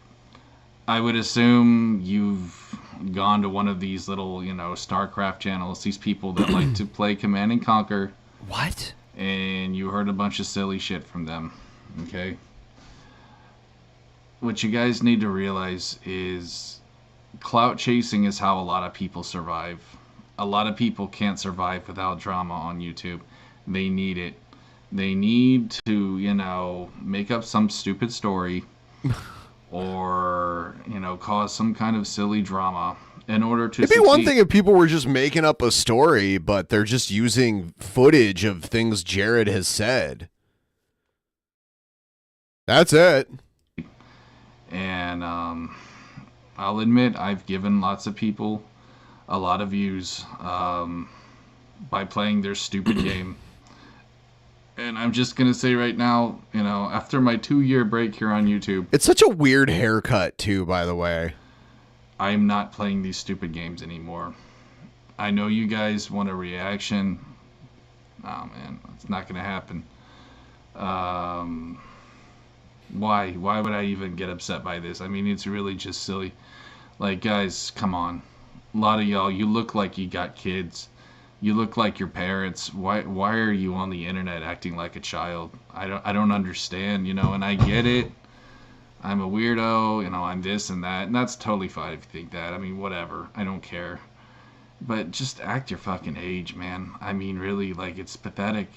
I would assume you've gone to one of these little, you know, StarCraft channels, these people that like to play Command and Conquer. What? And you heard a bunch of silly shit from them, okay? What you guys need to realize is clout chasing is how a lot of people survive. A lot of people can't survive without drama on YouTube. They need it. They need to, you know, make up some stupid story or, you know, cause some kind of silly drama in order to It'd be one thing if people were just making up a story, but they're just using footage of things Jared has said. That's it. And I'll admit I've given lots of people a lot of views by playing their stupid game. And I'm just going to say right now, you know, after my 2-year break here on YouTube. It's such a weird haircut too, by the way. I'm not playing these stupid games anymore. I know you guys want a reaction. Oh man, it's not going to happen. Why would I even get upset by this? I mean, it's really just silly. Like, guys, come on. A lot of y'all, you look like you got kids. You look like your parents. Why are you on the internet acting like a child? I don't understand, you know, and I get it. I'm a weirdo, you know, I'm this and that, and that's totally fine if you think that. I mean, whatever. I don't care. But just act your fucking age, man. I mean, really, like, it's pathetic.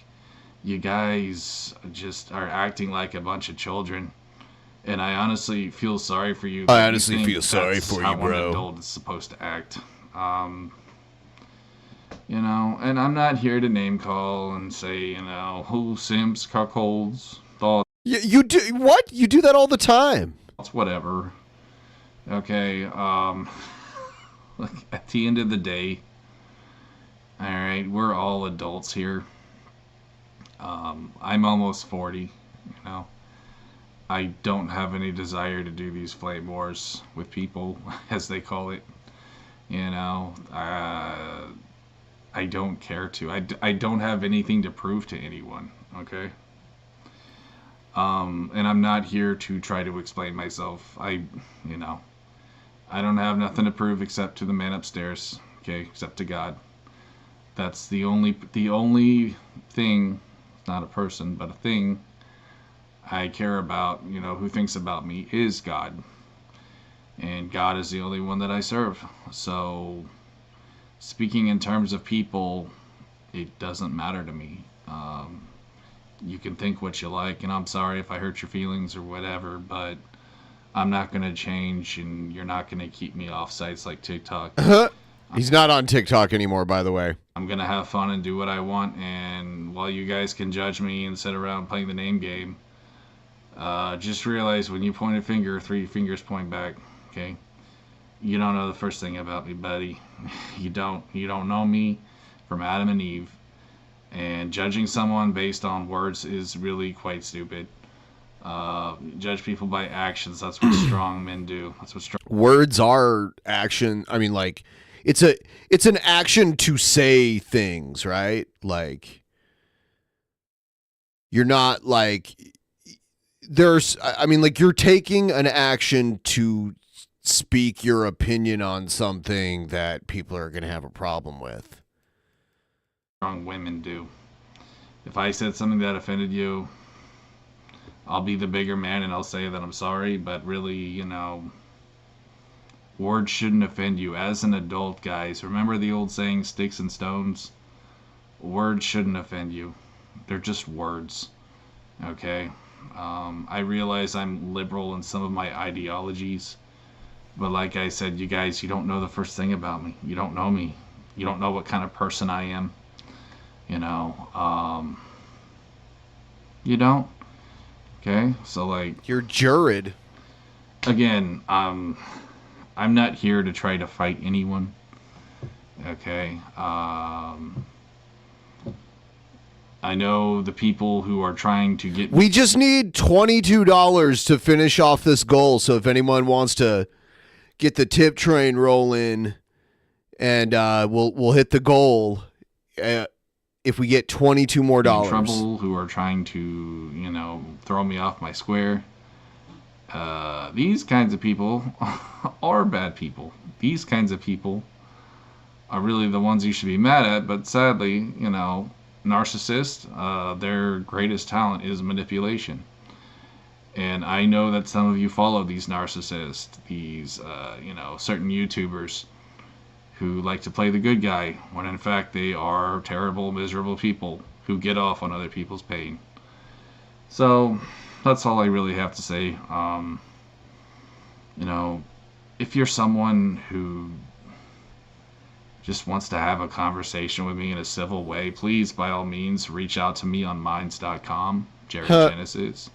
You guys just are acting like a bunch of children. And I honestly feel sorry for you. I honestly feel sorry for you, how bro. one adult is supposed to act. You know, and I'm not here to name call and say, you know, who simps, cuckolds, thoughts. You do what? You do that all the time. It's whatever. Okay, look, at the end of the day, alright, we're all adults here. I'm almost 40, you know. I don't have any desire to do these flame wars with people, as they call it. You know, I don't care to. I don't have anything to prove to anyone, okay? And I'm not here to try to explain myself. You know, I don't have nothing to prove except to the man upstairs, okay? Except to God. That's the only thing, not a person, but a thing I care about, you know, who thinks about me is God. And God is the only one that I serve. So, speaking in terms of people, it doesn't matter to me. You can think what you like, and I'm sorry if I hurt your feelings or whatever, but I'm not going to change, and you're not going to keep me off sites like TikTok. He's not on TikTok anymore, by the way. I'm going to have fun and do what I want, and while you guys can judge me and sit around playing the name game, just realize when you point a finger, 3 fingers point back, okay? You don't know the first thing about me, buddy. You don't know me from Adam and Eve. And judging someone based on words is really quite stupid. Judge people by actions. That's what strong men do. That's what strong words are action. I mean, like, it's an action to say things, right? Like, you're not like you're taking an action to speak your opinion on something that people are going to have a problem with. Strong women do. If I said something that offended you, I'll be the bigger man and I'll say that I'm sorry, but really, words shouldn't offend you. As an adult, guys, remember the old saying, sticks and stones? Words shouldn't offend you. They're just words, okay? I realize I'm liberal in some of my ideologies, but like I said, you guys, you don't know the first thing about me. You don't know me. You don't know what kind of person I am. You don't. Okay, so like you're Jared. Again, I'm not here to try to fight anyone. Okay, I know the people who are trying to get. We just need $22 to finish off this goal. So if anyone wants to get the tip train rolling, and we'll hit the goal. If we get $22 more dollars. Trouble who are trying to, throw me off my square. These kinds of people are bad people. These kinds of people are really the ones you should be mad at, but sadly, narcissists, their greatest talent is manipulation. And I know that some of you follow these narcissists, these, certain YouTubers who like to play the good guy, when in fact they are terrible, miserable people who get off on other people's pain. So that's all I really have to say. If you're someone who just wants to have a conversation with me in a civil way, please, by all means, reach out to me on minds.com, Jared Genesis,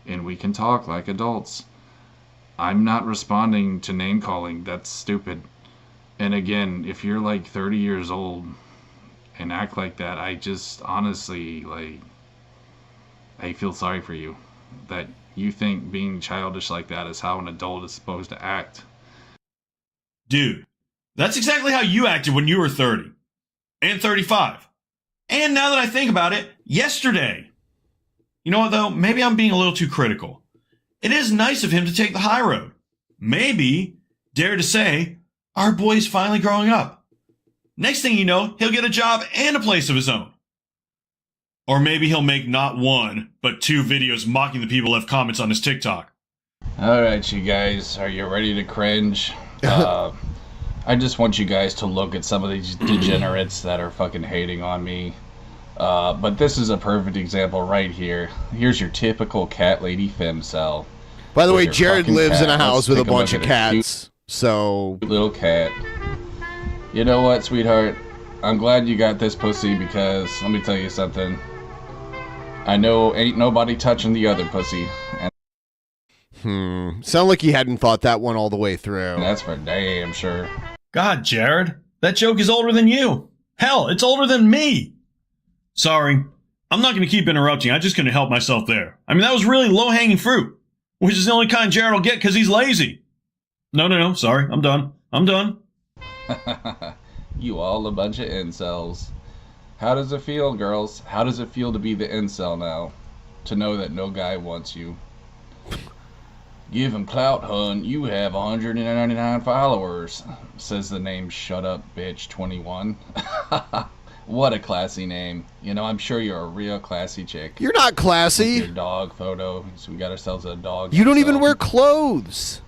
and we can talk like adults. I'm not responding to name calling. That's stupid. And again, if you're like 30 years old and act like that, I just honestly, I feel sorry for you. That you think being childish like that is how an adult is supposed to act. Dude, that's exactly how you acted when you were 30. And 35. And now that I think about it, yesterday. You know what though? Maybe I'm being a little too critical. It is nice of him to take the high road. Maybe, dare to say, our boy's finally growing up. Next thing you know, he'll get a job and a place of his own. Or maybe he'll make not 1, but 2 videos mocking the people who left comments on his TikTok. Alright, you guys, are you ready to cringe? I just want you guys to look at some of these degenerates that are fucking hating on me. But this is a perfect example right here. Here's your typical cat lady femcel. By the way, Jared lives in a house with a bunch of cats. So little cat. You know what, sweetheart? I'm glad you got this pussy because let me tell you something. I know ain't nobody touching the other pussy. Sound like he hadn't thought that one all the way through. That's for damn sure. God, Jared, that joke is older than you. Hell, it's older than me. Sorry, I'm not going to keep interrupting. I'm just going to help myself there. I mean, that was really low-hanging fruit, which is the only kind Jared will get because he's lazy. No, sorry, I'm done. You all a bunch of incels. How does it feel, girls? How does it feel to be the incel now? To know that no guy wants you. Give him clout, hun. You have 199 followers, says the name Shut Up Bitch 21. What a classy name. I'm sure you're a real classy chick. You're not classy. With your dog photo. So we got ourselves a dog. You don't even wear clothes.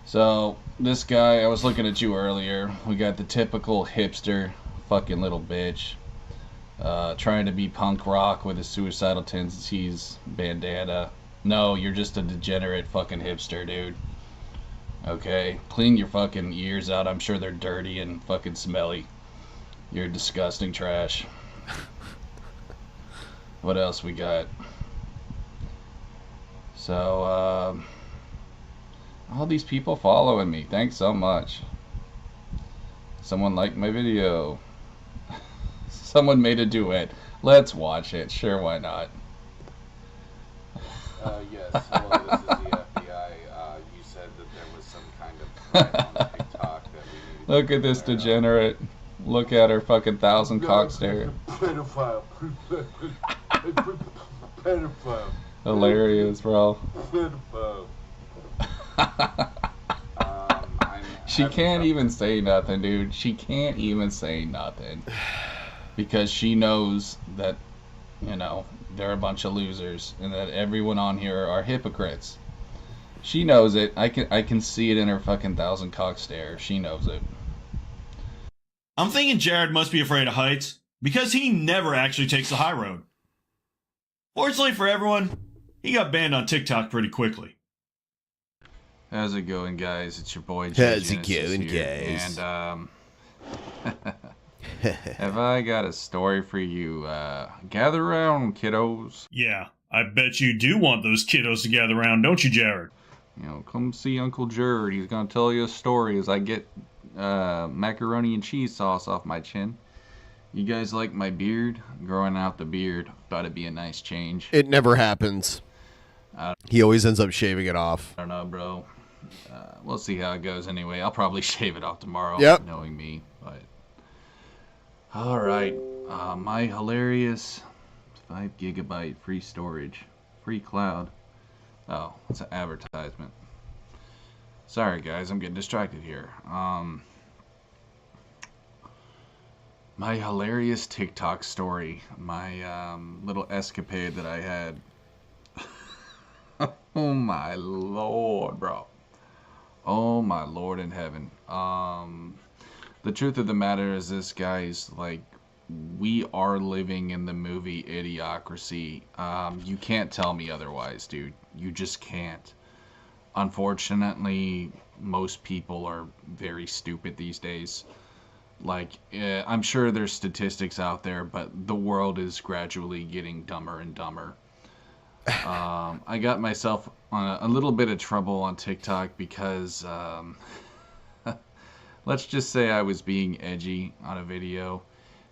So, this guy, I was looking at you earlier. We got the typical hipster fucking little bitch. Trying to be punk rock with his suicidal tendencies bandana. No, you're just a degenerate fucking hipster, dude. Okay? Clean your fucking ears out. I'm sure they're dirty and fucking smelly. You're disgusting trash. What else we got? So, all these people following me. Thanks so much. Someone liked my video. Someone made a duet. Let's watch it. Sure, why not? Yes. Well, this is the FBI. You said that there was some kind of threat on TikTok that we needed. Look at this degenerate. Look at her fucking 1,000 cock stare. Pedophile. Pedophile. Hilarious, bro. Pedophile. She can't even say nothing, dude. She can't even say nothing. Because she knows that, you know, they're a bunch of losers and that everyone on here are hypocrites. She knows it. I can see it in her fucking 1,000 cock stare. She knows it. I'm thinking Jared must be afraid of heights because he never actually takes the high road. Fortunately for everyone, he got banned on TikTok pretty quickly. How's it going, guys? It's your boy How's it going, guys? And have I got a story for you? Gather around, kiddos. Yeah, I bet you do want those kiddos to gather around, don't you, Jared? You know, come see Uncle Jared. He's gonna tell you a story as I get macaroni and cheese sauce off my chin. You guys like my beard? Growing out the beard. Thought it'd be a nice change. It never happens. He always ends up shaving it off. I don't know, bro. We'll see how it goes anyway. I'll probably shave it off tomorrow, yep. Knowing me. But alright. My hilarious 5 gigabyte free storage. Free cloud. Oh, it's an advertisement. Sorry, guys. I'm getting distracted here. My hilarious TikTok story. My little escapade that I had. Oh my lord, bro. Oh my lord in heaven. The truth of the matter is this, guys, like, we are living in the movie Idiocracy. You can't tell me otherwise, dude. You just can't. Unfortunately, most people are very stupid these days. Like, I'm sure there's statistics out there, but the world is gradually getting dumber and dumber. I got myself on a little bit of trouble on TikTok because, let's just say I was being edgy on a video.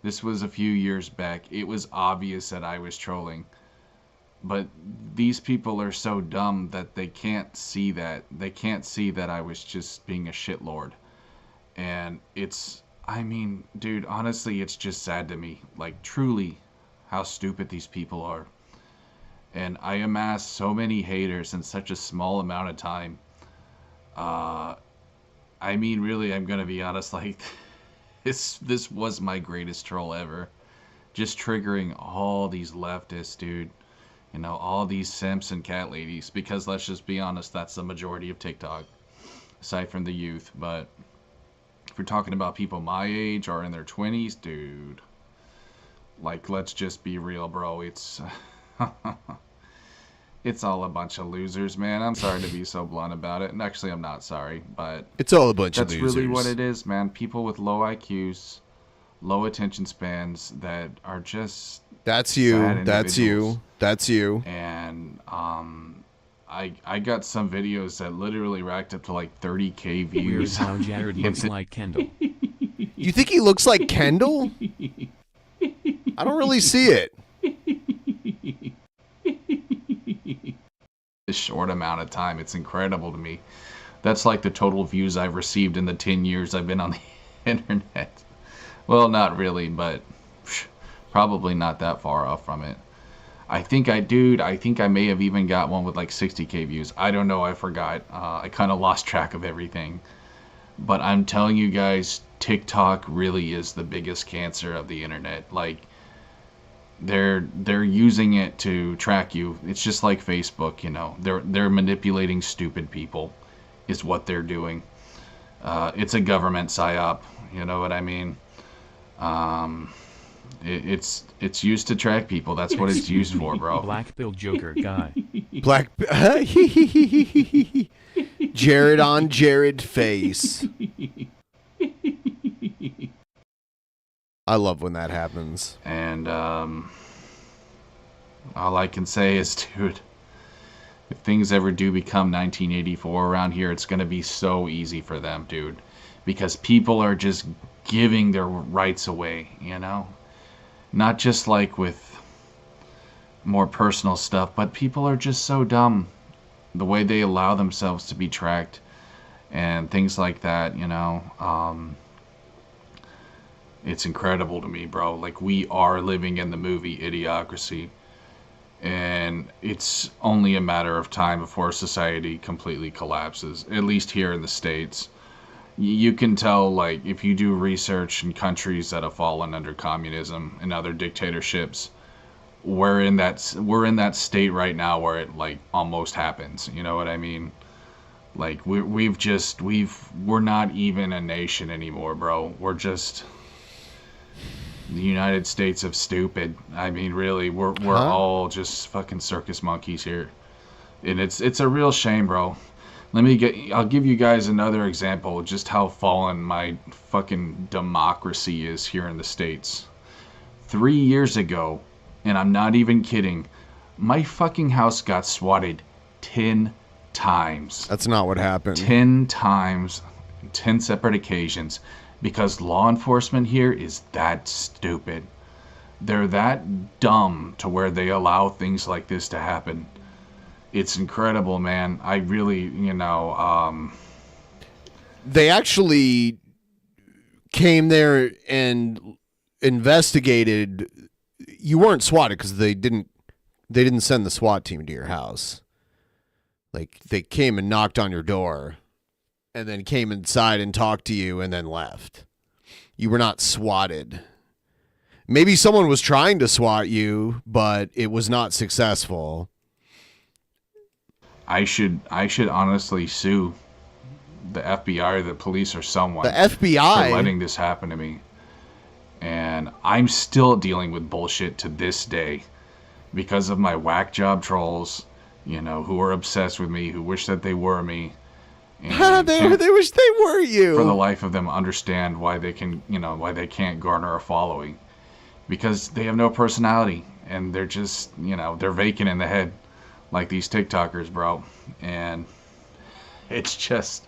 This was a few years back. It was obvious that I was trolling. But these people are so dumb that they can't see that. They can't see that I was just being a shitlord. And it's, I mean, dude, honestly, it's just sad to me. Like, truly, how stupid these people are. And I amassed so many haters in such a small amount of time. I mean, really, I'm gonna be honest, like, this was my greatest troll ever. Just triggering all these leftists, dude. You know, all these simps and cat ladies. Because let's just be honest, that's the majority of TikTok. Aside from the youth. But if we're talking about people my age or in their 20s, dude. Like, let's just be real, bro. It's... It's all a bunch of losers, man. I'm sorry to be so blunt about it. And actually, I'm not sorry, but... It's all a bunch of losers. That's really what it is, man. People with low IQs, low attention spans that are just... That's you. That's you. That's you. And, I got some videos that literally racked up to like 30K views. Here's how Jared looks like Kendall. You think he looks like Kendall? I don't really see it. This short amount of time, it's incredible to me. That's like the total views I've received in the 10 years I've been on the internet. Well, not really, but probably not that far off from it. I think I may have even got one with like 60K views. I don't know, I forgot. I kind of lost track of everything. But I'm telling you guys, TikTok really is the biggest cancer of the internet. Like, they're using it to track you. It's just like Facebook, you know. They're manipulating stupid people is what they're doing. It's a government psyop, you know what I mean? It's used to track people. That's what it's used for, bro. Black Bill Joker guy. Black Jared on Jared face. I love when that happens. And all I can say is, dude, if things ever do become 1984 around here, it's going to be so easy for them, dude. Because people are just giving their rights away, you know? Not just like with more personal stuff, but people are just so dumb. The way they allow themselves to be tracked and things like that, you know? It's incredible to me, bro. Like, we are living in the movie Idiocracy. And it's only a matter of time before society completely collapses, at least here in the States. You can tell, like, if you do research in countries that have fallen under communism and other dictatorships, we're in that state right now where it, like, almost happens. You know what I mean? Like, we're not even a nation anymore, bro. We're just the United States of stupid. I mean, really, we're all just fucking circus monkeys here, and it's a real shame, bro. I'll give you guys another example of just how fallen my fucking democracy is here in the States. 3 years ago, and I'm not even kidding, my fucking house got swatted 10 times. That's not what happened. 10 times, 10 separate occasions. Because law enforcement here is that stupid. They're that dumb to where they allow things like this to happen. It's incredible, man. I really, you know, They actually came there and investigated. You weren't swatted because they didn't send the SWAT team to your house. Like, they came and knocked on your door and then came inside and talked to you and then left. You were not swatted. Maybe someone was trying to swat you, but it was not successful. I should honestly sue the FBI or the police or someone. The FBI? For letting this happen to me. And I'm still dealing with bullshit to this day because of my whack job trolls, you know, who are obsessed with me, who wish that they were me. They wish they were you. For the life of them, understand why they can't garner a following, because they have no personality and they're just, you know, they're vacant in the head, like these TikTokers, bro. And it's just,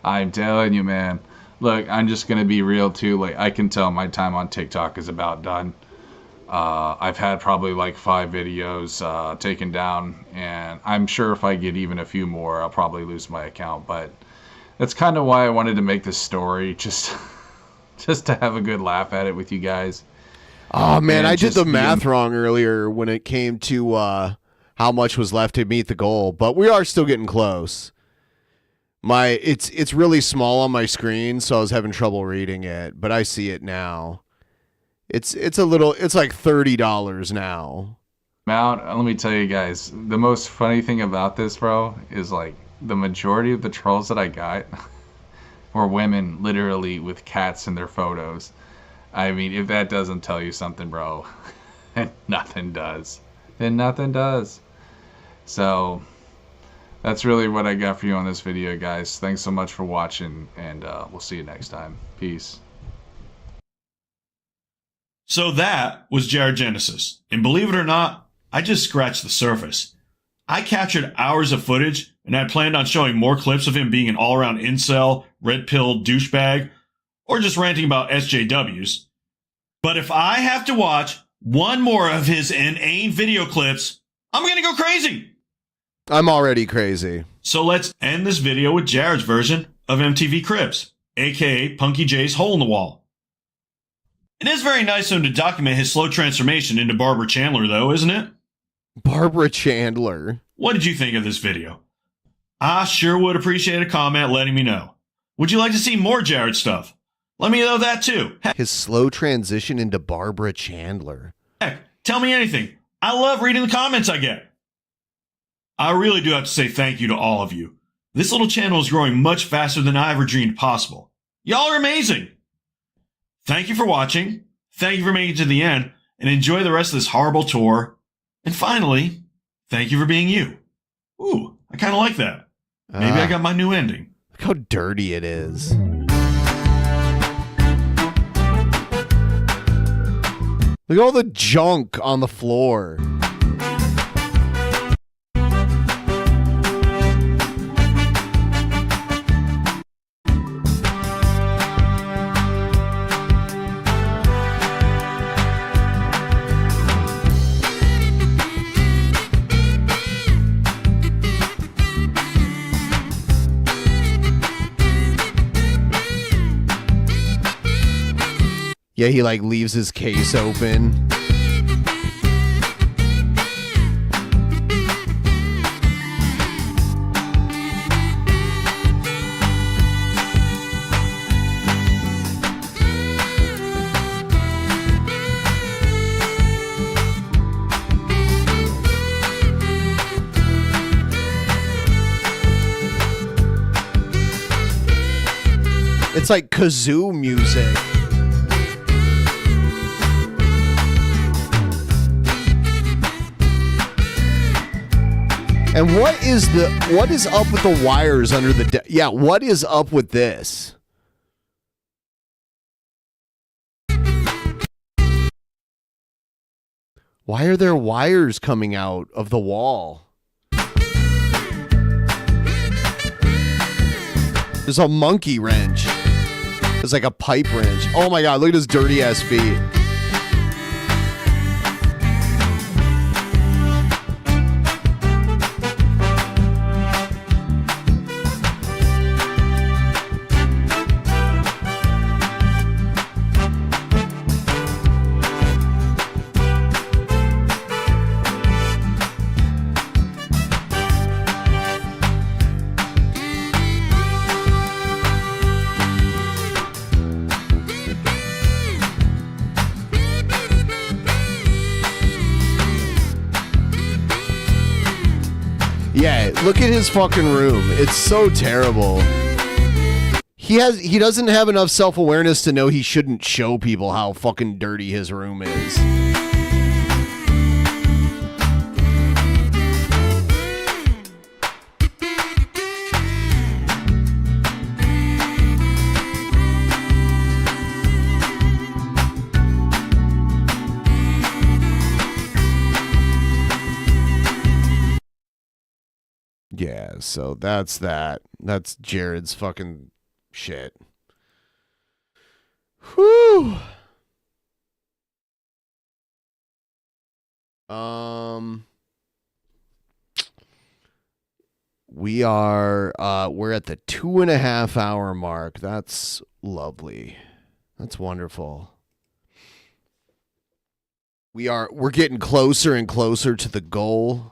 I'm telling you, man. Look, I'm just gonna be real too. Like, I can tell my time on TikTok is about done. I've had probably like 5 videos taken down, and I'm sure if I get even a few more, I'll probably lose my account. But that's kind of why I wanted to make this story, just to have a good laugh at it with you guys. Oh man, I did the math wrong earlier when it came to how much was left to meet the goal, but we are still getting close. It's really small on my screen, so I was having trouble reading it, but I see it now. It's like $30 now. Let me tell you guys, the most funny thing about this, bro, is like the majority of the trolls that I got were women, literally with cats in their photos. I mean, if that doesn't tell you something, bro, then nothing does. So that's really what I got for you on this video, guys. Thanks so much for watching, and we'll see you next time. Peace. So that was Jared Genesis. And believe it or not, I just scratched the surface. I captured hours of footage and had planned on showing more clips of him being an all-around incel, red-pilled douchebag, or just ranting about SJWs. But if I have to watch one more of his inane video clips, I'm going to go crazy. I'm already crazy. So let's end this video with Jared's version of MTV Cribs, aka Punky J's Hole in the Wall. It is very nice of him to document his slow transformation into Barbara Chandler, though, isn't it? Barbara Chandler. What did you think of this video? I sure would appreciate a comment letting me know. Would you like to see more Jared stuff? Let me know that too. His slow transition into Barbara Chandler. Heck, tell me anything. I love reading the comments I get. I really do have to say thank you to all of you. This little channel is growing much faster than I ever dreamed possible. Y'all are amazing. Thank you for watching. Thank you for making it to the end, and enjoy the rest of this horrible tour. And finally, thank you for being you. Ooh, I kind of like that. Maybe I got my new ending. Look how dirty it is. Look at all the junk on the floor. Yeah, he like leaves his case open. It's like kazoo music. And what is up with the wires under the yeah, what is up with this? Why are there wires coming out of the wall? There's a monkey wrench. There's like a pipe wrench. Oh my god, look at his dirty ass feet. Yeah, look at his fucking room. It's so terrible. He doesn't have enough self-awareness to know he shouldn't show people how fucking dirty his room is. Yeah, so that's that. That's Jared's fucking shit. Whew. We're at the 2.5 hour mark. That's lovely. That's wonderful. We're getting closer and closer to the goal.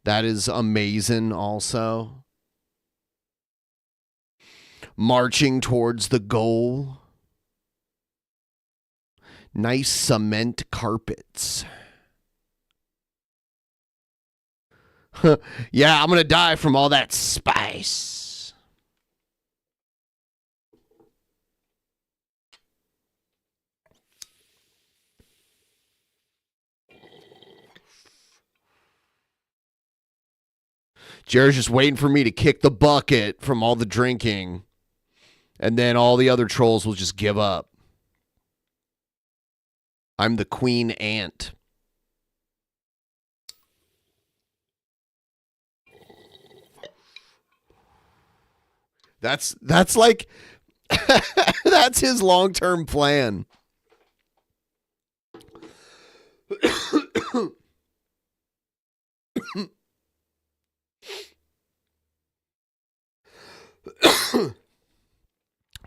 That is amazing also. Marching towards the goal. Nice cement carpets. Yeah, I'm going to die from all that spice. Jared's just waiting for me to kick the bucket from all the drinking. And then all the other trolls will just give up. I'm the queen ant. That's like that's his long-term plan.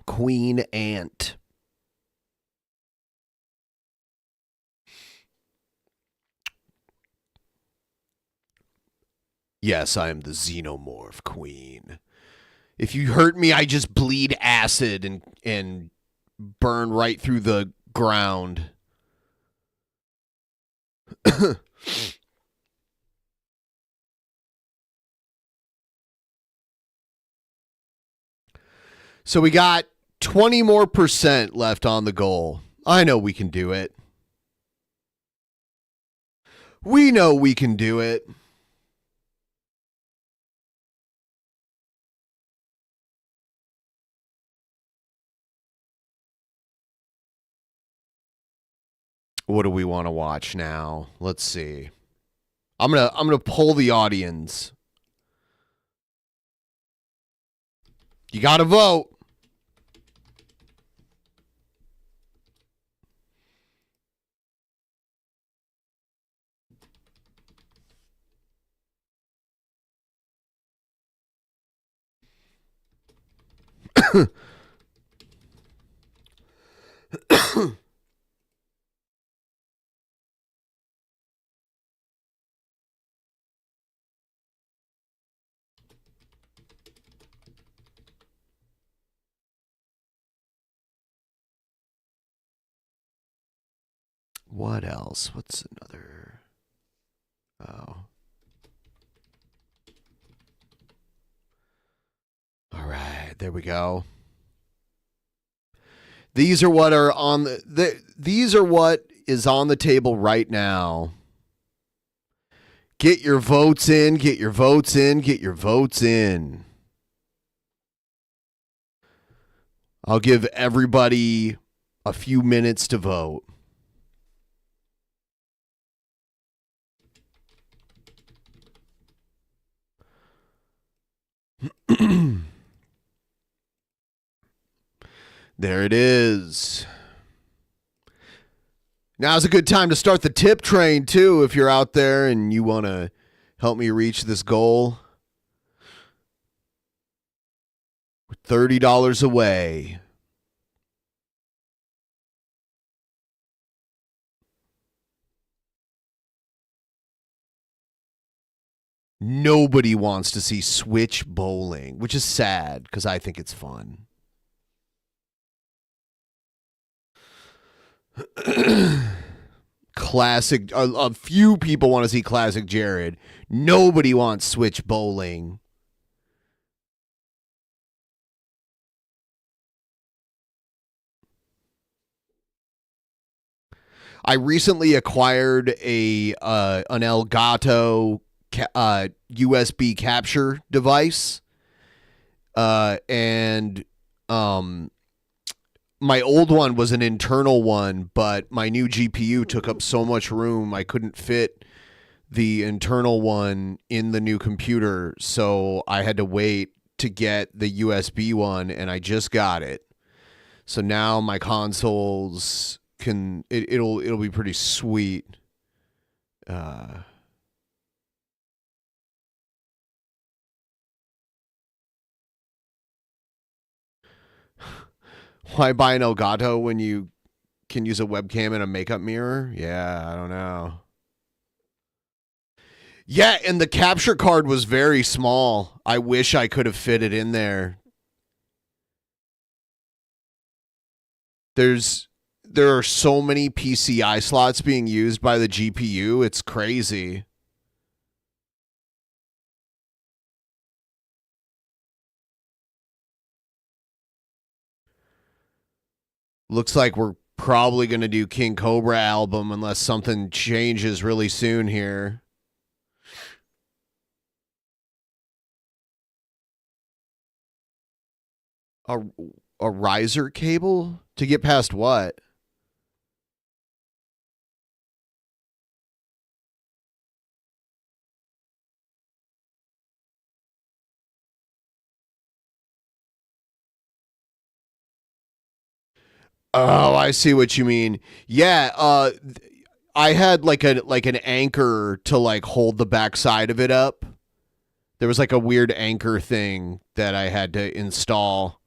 Queen ant. Yes, I am the xenomorph queen. If you hurt me, I just bleed acid and burn right through the ground. So we got 20% more left on the goal. I know we can do it. We know we can do it. What do we want to watch now? Let's see. I'm gonna poll the audience. You gotta vote. What else? What's another? Oh. All right, there we go. These are what are on these are what is on the table right now. Get your votes in, get your votes in, get your votes in. I'll give everybody a few minutes to vote. There it is. Now's a good time to start the tip train, too, if you're out there and you want to help me reach this goal. We're $30 away. Nobody wants to see Switch bowling, which is sad because I think it's fun. Classic. A few people want to see Classic Jared. Nobody wants Switch bowling. I recently acquired an Elgato USB capture device, and my old one was an internal one, but my new GPU took up so much room I couldn't fit the internal one in the new computer, so I had to wait to get the USB one, and I just got it. So now my consoles can it'll be pretty sweet. Why buy an Elgato when you can use a webcam and a makeup mirror? Yeah, I don't know. Yeah, and the capture card was very small. I wish I could have fit it in there. There are so many PCI slots being used by the GPU. It's crazy. Looks like we're probably going to do King Cobra album unless something changes really soon here. A riser cable? To get past what? Oh, I see what you mean. Yeah, I had like an anchor to like hold the backside of it up. There was like a weird anchor thing that I had to install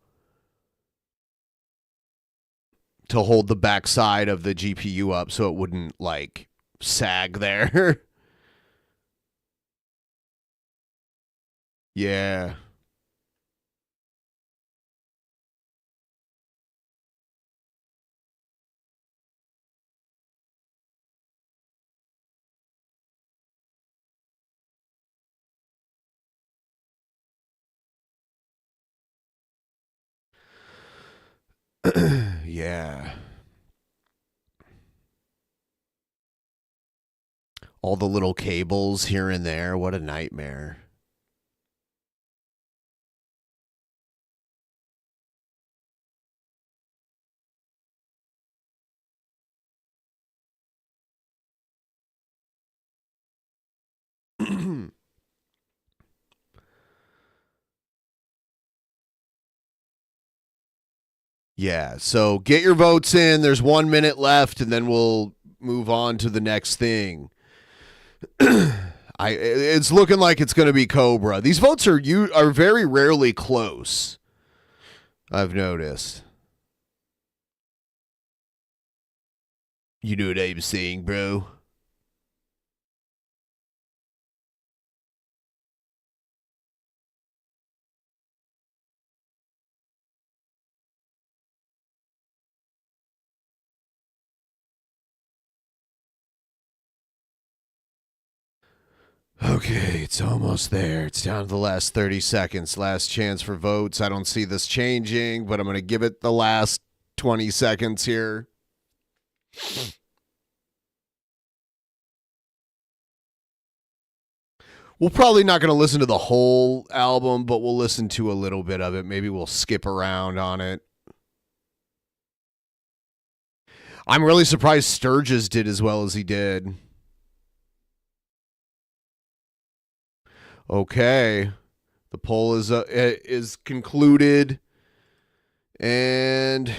to hold the backside of the GPU up so it wouldn't like sag there. Yeah. Yeah. All the little cables here and there. What a nightmare. Yeah, so get your votes in. There's 1 minute left, and then we'll move on to the next thing. It's looking like it's going to be Cobra. These votes are very rarely close, I've noticed. You know what I'm saying, bro? Okay, it's almost there. It's down to the last 30 seconds. Last chance for votes. I don't see this changing, but I'm going to give it the last 20 seconds here. We're probably not going to listen to the whole album, but we'll listen to a little bit of it. Maybe we'll skip around on it. I'm really surprised Sturgis did as well as he did. Okay. The poll is concluded. And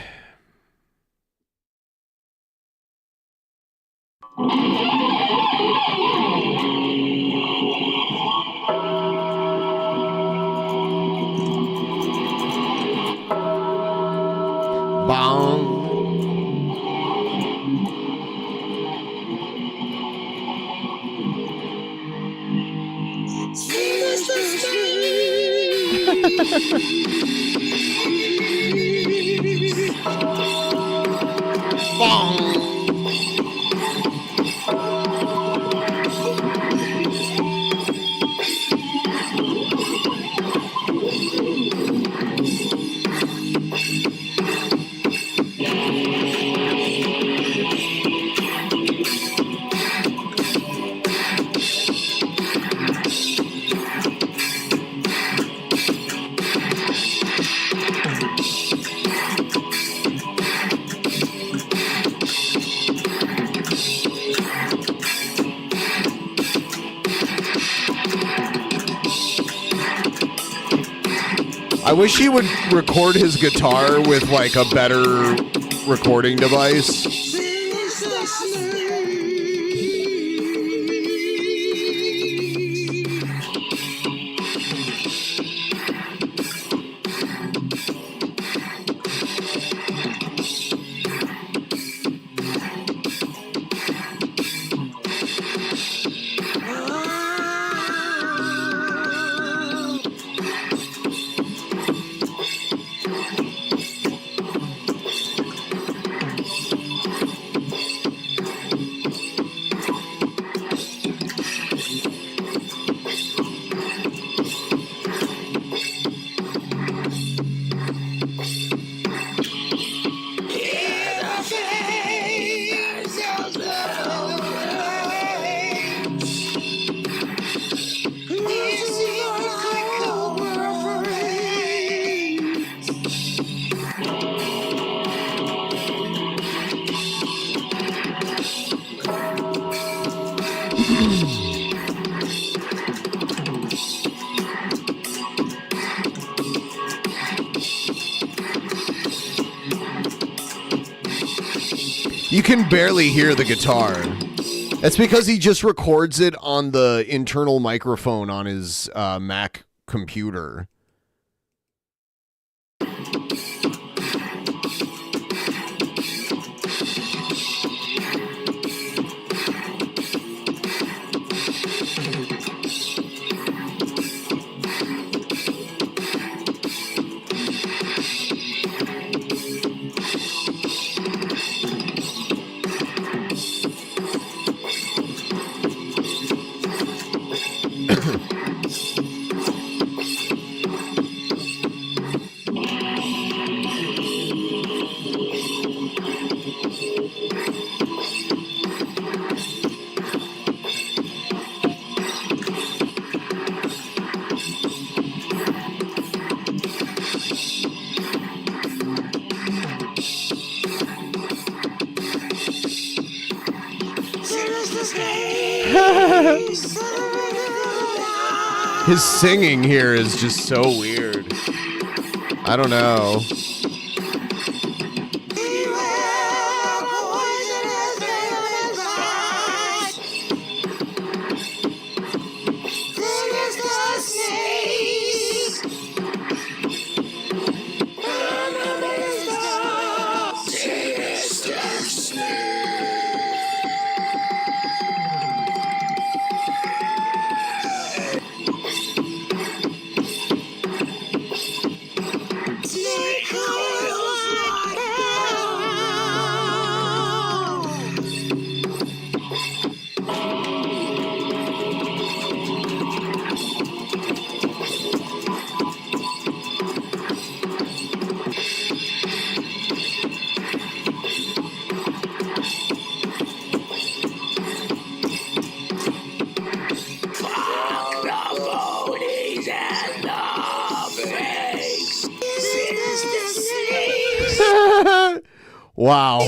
bong. I wish he would record his guitar with like a better recording device. You can barely hear the guitar. That's because he just records it on the internal microphone on his Mac computer. His singing here is just so weird. I don't know. Wow.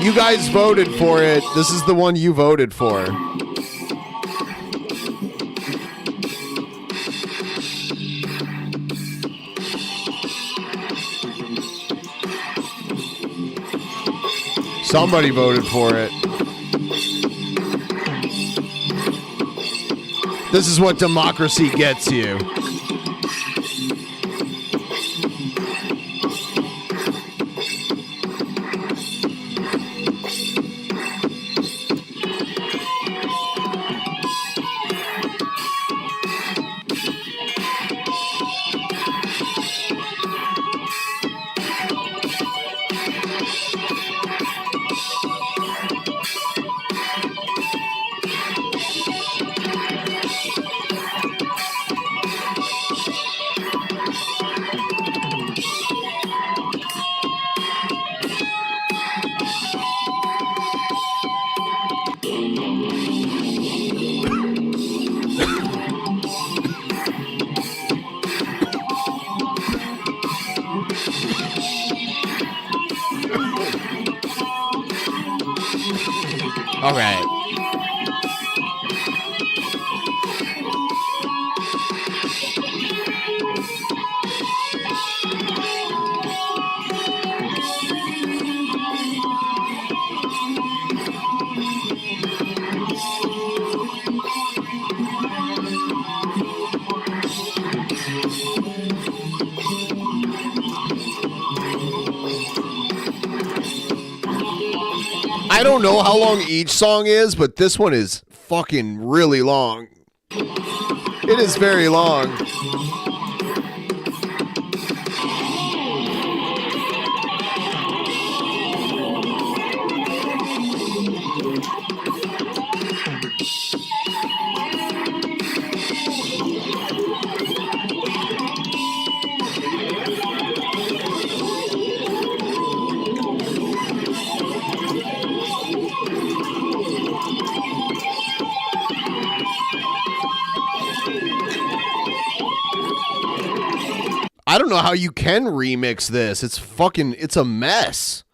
You guys voted for it. This is the one you voted for. Somebody voted for it. This is what democracy gets you. All right. I don't know how long each song is, but this one is fucking really long. It is very long. I don't know how you can remix this. It's a mess.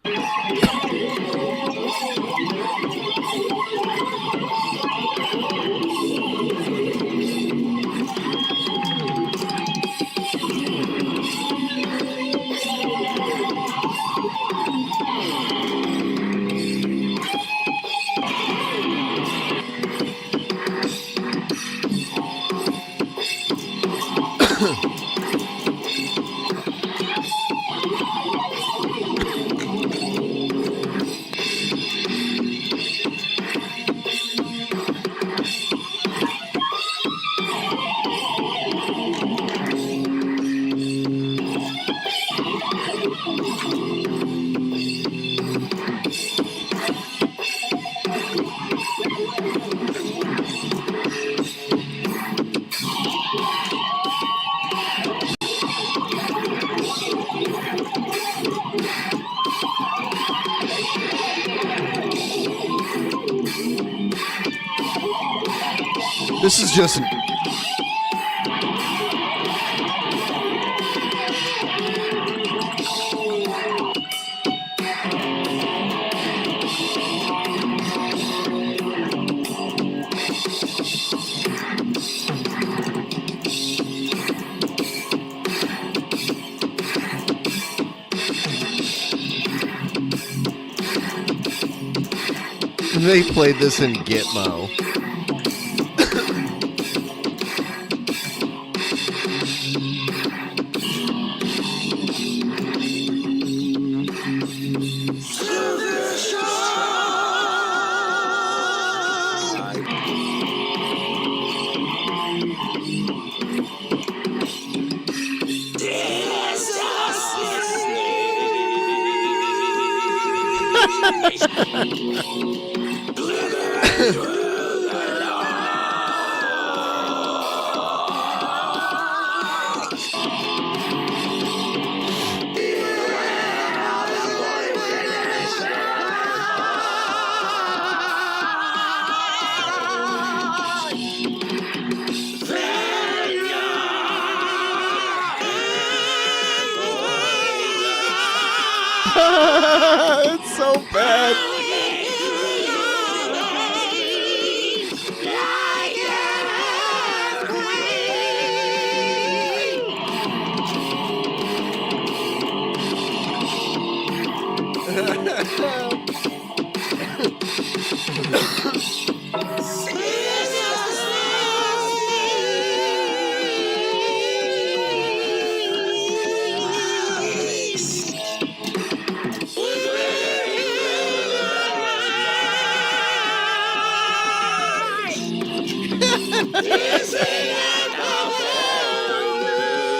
This is just... They played this in Gitmo. It's so bad.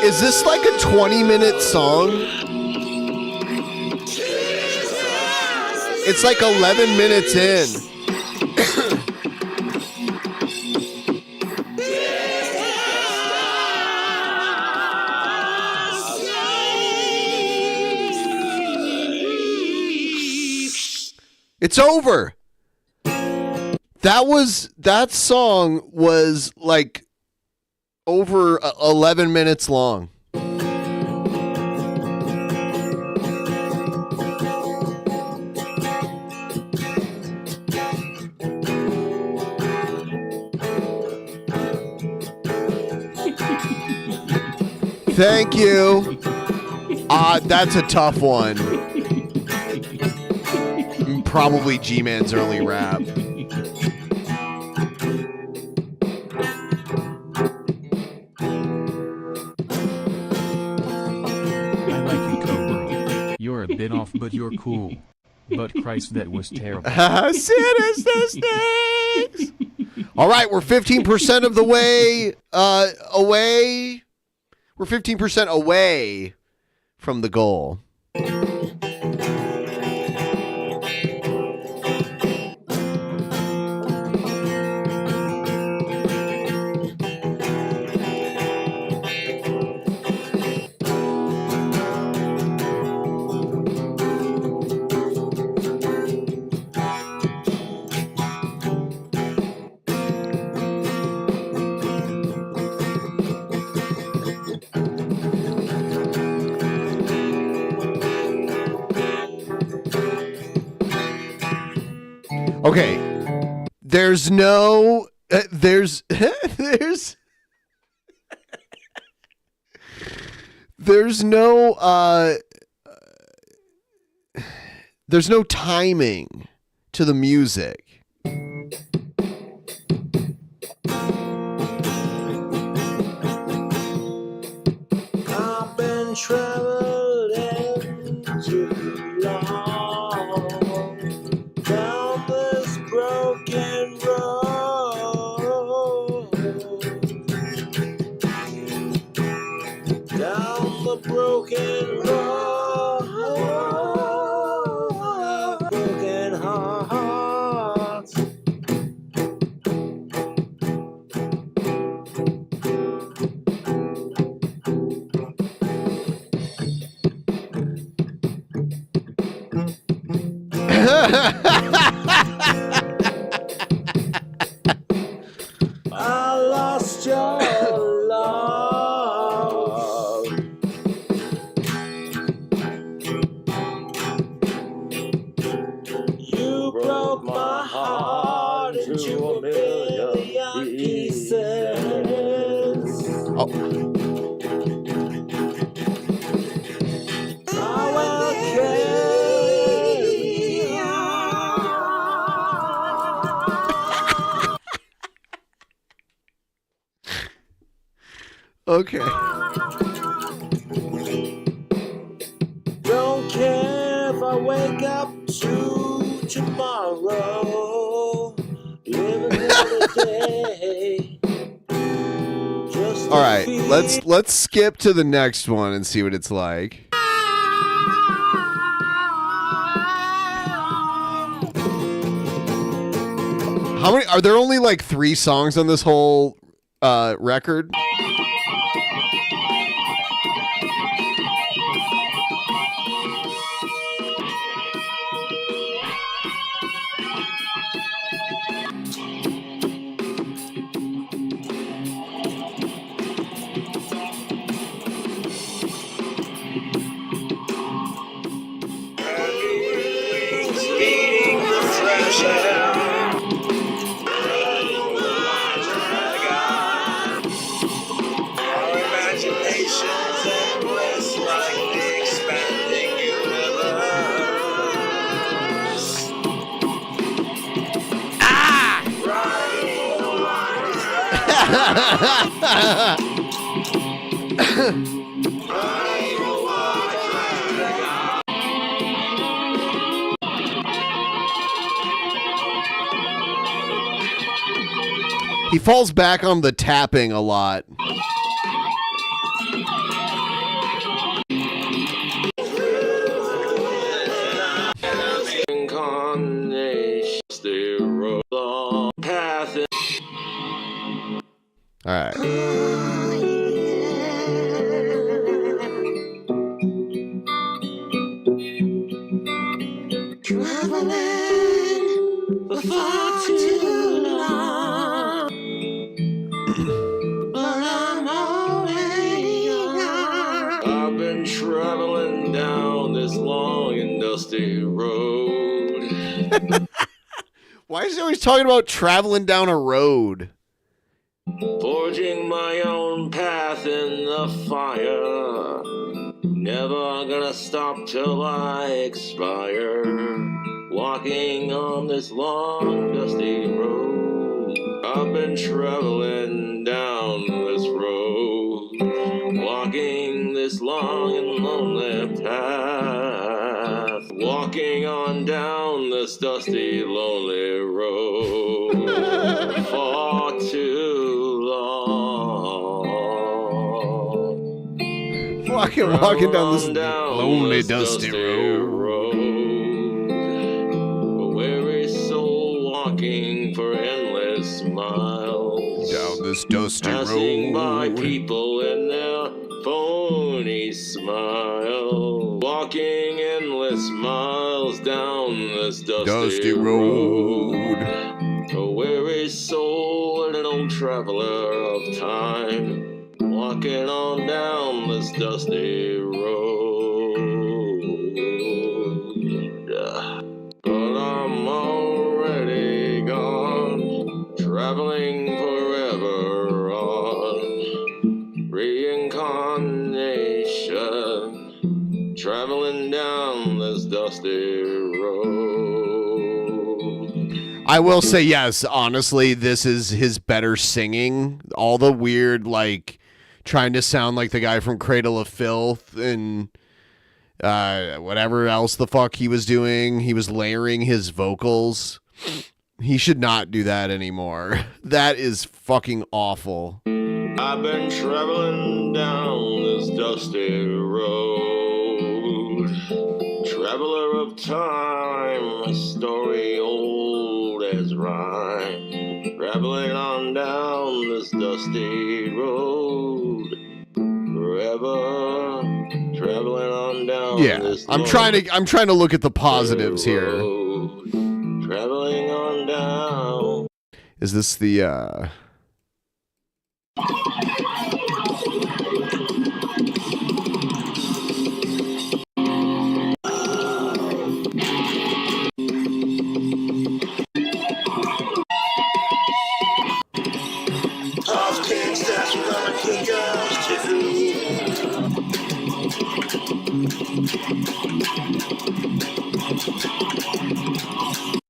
Is this like a 20-minute song? It's like 11 minutes in. It's over. That song was like over 11 minutes long. Thank you. That's a tough one. Probably G-Man's early rap. You're a bit off, but you're cool. But Christ, that was terrible. Sinister Snakes! All right, we're 15% of the way away. We're 15% away from the goal. Okay, there's no there's no timing to the music. I've been traveling too long down this broken road, down the broken road, broken heart. into a million pieces. Oh. I will carry Okay. Don't care if I wake up to tomorrow. Live another day. Just All right, let's skip to the next one and see what it's like. How many are there? Only like 3 songs on this whole record. He falls back on the tapping a lot. All right. Traveling for far too long, but I'm already gone. I've been traveling down this long and dusty road. Why is he always talking about traveling down a road? Forging my own path in the fire. Never gonna stop till I expire. Walking on this long, dusty road. I've been traveling down this road. Walking this long and lonely path. Walking on down this dusty, lonely road. For too long. Walking down this lonely, dusty road. A weary soul walking for endless miles. Down this dusty Passing road. by people in their phony smile. Walking endless miles down this dusty road. A weary soul and an old traveler of time. Walking on down this dusty road. But I'm already gone, traveling forever on. Reincarnation, traveling down this dusty road. I will say yes, honestly, this is his better singing. All the weird, like, trying to sound like the guy from Cradle of Filth and whatever else the fuck he was doing. He was layering his vocals. He should not do that anymore. That is fucking awful. I've been traveling down this dusty road. Traveler of time, a story old as rhyme. Traveling on down this dusty road. Forever traveling on down this I'm trying to look at the positives here. Traveling on down. Is this the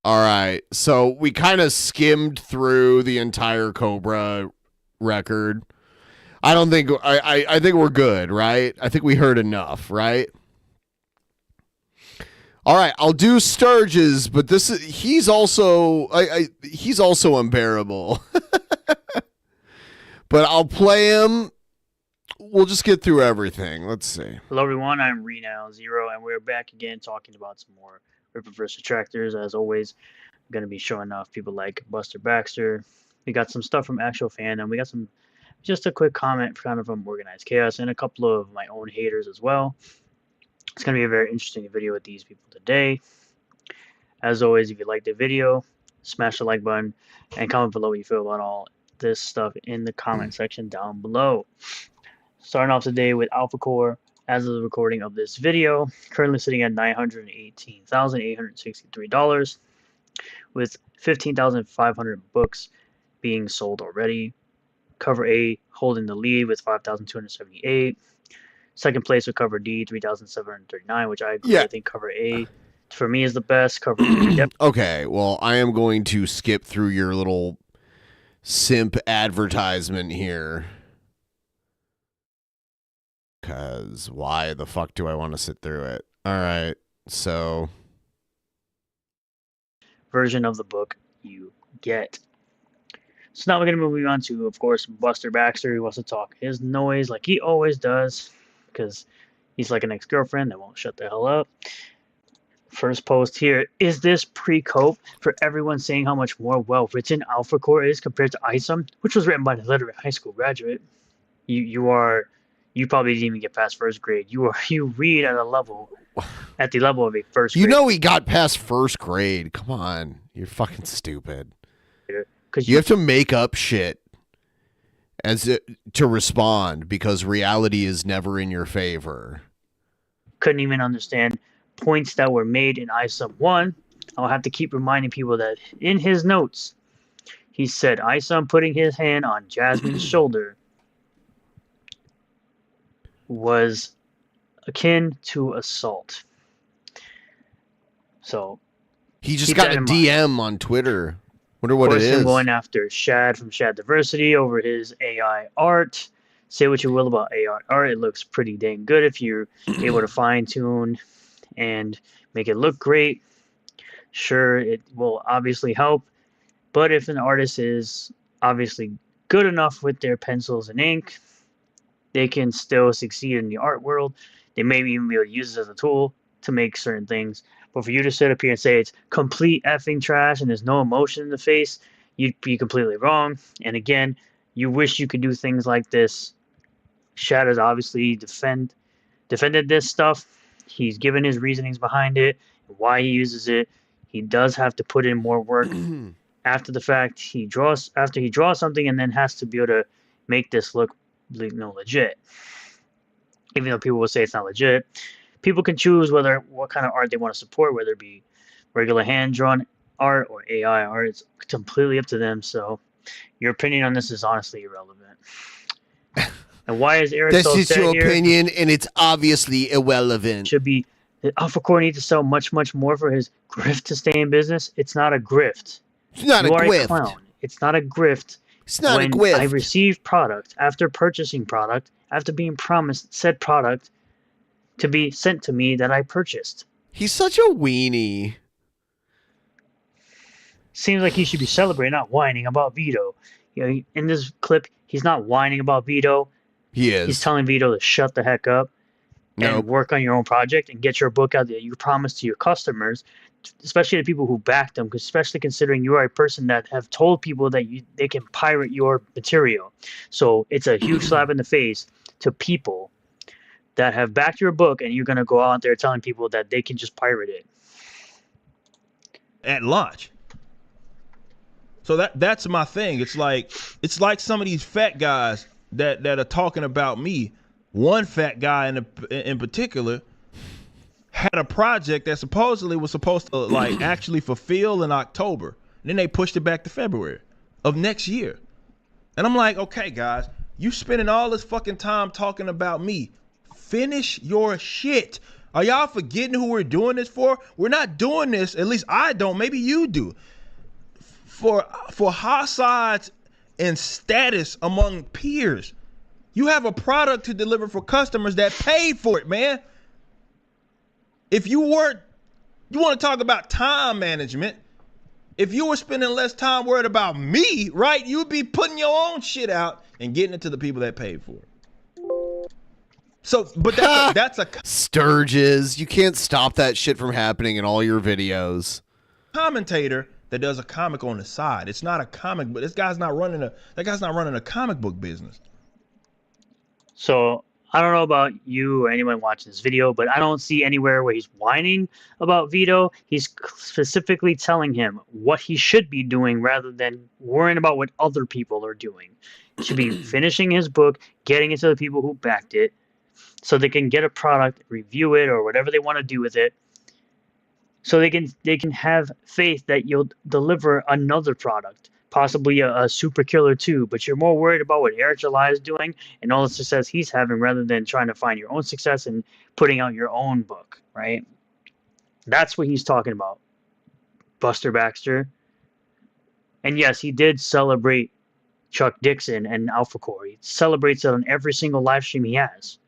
All right. So we kind of skimmed through the entire Cobra record. I don't think I think we're good, right? I think we heard enough, right? All right, I'll do Sturges, but he's also he's also unbearable. But I'll play him. We'll just get through everything. Let's see. Hello everyone, I'm Renow Zero, and we're back again talking about some more Ripper vs. Tractors. As always, I'm going to be showing off people like Buster Baxter. We got some stuff from Actual Fan, and we got just a quick comment kind of from Organized Chaos, and a couple of my own haters as well. It's going to be a very interesting video with these people today. As always, if you liked the video, smash the like button, and comment below what you feel about all this stuff in the comment section down below. Starting off today with Alpha Core, as of the recording of this video, currently sitting at $918,863 with 15,500 books being sold already. Cover A holding the lead with 5,278. Second place with Cover D, 3,739, which I agree. Yeah. I think Cover A for me is the best. Cover B, Okay, well, I am going to skip through your little simp advertisement here. Because why the fuck do I want to sit through it? All right, so. Version of the book you get. So now we're going to move on to, of course, Buster Baxter. He wants to talk his noise like he always does. Because he's like an ex-girlfriend that won't shut the hell up. First post here. Is this pre-cope for everyone saying how much more well-written Alpha Core is compared to ISOM, which was written by an illiterate high school graduate? You probably didn't even get past first grade. You read at the level of a first grade. You know he got past first grade. Come on. You're fucking stupid. You have to make up shit to respond because reality is never in your favor. Couldn't even understand points that were made in ISOM 1. I'll have to keep reminding people that in his notes, he said ISOM putting his hand on Jasmine's shoulder was akin to assault. So he just got a DM on Twitter. Wonder what it is. Him going after Shad from Shad Diversity over his AI art. Say what you will about AI art, it looks pretty dang good if you're able to fine tune and make it look great. Sure, it will obviously help, but if an artist is obviously good enough with their pencils and ink, they can still succeed in the art world. They may even be able to use it as a tool to make certain things. But for you to sit up here and say it's complete effing trash and there's no emotion in the face, you'd be completely wrong. And again, you wish you could do things like this. Shad has obviously defended this stuff. He's given his reasonings behind it, why he uses it. He does have to put in more work after the fact. After he draws something and then has to be able to make this look legit. Even though people will say it's not legit, people can choose what kind of art they want to support, whether it be regular hand-drawn art or AI art. It's completely up to them. So your opinion on this is honestly irrelevant. And why is Eric so This is your opinion, and it's obviously irrelevant. Should be the Alpha Core needs to sell much, much more for his grift to stay in business. It's not a grift. It's not a grift. A clown. It's not a grift. It's not a grift. I receive product after purchasing product, after being promised said product to be sent to me that I purchased. He's such a weenie. Seems like he should be celebrating, not whining about Vito. You know, in this clip, he's not whining about Vito. He is. He's telling Vito to shut the heck up and work on your own project and get your book out that you promised to your customers, especially the people who backed them, especially considering you are a person that have told people that they can pirate your material. So it's a huge slap in the face to people that have backed your book, and you're going to go out there telling people that they can just pirate it. At launch. So that's my thing. It's like some of these fat guys that are talking about me. One fat guy in particular had a project that supposedly was supposed to like actually fulfill in October. And then they pushed it back to February of next year. And I'm like, okay, guys, you spending all this fucking time talking about me. Finish your shit. Are y'all forgetting who we're doing this for? We're not doing this, at least I don't, maybe you do, for Hasad's and status among peers. You have a product to deliver for customers that paid for it, man. If you want to talk about time management, if you were spending less time worried about me, right, you'd be putting your own shit out and getting it to the people that paid for it. So, but that's a Sturges. You can't stop that shit from happening in all your videos. Commentator that does a comic on the side. It's not a comic, but that guy's not running a comic book business. So I don't know about you or anyone watching this video, but I don't see anywhere where he's whining about Vito. He's specifically telling him what he should be doing rather than worrying about what other people are doing. He should be finishing his book, getting it to the people who backed it, so they can get a product, review it, or whatever they want to do with it. So they can have faith that you'll deliver another product, possibly a super killer too, but you're more worried about what Eric July is doing and all the success he's having rather than trying to find your own success and putting out your own book, right? That's what he's talking about, Buster Baxter. And yes, he did celebrate Chuck Dixon and Alpha Core. He celebrates it on every single live stream he has.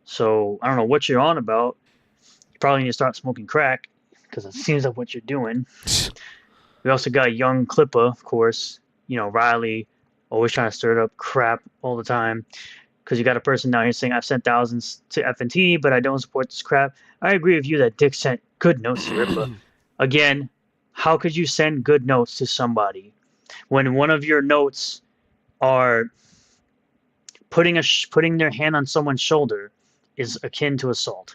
So I don't know what you're on about. You probably need to start smoking crack because it seems like what you're doing. We also got young Clippa, of course. You know, Riley, always trying to stir up crap all the time. Because you got a person down here saying, I've sent thousands to F&T, but I don't support this crap. I agree with you that Dick sent good notes to Rippa. Again, how could you send good notes to somebody when one of your notes are putting their hand on someone's shoulder is akin to assault?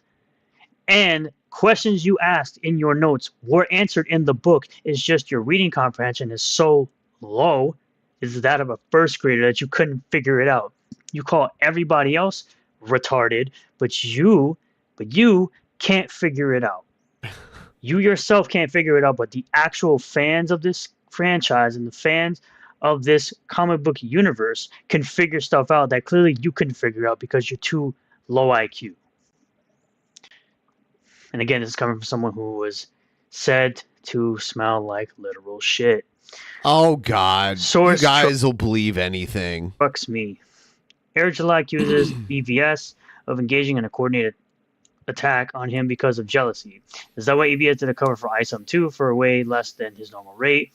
And questions you asked in your notes were answered in the book. It's just your reading comprehension is so low, is that of a first grader, that you couldn't figure it out. You call everybody else retarded, but you can't figure it out. You yourself can't figure it out, but the actual fans of this franchise and the fans of this comic book universe can figure stuff out that clearly you couldn't figure out because you're too low IQ. And again, this is coming from someone who was said to smell like literal shit. Oh, God. Source you guys will believe anything. Fucks me. Eric July accuses EVS of engaging in a coordinated attack on him because of jealousy. Is that why EVS did a cover for ISOM 2 for way less than his normal rate?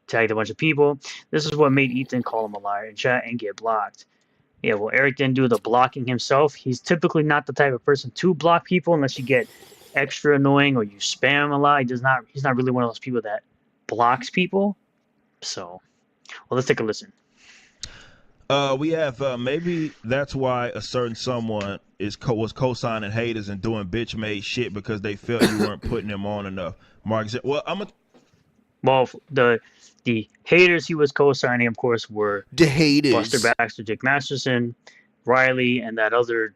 Tagged a bunch of people. This is what made Ethan call him a liar in chat and get blocked. Yeah, well, Eric didn't do the blocking himself. He's typically not the type of person to block people unless you get extra annoying or you spam a lot. He's not really one of those people that blocks people. So, well, let's take a listen. We have maybe that's why a certain someone was co-signing haters and doing bitch made shit because they felt you weren't putting them on enough. Mark said, "Well, the haters he was co-signing, of course, were the haters. Buster Baxter, Dick Masterson, Riley, and that other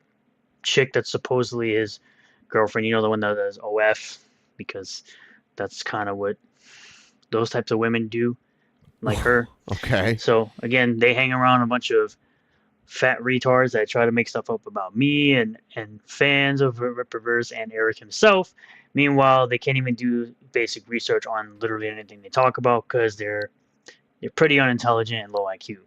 chick that's supposedly his girlfriend. You know, the one that does OF, because that's kind of what those types of women do, like her. Okay. So again, they hang around a bunch of fat retards that try to make stuff up about me and fans of Rippaverse and Eric himself. Meanwhile, they can't even do basic research on literally anything they talk about because they're pretty unintelligent and low IQ.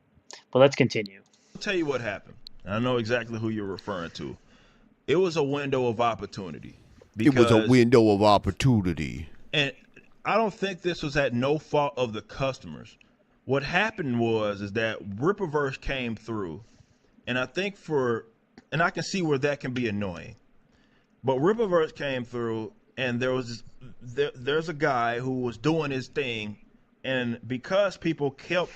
But let's continue. I'll tell you what happened. I know exactly who you're referring to. It was a window of opportunity. It was a window of opportunity. And I don't think this was at no fault of the customers. What happened is that Rippaverse came through, and I think and I can see where that can be annoying. But Rippaverse came through, and there's a guy who was doing his thing, and because people kept,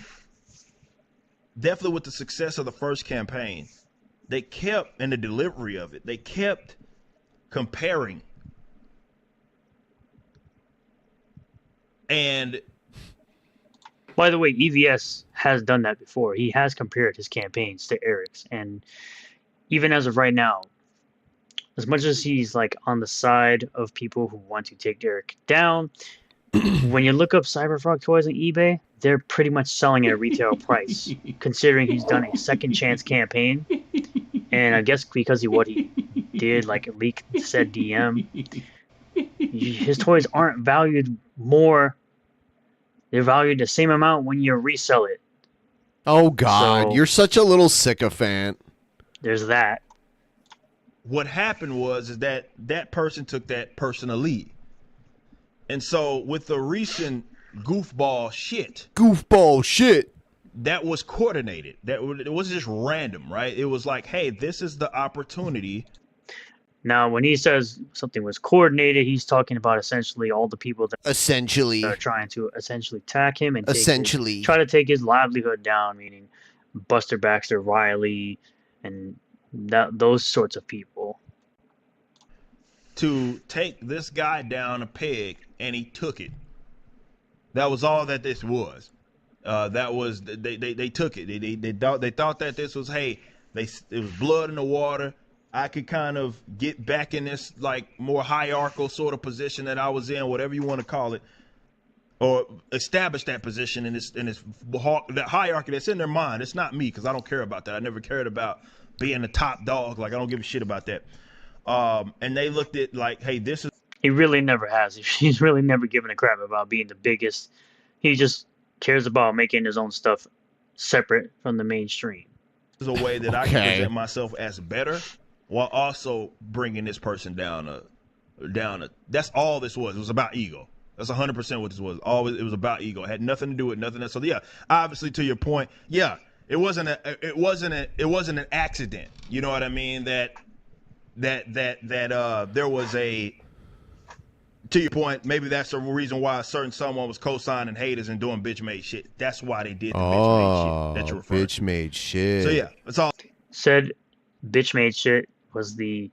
definitely with the success of the first campaign, they kept, in the delivery of it, they kept comparing. And by the way, EVS has done that before. He has compared his campaigns to Eric's, and even as of right now, as much as he's like on the side of people who want to take Eric down, when you look up Cyberfrog toys on eBay, they're pretty much selling at a retail price, considering he's done a second chance campaign. And I guess because he did, like leak said DM. His toys aren't valued more. They're valued the same amount when you resell it. Oh God, So- you're such a little sycophant. There's that. What happened was that person took that personally. And so with the recent goofball shit, that was coordinated. It wasn't just random, right? It was like, hey, this is the opportunity. Now, when he says something was coordinated, he's talking about essentially all the people that are trying to essentially attack him and try to take his livelihood down, meaning Buster Baxter, Riley, and those sorts of people. To take this guy down a peg, and he took it. That was all that this was. That was they took it. They thought that this was, hey, it was blood in the water. I could kind of get back in this like more hierarchical sort of position that I was in, whatever you want to call it, or establish that position in that hierarchy that's in their mind. It's not me, because I don't care about that. I never cared about being the top dog. Like, I don't give a shit about that. And they looked at like, hey, this is. He really never has. He's really never given a crap about being the biggest. He just cares about making his own stuff separate from the mainstream. This is a way that I can present myself as better, while also bringing this person down. That's all this was. It was about ego. That's 100% what this was. It was about ego. It had nothing to do with nothing else. So yeah, obviously to your point, yeah, it wasn't an accident. You know what I mean? That there was a. To your point, maybe that's the reason why someone was co-signing haters and doing bitch-made shit. That's why they did the bitch-made shit that you're referring to. Bitch-made shit. So yeah, that's all. Said bitch-made shit was the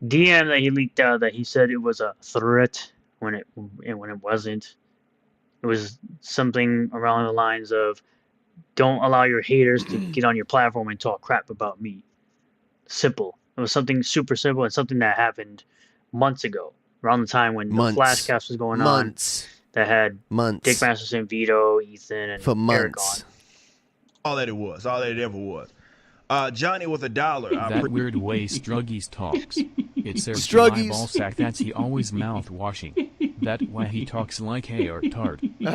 DM that he leaked out, that he said it was a threat when it wasn't. It was something around the lines of, don't allow your haters to get on your platform and talk crap about me. Simple. It was something super simple and something that happened months ago. Around the time when the Flashcast was going on, that had Dick Masterson, Vito, Ethan, and Eric on. All that it was. All that it ever was. Johnny with $1. That weird way Struggies talks. It's their dry ball sack that's he always mouth washing. That why he talks like hey or tart. And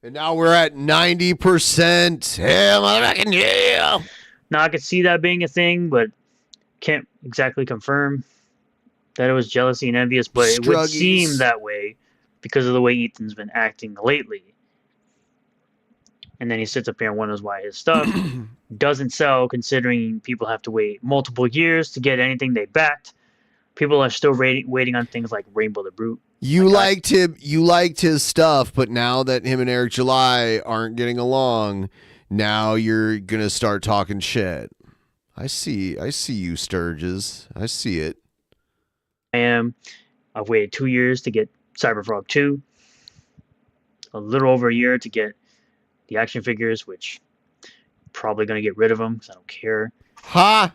now we're at 90%. Hell, motherfucking yeah. Now I could see that being a thing, but can't exactly confirm that it was jealousy and envious, but it would seem that way because of the way Ethan's been acting lately. And then he sits up here and wonders why his stuff doesn't sell, considering people have to wait multiple years to get anything they backed. People are still waiting on things like Rainbow the Brute. You liked his stuff, but now that him and Eric July aren't getting along, now you're gonna start talking shit. I see you, Sturges. I see it. I've waited 2 years to get Cyberfrog 2. A little over a year to get the action figures, which probably going to get rid of them because I don't care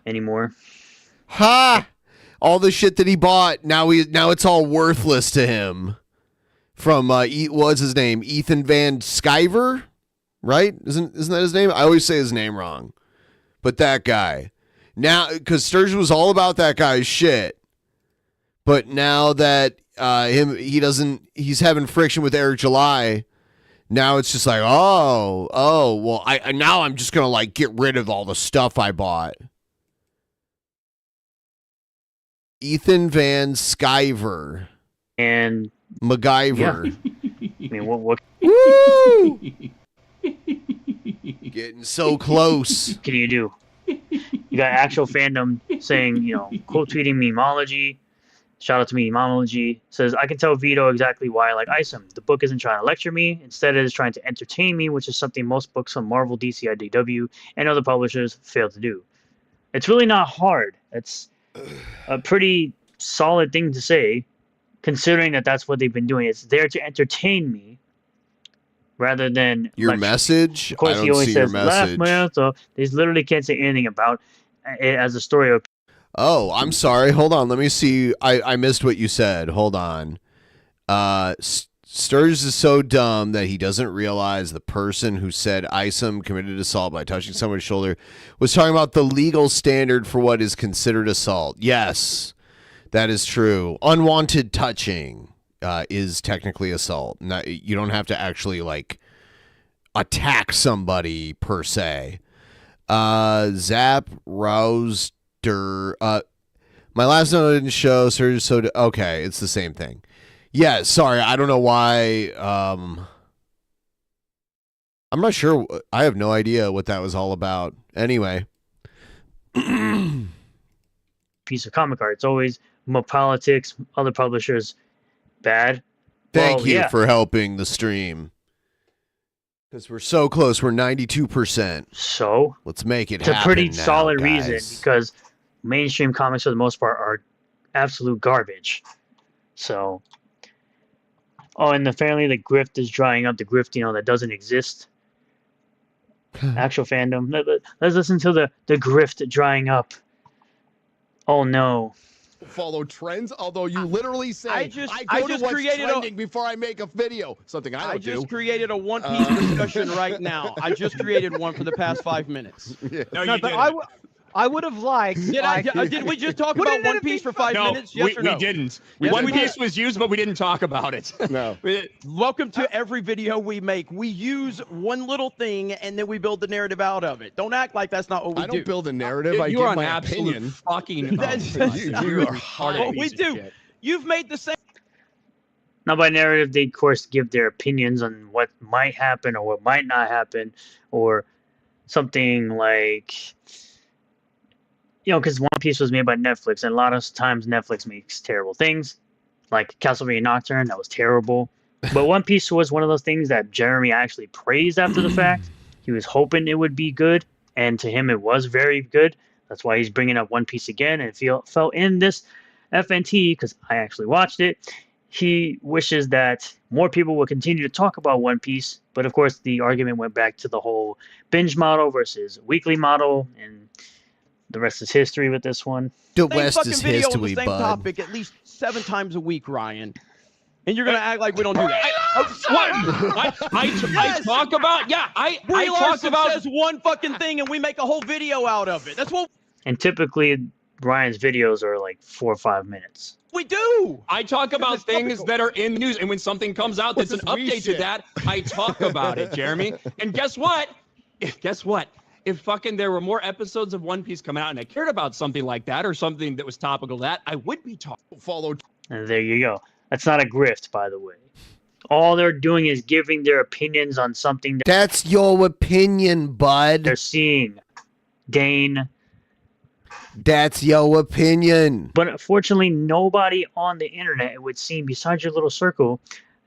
anymore. All the shit that he bought, now it's all worthless to him. From what's his name? Ethan Van Sciver, right? Isn't that his name? I always say his name wrong. But that guy. Now, because Sturgeon was all about that guy's shit. But now that he's having friction with Eric July, now it's just like, well, now I'm just gonna like get rid of all the stuff I bought. Ethan Van Sciver and MacGyver. Yeah. I mean, what? Woo! Getting so close. What can you do? You got actual fandom saying, quote tweeting Memology. Shout out to Memology. Says, I can tell Vito exactly why I like Isom. The book isn't trying to lecture me. Instead, it is trying to entertain me, which is something most books on Marvel, DC, IDW, and other publishers fail to do. It's really not hard. It's a pretty solid thing to say, considering that that's what they've been doing. It's there to entertain me, rather than your message. Of course, he always says laugh, man. So they literally can't say anything about it as a story of. Oh, I'm sorry. Hold on. Let me see. I missed what you said. Hold on. Sturgis is so dumb that he doesn't realize the person who said Isom committed assault by touching someone's shoulder was talking about the legal standard for what is considered assault. Yes, that is true. Unwanted touching is technically assault. You don't have to actually like attack somebody per se. Zap Rouster. My last note didn't show. Sturgis so okay, it's the same thing. Yeah, sorry, I don't know why. I'm not sure. I have no idea what that was all about. Anyway. Piece of comic art. It's always more politics, other publishers, bad. Thank you for helping the stream. Because we're so close. We're 92%. So? Let's make it happen. It's a pretty now, solid guys. reason because mainstream comics, for the most part, are absolute garbage. So... Oh, and apparently the grift is drying up. The grift, that doesn't exist. Actual fandom. Let's listen to the grift drying up. Oh no. Follow trends, although you literally say I go to what's created trending before I make a video. Something I don't do. I just created a One Piece discussion right now. I just created one for the past 5 minutes. Yeah. No, you didn't. I would have liked. Did we just talk about One Piece for 5 minutes? Yes or no? We didn't. Yes, One Piece was used, but we didn't talk about it. No. Welcome to every video we make. We use one little thing and then we build the narrative out of it. Don't act like that's not what we do. I don't build a narrative. I give You're an my absolute opinion. fucking. You are hard. What we do. You've made the same. Now, by narrative, they, of course, give their opinions on what might happen or what might not happen, or something like, because One Piece was made by Netflix, and a lot of times Netflix makes terrible things, like Castlevania Nocturne, that was terrible. But One Piece was one of those things that Jeremy actually praised after the fact. He was hoping it would be good, and to him it was very good. That's why he's bringing up One Piece again, and it felt in this FNT, because I actually watched it. He wishes that more people will continue to talk about One Piece, but of course the argument went back to the whole binge model versus weekly model, and the rest is history with this one. The West is video history, on the same bud. topic at least 7 times a week, Ryan. And you're gonna act like we don't do that. I talk about I talk about says one fucking thing and we make a whole video out of it. That's what. And typically Ryan's videos are like 4 or 5 minutes. We do. I talk about things that are in the news, and when something comes out that's an update to that, I talk about it, Jeremy. And guess what? If fucking there were more episodes of One Piece coming out and I cared about something like that or something that was topical to that, I would be followed. And there you go. That's not a grift, by the way. All they're doing is giving their opinions on something That's your opinion, bud. They're seeing. Dane. That's your opinion. But unfortunately, nobody on the internet, it would seem, besides your little circle,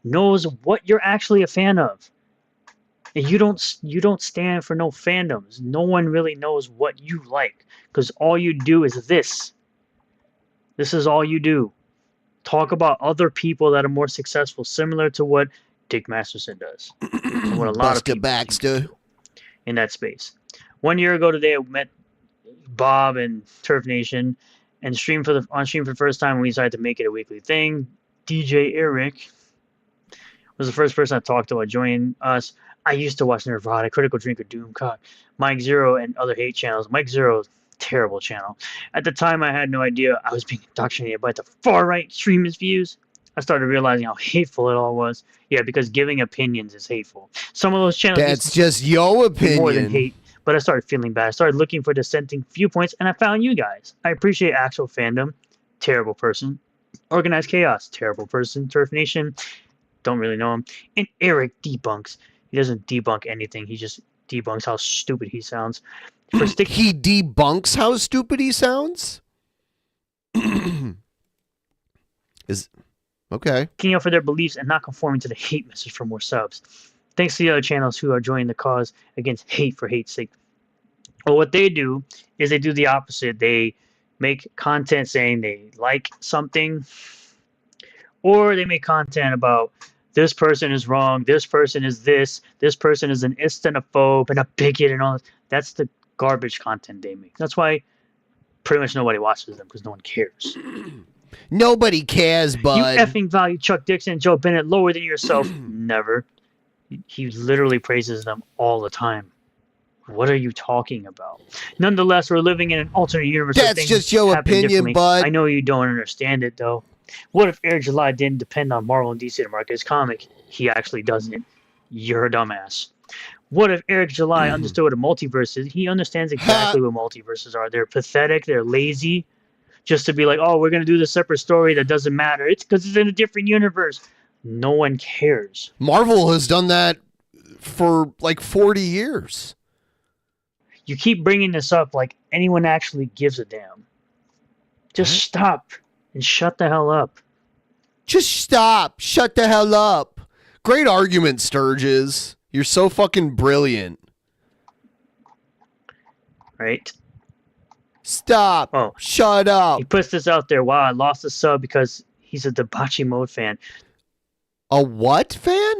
knows what you're actually a fan of. And you don't stand for no fandoms. No one really knows what you like, because all you do is this. This is all you do. Talk about other people that are more successful, similar to what Dick Masterson does. And what a lot of people Baxter in that space. 1 year ago today, I met Bob and Turf Nation, and on stream for the first time when we decided to make it a weekly thing. DJ Eric was the first person I talked to joining us. I used to watch Nirvana, Critical Drinker, Doomcock, Mike Zero, and other hate channels. Mike Zero, terrible channel. At the time, I had no idea I was being indoctrinated by the far-right extremist views. I started realizing how hateful it all was. Yeah, because giving opinions is hateful. Some of those channels... That's just your opinion. More than hate. But I started feeling bad. I started looking for dissenting viewpoints, and I found you guys. I appreciate actual fandom. Terrible person. Organized Chaos. Terrible person. Turf Nation. Don't really know him. And Eric debunks. He doesn't debunk anything. He just debunks how stupid he sounds. He debunks how stupid he sounds? Okay. Sticking up for their beliefs and not conforming to the hate message for more subs. Thanks to the other channels who are joining the cause against hate for hate's sake. Well, what they do is they do the opposite. They make content saying they like something, or they make content about this person is wrong, this person is this person is an islamophobe and a bigot and all this. That's the garbage content they make. That's why pretty much nobody watches them, because no one cares. Nobody cares, You bud. effing value Chuck Dixon and Joe Bennett lower than yourself. Never. He literally praises them all the time. What are you talking about? Nonetheless, we're living in an alternate universe. That's just your opinion, bud. I know you don't understand it, though. What if Eric July didn't depend on Marvel and DC to market his comic? He actually doesn't. You're a dumbass. What if Eric July understood what a multiverse is? He understands exactly what multiverses are. They're pathetic. They're lazy. Just to be like, oh, we're going to do this separate story that doesn't matter. It's because it's in a different universe. No one cares. Marvel has done that for like 40 years. You keep bringing this up like anyone actually gives a damn. Just stop and shut the hell up. Just stop. Shut the hell up. Great argument, Sturges. You're so fucking brilliant. Right? Stop. Oh. Shut up. He puts this out there. Wow, I lost a sub because he's a Debauchee Mode fan. A what fan?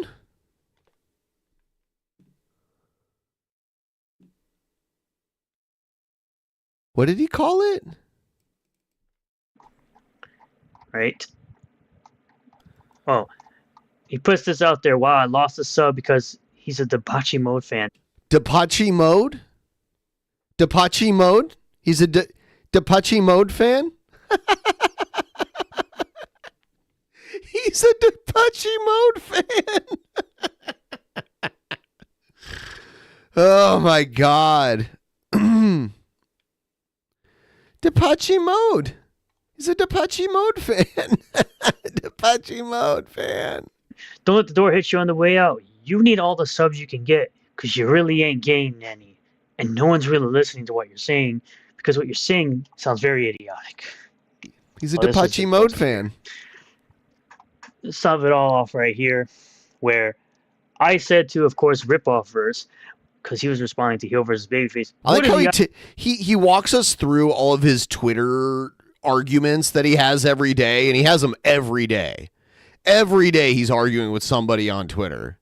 What did he call it? Right? Oh. He puts this out there. Wow, I lost a sub because he's a Debauchee Mode fan. Debauchee Mode? Debauchee Mode? He's a Debauchee Mode fan? He's a Debauchee Mode fan. Oh my god. Debauchee Mode. He's a Debauchee Mode fan. Debauchee Mode fan. Don't let the door hit you on the way out. You need all the subs you can get because you really ain't gaining any. And no one's really listening to what you're saying because what you're saying sounds very idiotic. He's a Debauchee Mode fan. Stop it all off right here, where I said to, of course, Ripoff Verse, because he was responding to Heel versus Babyface. I like how he walks us through all of his Twitter arguments that he has every day, and he has them every day. Every day he's arguing with somebody on Twitter.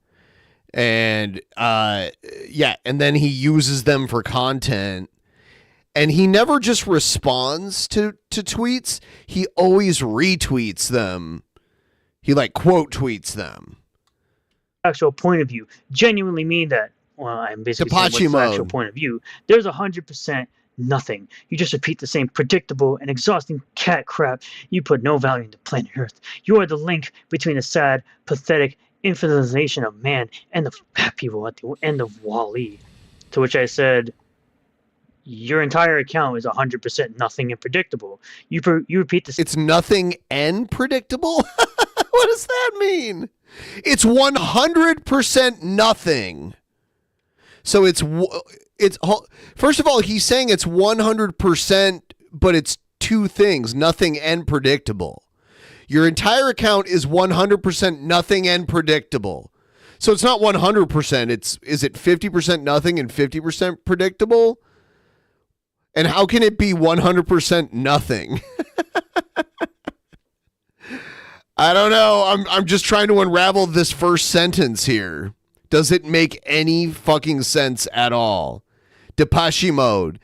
And yeah, and then he uses them for content. And he never just responds to tweets. He always retweets them. He like quote tweets them. Actual point of view. Genuinely mean that. Well, I'm basically saying what's the actual point of view. There's 100% nothing. You just repeat the same predictable and exhausting cat crap. You put no value into planet Earth. You are the link between the sad, pathetic infantilization of man and the fat people at the end of Wall-E. To which I said, your entire account is 100% nothing and predictable. You repeat this. It's nothing and predictable? What does that mean? It's 100% nothing. So it's first of all, he's saying it's 100%, but it's two things, nothing and predictable. Your entire account is 100% nothing and predictable. So it's not 100%. Is it 50% nothing and 50% predictable? And how can it be 100% nothing? I don't know. I'm just trying to unravel this first sentence here. Does it make any fucking sense at all? Debauchee Mode.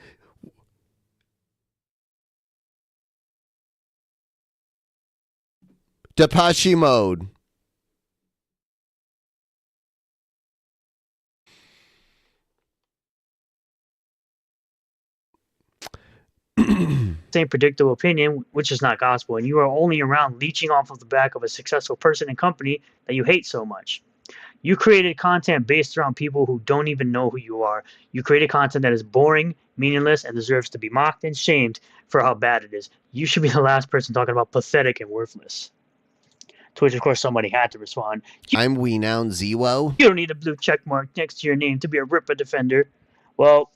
Debauchee Mode. Same predictable opinion, which is not gospel, and you are only around leeching off of the back of a successful person and company that you hate so much. You created content based around people who don't even know who you are. You created content that is boring, meaningless, and deserves to be mocked and shamed for how bad it is. You should be the last person talking about pathetic and worthless. To which, of course, somebody had to respond. I'm Wenown Zero. You don't need a blue check mark next to your name to be a Ripper defender. Well,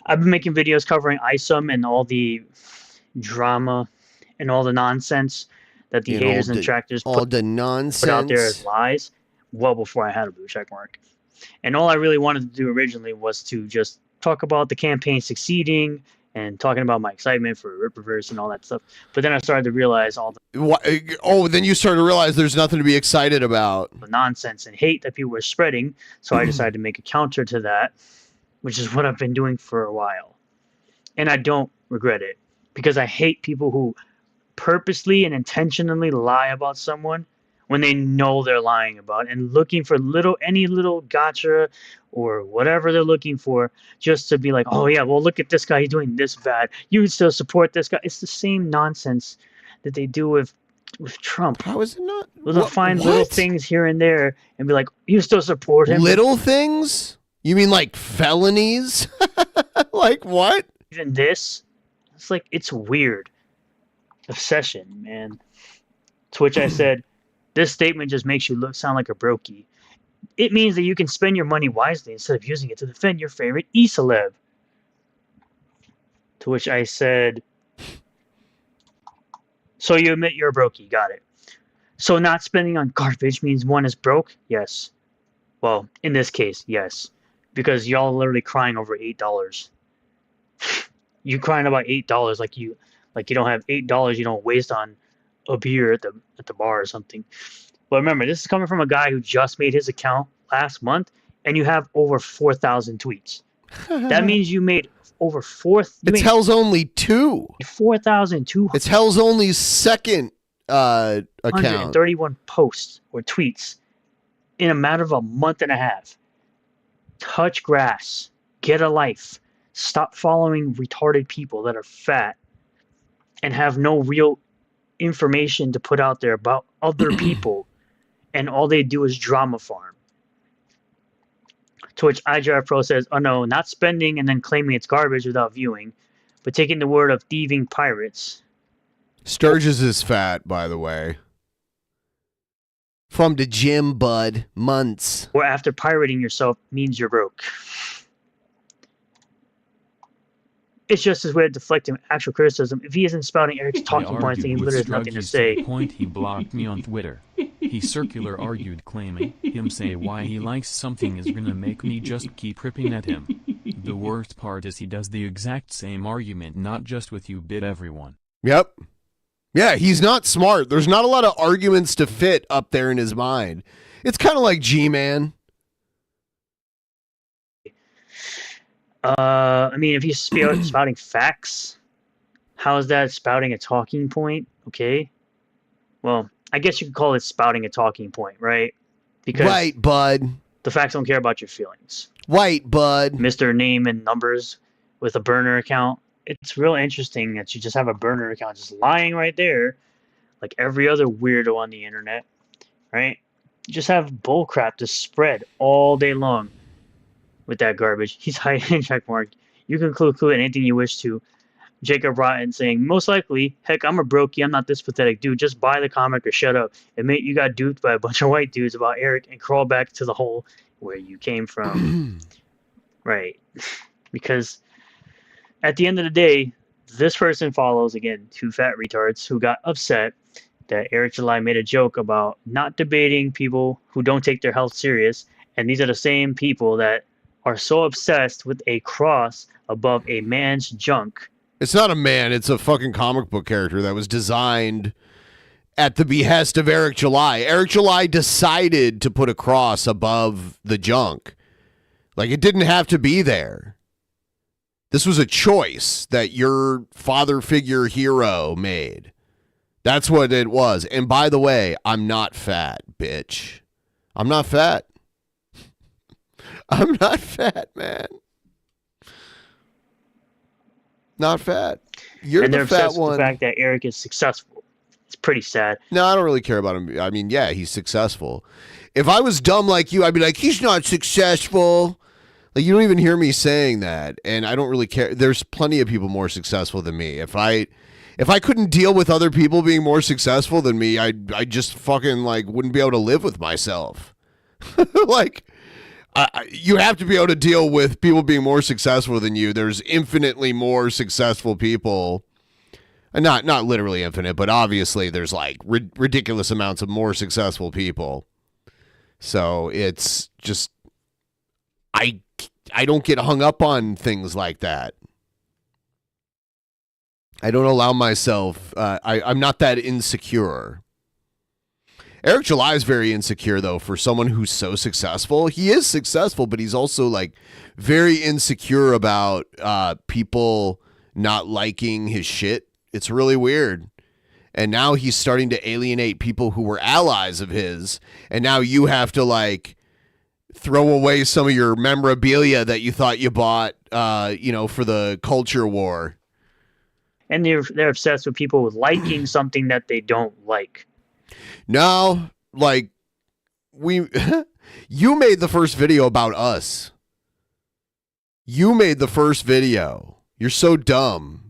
I've been making videos covering ISOM and all the drama and all the nonsense that the haters and detractors put out there as lies well before I had a blue check mark. And all I really wanted to do originally was to just talk about the campaign succeeding and talking about my excitement for Ripperverse and all that stuff. But then I started to realize all the then you started to realize there's nothing to be excited about. The nonsense and hate that people were spreading. So I decided to make a counter to that, which is what I've been doing for a while. And I don't regret it. because I hate people who purposely and intentionally lie about someone when they know they're lying about it, and looking for any little gotcha or whatever they're looking for just to be like, oh yeah, well look at this guy, he's doing this bad. You would still support this guy. It's the same nonsense that they do with Trump. How is it not? They'll find little things here and there and be like, you still support him. Little things? You mean like felonies? Like what? Even this, it's like, it's weird. Obsession, man. To which I said, this statement just makes you sound like a brokey. It means that you can spend your money wisely instead of using it to defend your favorite e-celeb. To which I said, so you admit you're a brokey, got it. So not spending on garbage means one is broke? Yes. Well, in this case, yes. Because y'all are literally crying over $8. You crying about $8 like you don't have $8 you don't waste on a beer at the bar or something. But remember, this is coming from a guy who just made his account last month, and you have over 4,000 tweets. That means you made over 4,000. It's Hell's Only 2. 4,200. It's Hell's Only's second account. 131 posts or tweets in a matter of a month and a half. Touch grass. Get a life. Stop following retarded people that are fat and have no real information to put out there about other people, and all they do is drama farm. To which iDrive Pro says, oh no, not spending and then claiming it's garbage without viewing, but taking the word of thieving pirates. Sturgis is fat, by the way. From the gym, bud. Months. Or after pirating yourself means you're broke. It's just his way of deflecting actual criticism. If he isn't spouting Eric's talking points, then he literally has nothing to say. Point he blocked me on Twitter. He circular argued, claiming him say why he likes something is gonna make me just keep ripping at him. The worst part is he does the exact same argument, not just with you, but everyone. Yep. Yeah, he's not smart. There's not a lot of arguments to fit up there in his mind. It's kind of like G-Man. I mean, if he's spouting facts, how is that spouting a talking point? Okay. Well, I guess you could call it spouting a talking point, right? Because right, bud. The facts don't care about your feelings. Right, bud. Mr. Name and Numbers with a burner account. It's real interesting that you just have a burner account just lying right there, like every other weirdo on the internet, right? You just have bullcrap to spread all day long with that garbage. He's hiding check mark. You can include anything you wish to. Jacob Rotten saying, most likely, heck, I'm a brokey. I'm not this pathetic dude. Just buy the comic or shut up. Admit you got duped by a bunch of white dudes about Eric and crawl back to the hole where you came from. Right. Because at the end of the day, this person follows, again, two fat retards who got upset that Eric July made a joke about not debating people who don't take their health serious. And these are the same people that are so obsessed with a cross above a man's junk. It's not a man. It's a fucking comic book character that was designed at the behest of Eric July. Eric July decided to put a cross above the junk. Like, it didn't have to be there. This was a choice that your father figure hero made. That's what it was. And by the way, I'm not fat, bitch. I'm not fat. I'm not fat, man. Not fat. You're and the they're fat obsessed one. with the fact that Eric is successful. It's pretty sad. No, I don't really care about him. I mean, yeah, he's successful. If I was dumb like you, I'd be like, he's not successful. Like, you don't even hear me saying that, and I don't really care. There's plenty of people more successful than me. If I couldn't deal with other people being more successful than me, I just fucking like wouldn't be able to live with myself. Like, you have to be able to deal with people being more successful than you. There's infinitely more successful people. And not literally infinite, but obviously there's like ridiculous amounts of more successful people. So it's just, I don't get hung up on things like that. I don't allow myself, I'm not that insecure. Eric July is very insecure, though, for someone who's so successful. He is successful, but he's also like very insecure about people not liking his shit. It's really weird. And now he's starting to alienate people who were allies of his. And now you have to like throw away some of your memorabilia that you thought you bought, for the culture war. And they're obsessed with people with liking something that they don't like. No, like you made the first video about us. You made the first video. You're so dumb.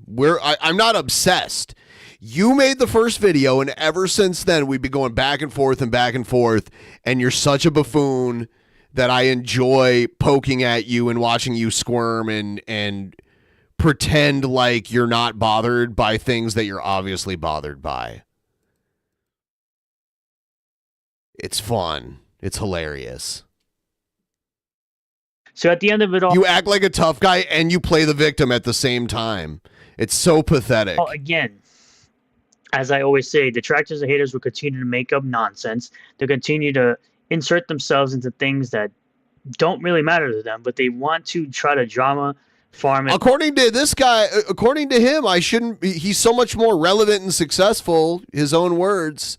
I'm not obsessed. You made the first video, and ever since then, we've been going back and forth, and you're such a buffoon that I enjoy poking at you and watching you squirm and pretend like you're not bothered by things that you're obviously bothered by. It's fun. It's hilarious. So at the end of it all, you act like a tough guy and you play the victim at the same time. It's so pathetic. Oh, again, as I always say, detractors and haters will continue to make up nonsense. They'll continue to insert themselves into things that don't really matter to them, but they want to try to drama farm it. According to this guy, according to him, he's so much more relevant and successful, his own words,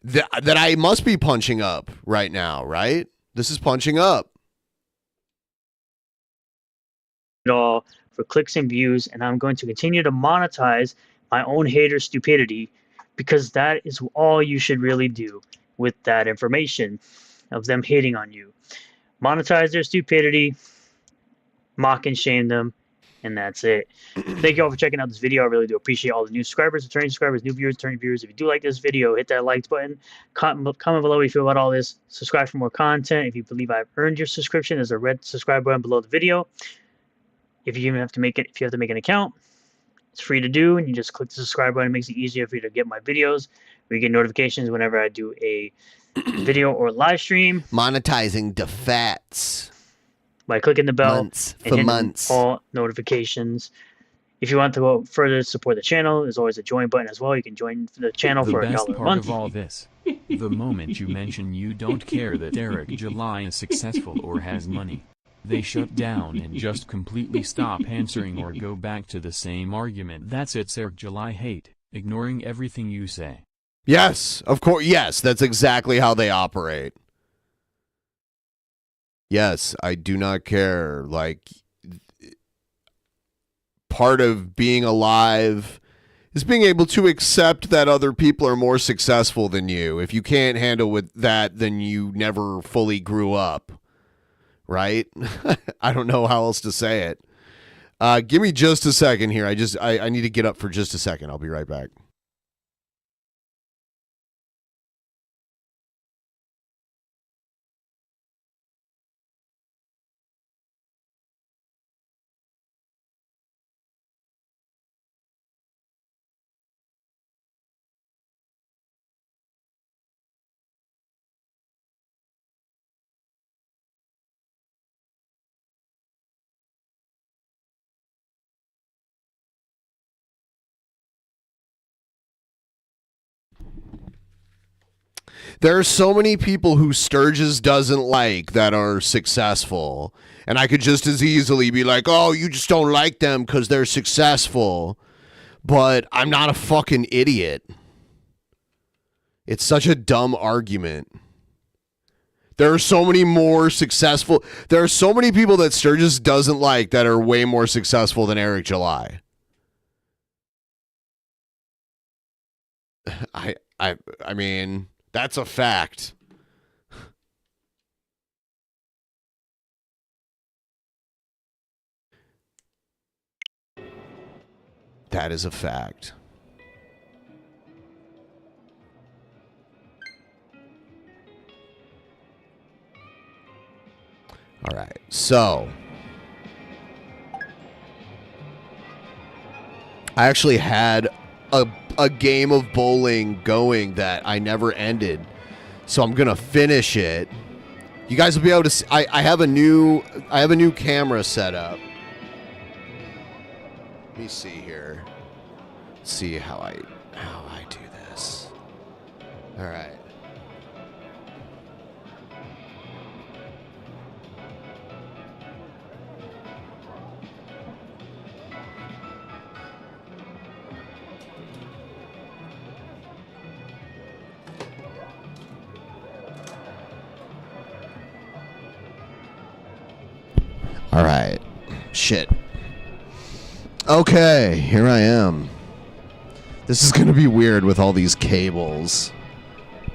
that I must be punching up right now, right? This is punching up. It all for clicks and views, and I'm going to continue to monetize my own hater stupidity, because that is all you should really do with that information of them hating on you. Monetize their stupidity, mock and shame them, and that's it. Thank you all for checking out this video. I really do appreciate all the new subscribers, returning subscribers, new viewers, returning viewers. If you do like this video, hit that like button. Comment below what you feel about all this. Subscribe for more content. If you believe I've earned your subscription, there's a red subscribe button below the video. If you have to make an account, it's free to do, and you just click the subscribe button. It makes it easier for you to get my videos, where you get notifications whenever I do a video or live stream. Monetizing the fats by clicking the bell for months. All notifications. If you want to go further support the channel, there's always a join button as well. You can join the channel for $1 a month. The best part of all this, the moment you mention you don't care that Eric July is successful or has money, they shut down and just completely stop answering or go back to the same argument. That's it's Eric July hate, ignoring everything you say. Yes, of course. Yes, that's exactly how they operate. Yes, I do not care. Like, part of being alive is being able to accept that other people are more successful than you. If you can't handle with that, then you never fully grew up. Right? I don't know how else to say it. Give me just a second here. I need to get up for just a second. I'll be right back. There are so many people who Sturgis doesn't like that are successful. And I could just as easily be like, oh, you just don't like them because they're successful. But I'm not a fucking idiot. It's such a dumb argument. There are so many more successful. There are so many people that Sturgis doesn't like that are way more successful than Eric July. I mean, that's a fact. That is a fact. All right, so I actually had a game of bowling going that I never ended, so I'm gonna finish it. You guys will be able to see, I have a new camera set up. Let me see here. Let's see how I do this. All right. All right. Shit. Okay, here I am. This is gonna be weird with all these cables.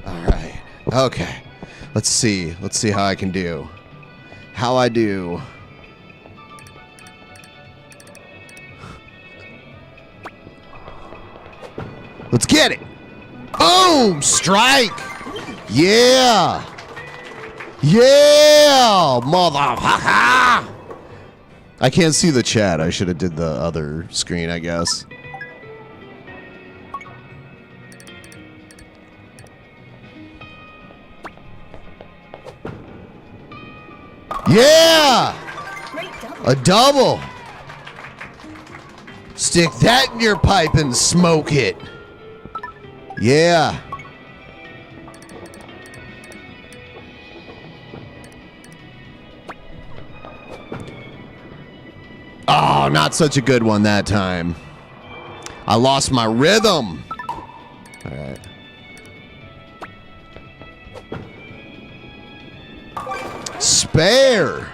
All right. Okay. Let's see. Let's see how I can do. How I do. Let's get it. Boom! Strike! Yeah! Yeah! Motherfucker! I can't see the chat. I should have did the other screen, I guess. Yeah! A double! Stick that in your pipe and smoke it. Yeah. Oh, not such a good one that time. I lost my rhythm. All right. Spare.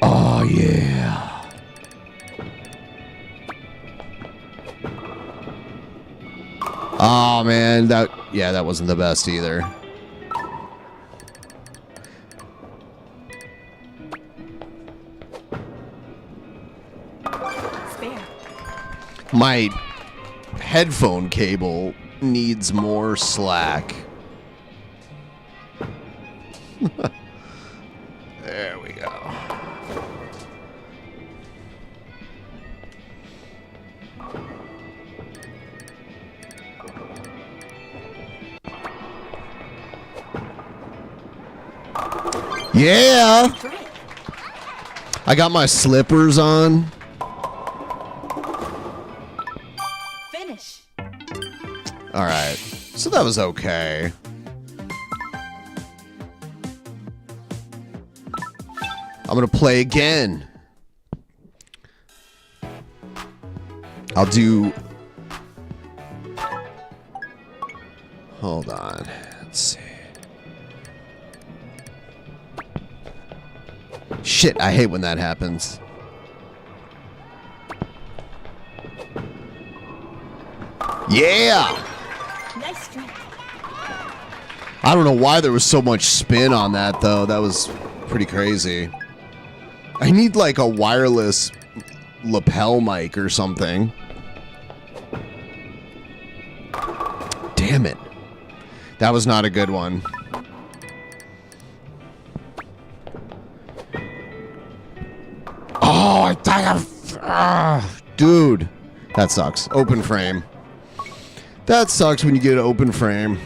Oh, yeah. Oh, man. That wasn't the best either. My headphone cable needs more slack. There we go. Yeah. I got my slippers on. Finish. All right. So that was okay. I'm going to play again. I'll do... Hold on. Let's see. Shit, I hate when that happens. Yeah! Nice strike. I don't know why there was so much spin on that, though. That was pretty crazy. I need, like, a wireless lapel mic or something. Damn it. That was not a good one. Oh, I thought dude. That sucks. Open frame. That sucks when you get an open frame.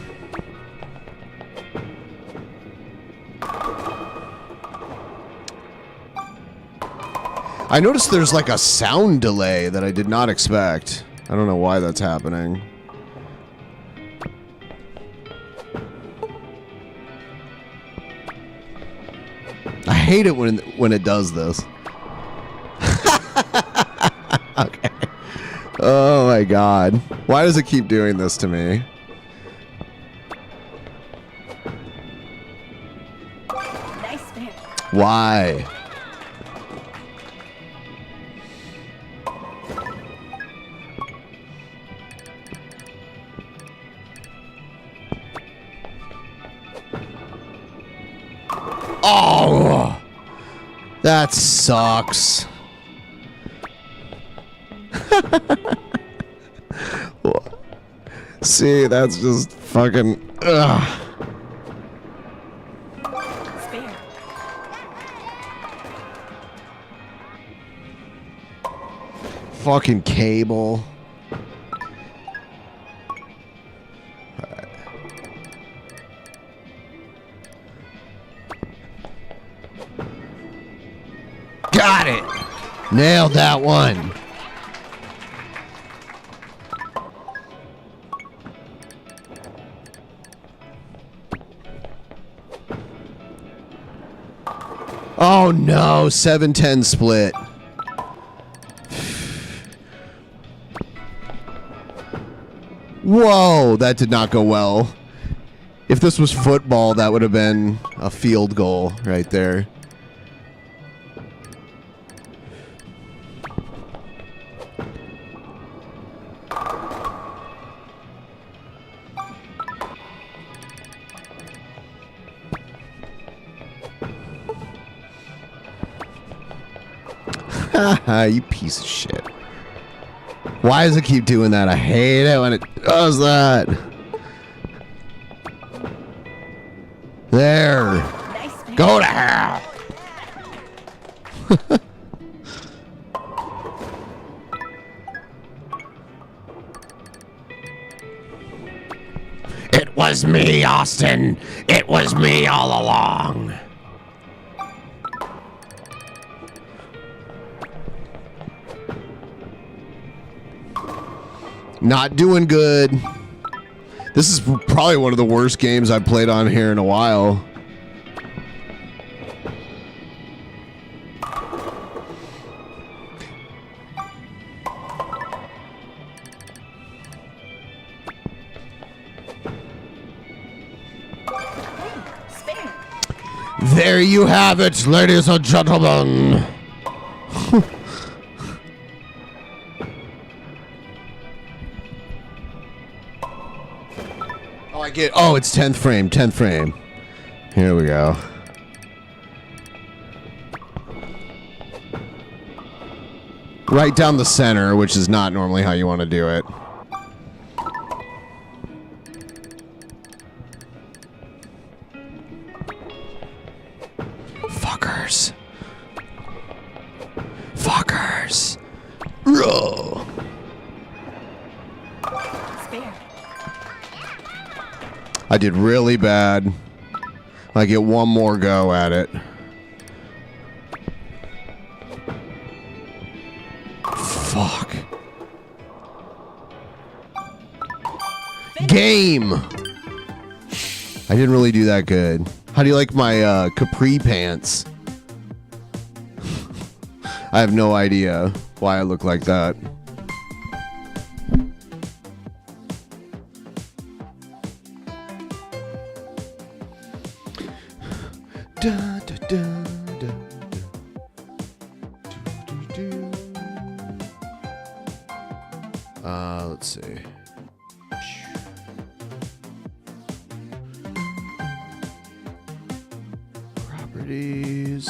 I noticed there's like a sound delay that I did not expect. I don't know why that's happening. I hate it when it does this. Okay. Oh my god. Why does it keep doing this to me? Nice spare. Why? Oh! That sucks. See, that's just fucking... Ugh. Spare. Fucking cable. Alright. Got it! Nailed that one. Oh no, 7-10 split. Whoa, that did not go well. If this was football, that would have been a field goal right there. You piece of shit. Why does it keep doing that? I hate it when it does that. There. Go to hell. It was me, Austin. It was me all along. Not doing good. This is probably one of the worst games I've played on here in a while. There you have it, ladies and gentlemen. Oh, it's 10th frame, 10th frame. Here we go. Right down the center, which is not normally how you want to do it. Fuckers. Fuckers. Row. I did really bad. I get one more go at it. Fuck. Game. I didn't really do that good. How do you like my capri pants? I have no idea why I look like that. Da, da, da, da, da. Let's see. Properties.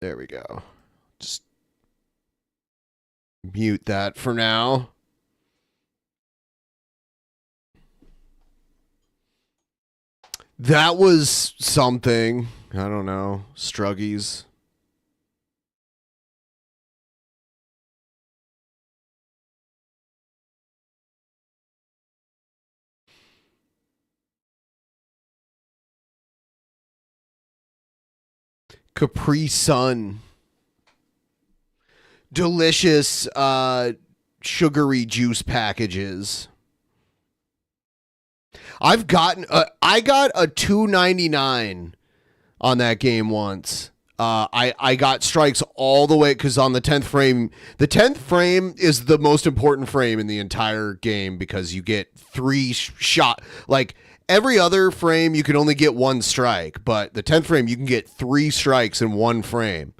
There we go. Just mute that for now. That was something. I don't know. Struggies. Capri Sun. Delicious sugary juice packages. I've gotten I got a $2.99 on that game once. I got strikes all the way because on the 10th frame, the 10th frame is the most important frame in the entire game because you get 3 shot. Like every other frame, you can only get 1 strike, but the 10th frame, you can get 3 strikes in 1 frame.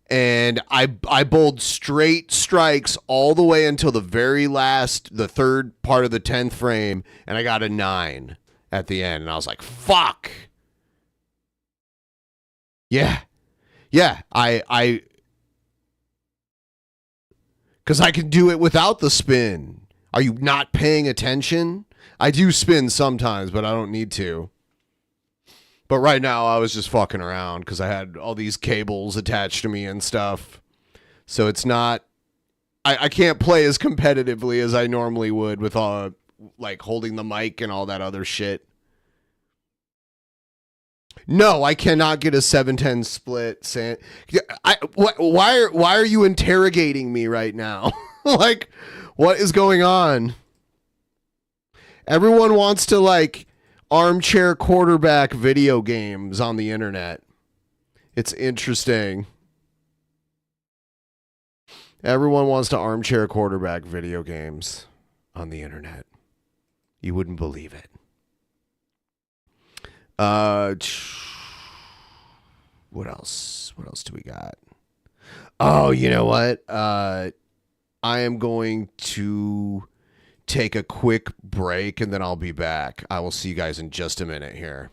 And I bowled straight strikes all the way until the very last, the third part of the 10th frame, and I got a 9 at the end. And I was like, fuck. Yeah. Yeah, because I can do it without the spin. Are you not paying attention? I do spin sometimes, but I don't need to. But right now, I was just fucking around because I had all these cables attached to me and stuff. So it's not... I can't play as competitively as I normally would with all, like, holding the mic and all that other shit. No, I cannot get a 7-10 split. Why are you interrogating me right now? Like, what is going on? Everyone wants to, like... armchair quarterback video games on the internet. It's interesting. Everyone wants to armchair quarterback video games on the internet. You wouldn't believe it. What else? What else do we got? Oh, you know what? I am going to take a quick break and then I'll be back. I will see you guys in just a minute here.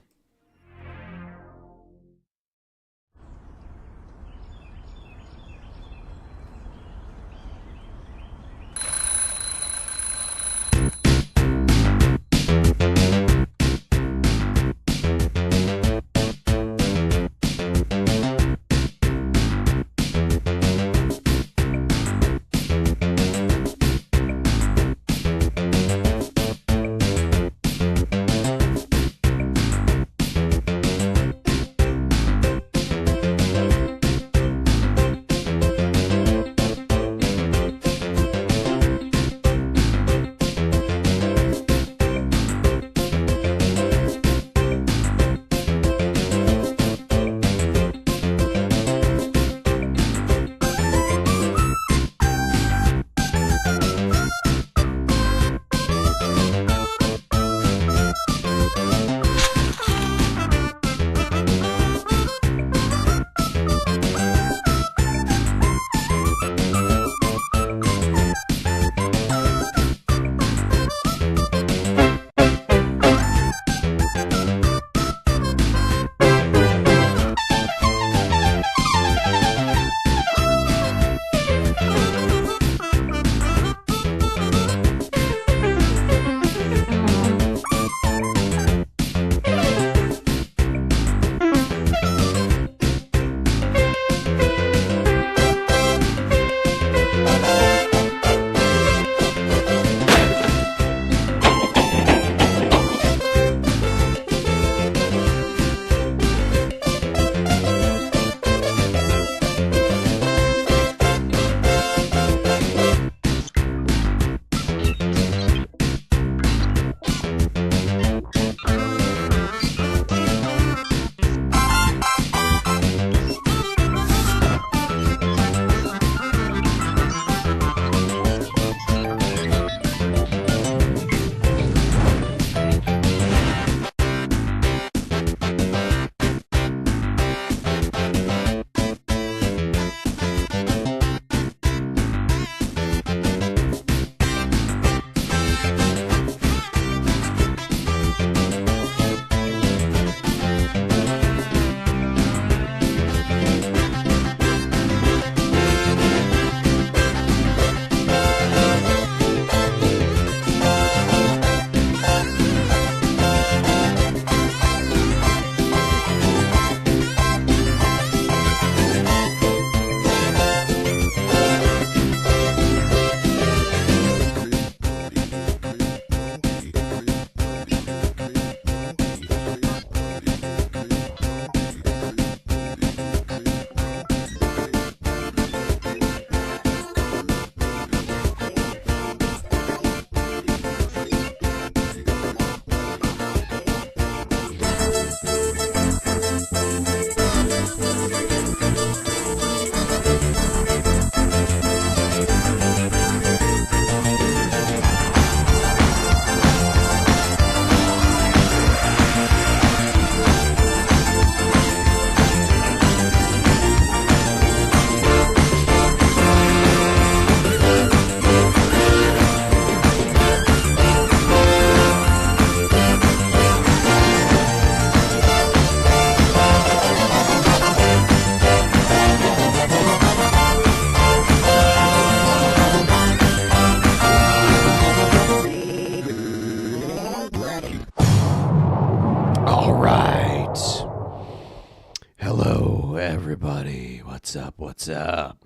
everybody. What's up? What's up?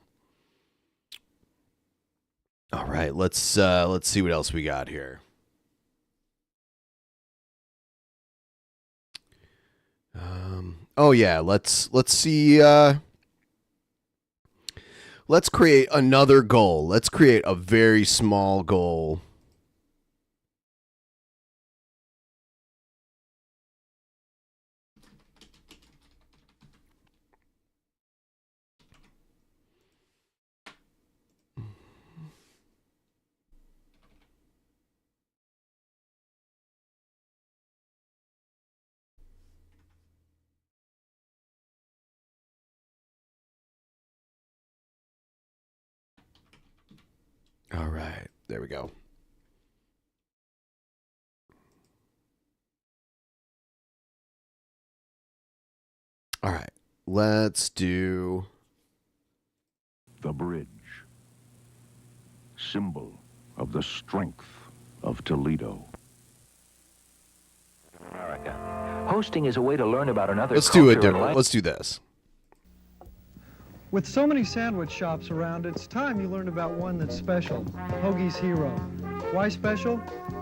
All right, let's see what else we got here. Oh yeah, let's see. Let's create another goal. Let's create a very small goal. All right. There we go. All right. Let's do the bridge. Symbol of the strength of Toledo. America. Hosting is a way to learn about another Let's do it culture and different. life. Let's do this. With so many sandwich shops around, it's time you learned about one that's special, Hoagie's Hero. Why special?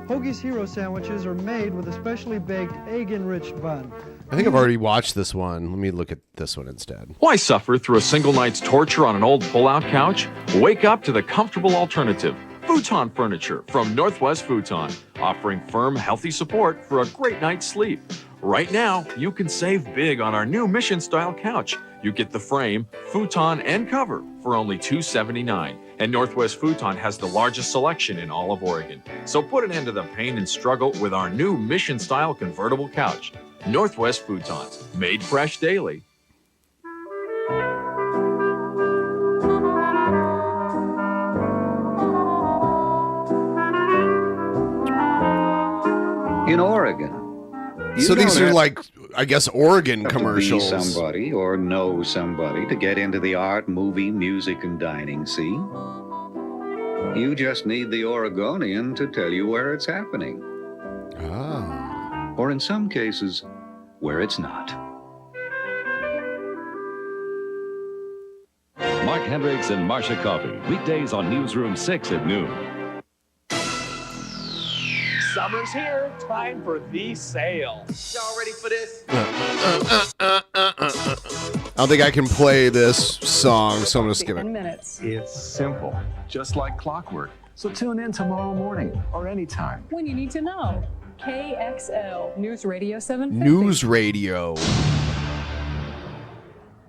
Hoagie's Hero sandwiches are made with a specially baked egg-enriched bun. I think I've already watched this one. Let me look at this one instead. Why suffer through a single night's torture on an old pull-out couch? Wake up to the comfortable alternative. Futon Furniture from Northwest Futon, offering firm, healthy support for a great night's sleep. Right now, you can save big on our new Mission-style couch. You get the frame, futon, and cover for only $279. And Northwest Futon has the largest selection in all of Oregon. So put an end to the pain and struggle with our new Mission-style convertible couch. Northwest Futons, made fresh daily. In Oregon. So these are like, I guess, Oregon commercials. To be somebody or know somebody to get into the art, movie, music, and dining scene. You just need the Oregonian to tell you where it's happening. Ah. Or in some cases, where it's not. Mark Hendricks and Marsha Coffee, weekdays on Newsroom 6 at noon. Summer's here. Time for the sale. Y'all ready for this? I don't think I can play this song, so I'm going to skip it. Minutes. It's simple, just like clockwork. So tune in tomorrow morning or anytime. When you need to know. KXL News Radio 750. News radio.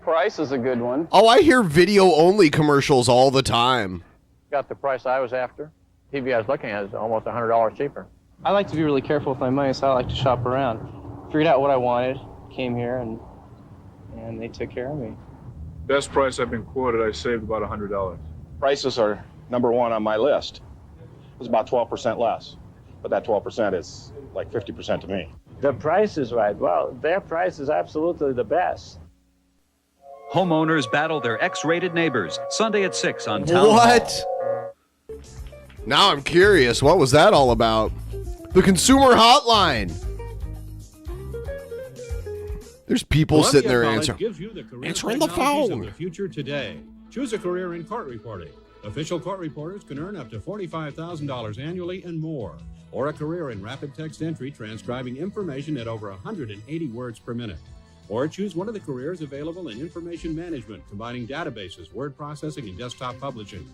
Price is a good one. Oh, I hear video-only commercials all the time. Got the price I was after. TV I was looking at is almost $100 cheaper. I like to be really careful with my money, so I like to shop around. Figured out what I wanted, came here, and they took care of me. Best price I've been quoted, I saved about $100. Prices are number one on my list. It was about 12% less, but that 12% is like 50% to me. The price is right. Well, their price is absolutely the best. Homeowners battle their X-rated neighbors. Sunday at 6 on Town Hall. What? Now I'm curious. What was that all about? The consumer hotline. There's people Columbia sitting there College answering. gives you the career Answering the technologies phone. of the future today. Choose a career in court reporting. Official court reporters can earn up to $45,000 annually and more. Or a career in rapid text entry, transcribing information at over 180 words per minute. Or choose one of the careers available in information management, combining databases, word processing, and desktop publishing.